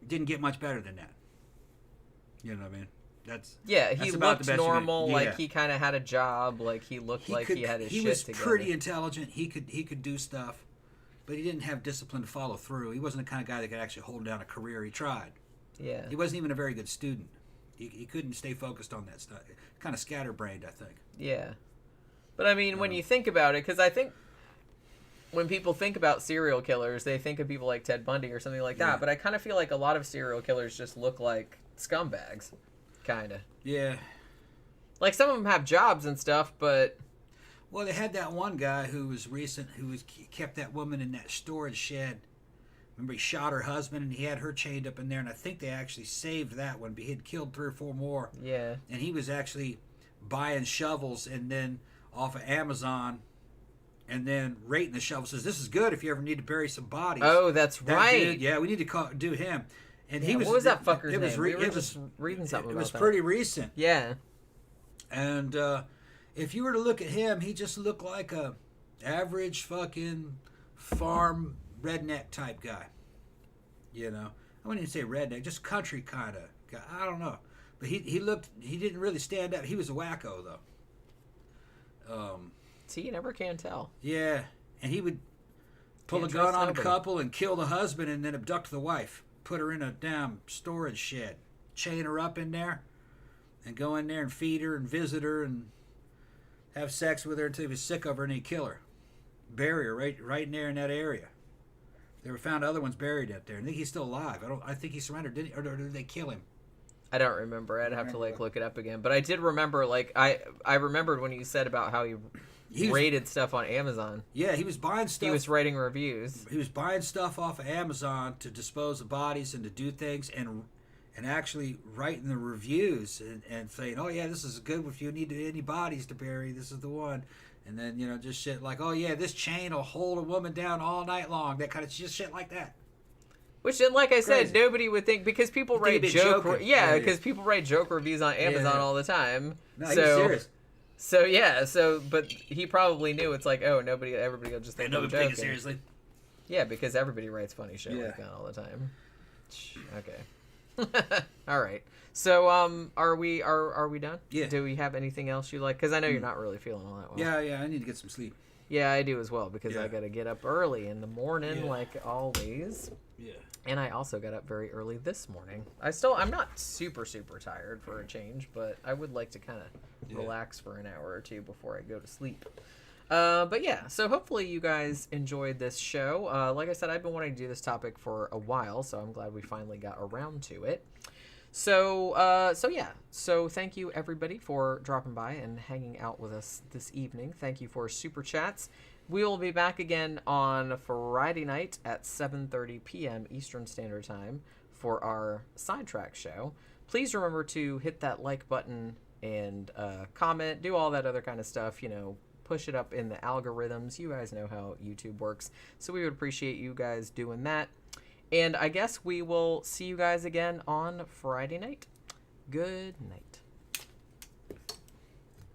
[SPEAKER 4] didn't get much better than that. You know what I mean?
[SPEAKER 3] He looked normal, like he kind of had a job, like he looked like he had his shit together. He was
[SPEAKER 4] pretty intelligent. He could do stuff, but he didn't have discipline to follow through. He wasn't the kind of guy that could actually hold down a career. He tried.
[SPEAKER 3] Yeah.
[SPEAKER 4] He wasn't even a very good student. He couldn't stay focused on that stuff. Kind of scatterbrained, I think.
[SPEAKER 3] Yeah. But I mean, when you think about it, because I think when people think about serial killers, they think of people like Ted Bundy or something like that.
[SPEAKER 4] Yeah.
[SPEAKER 3] But I kind of feel like a lot of serial killers just look like scumbags, kind of.
[SPEAKER 4] Yeah.
[SPEAKER 3] Like some of them have jobs and stuff, but
[SPEAKER 4] Well, they had that one guy who was recent, kept that woman in that storage shed. Remember, he shot her husband, and he had her chained up in there, and I think they actually saved that one, but he had killed 3 or 4 more.
[SPEAKER 3] yeah.
[SPEAKER 4] And he was actually buying shovels and then off of Amazon, and then rating the shovels. Says, this is good if you ever need to bury some bodies.
[SPEAKER 3] Oh, that's
[SPEAKER 4] That
[SPEAKER 3] right.
[SPEAKER 4] dude, yeah, we need to do him. And he
[SPEAKER 3] Yeah,
[SPEAKER 4] was.
[SPEAKER 3] what was that fucker's
[SPEAKER 4] it was
[SPEAKER 3] name?
[SPEAKER 4] re-
[SPEAKER 3] We were
[SPEAKER 4] it
[SPEAKER 3] just
[SPEAKER 4] was
[SPEAKER 3] reading something
[SPEAKER 4] It
[SPEAKER 3] about
[SPEAKER 4] was
[SPEAKER 3] that.
[SPEAKER 4] pretty recent.
[SPEAKER 3] Yeah.
[SPEAKER 4] And if you were to look at him, he just looked like a average fucking farm redneck type guy. You know, I wouldn't even say redneck, just country kind of guy. I don't know, but he didn't really stand up. He was a wacko though.
[SPEAKER 3] See, you never can tell.
[SPEAKER 4] Yeah, and he would pull
[SPEAKER 3] Can't
[SPEAKER 4] a gun
[SPEAKER 3] trust
[SPEAKER 4] on
[SPEAKER 3] nobody.
[SPEAKER 4] a couple and kill the husband, and then abduct the wife, put her in a damn storage shed, chain her up in there, and go in there and feed her and visit her and have sex with her until he was sick of her, and he'd kill her, bury her right in there in that area. They were found other ones buried out there. I think he's still alive. I think he surrendered, didn't he? Or did they kill him?
[SPEAKER 3] I don't remember. I'd have to like look it up again. But I did remember, like I remembered when you said about how he rated stuff on Amazon.
[SPEAKER 4] Yeah, he was buying stuff.
[SPEAKER 3] He was writing reviews.
[SPEAKER 4] He was buying stuff off of Amazon to dispose of bodies and to do things, and actually writing the reviews and saying, oh yeah, this is good if you need any bodies to bury, this is the one. And then, you know, just shit like, oh yeah, this chain will hold a woman down all night long, that kind of just shit like that.
[SPEAKER 3] Which, like I said,
[SPEAKER 4] Crazy.
[SPEAKER 3] nobody would think, because people
[SPEAKER 4] You think
[SPEAKER 3] write
[SPEAKER 4] he'd be joking.
[SPEAKER 3] yeah,
[SPEAKER 4] Yeah.
[SPEAKER 3] because people write joke reviews on Amazon
[SPEAKER 4] Yeah.
[SPEAKER 3] all the time.
[SPEAKER 4] No, he was serious.
[SPEAKER 3] So yeah, but he probably knew it's like, oh, everybody will just think I'm
[SPEAKER 4] Nobody take
[SPEAKER 3] joking.
[SPEAKER 4] it seriously.
[SPEAKER 3] Yeah, because everybody writes funny shit
[SPEAKER 4] Yeah.
[SPEAKER 3] like that all the time. Okay. All right. So are we done?
[SPEAKER 4] Yeah.
[SPEAKER 3] Do we have anything else you like? Because I know you're not really feeling all that well.
[SPEAKER 4] Yeah, I need to get some sleep.
[SPEAKER 3] Yeah, I do as well, because I
[SPEAKER 4] Yeah.
[SPEAKER 3] got to get up early in the morning,
[SPEAKER 4] Yeah.
[SPEAKER 3] like always.
[SPEAKER 4] Yeah.
[SPEAKER 3] And I also got up very early this morning. I'm not super tired for a change, but I would like to kind of relax for an hour or two before I go to sleep. But yeah, so hopefully you guys enjoyed this show. Like I said, I've been wanting to do this topic for a while, so I'm glad we finally got around to it. So thank you everybody for dropping by and hanging out with us this evening. Thank you for super chats. We will be back again on Friday night at 7:30 p.m. Eastern Standard Time for our sidetrack show. Please remember to hit that like button and comment, do all that other kind of stuff, you know, push it up in the algorithms. You guys know how YouTube works, so we would appreciate you guys doing that. And I guess we will see you guys again on Friday night. Good night.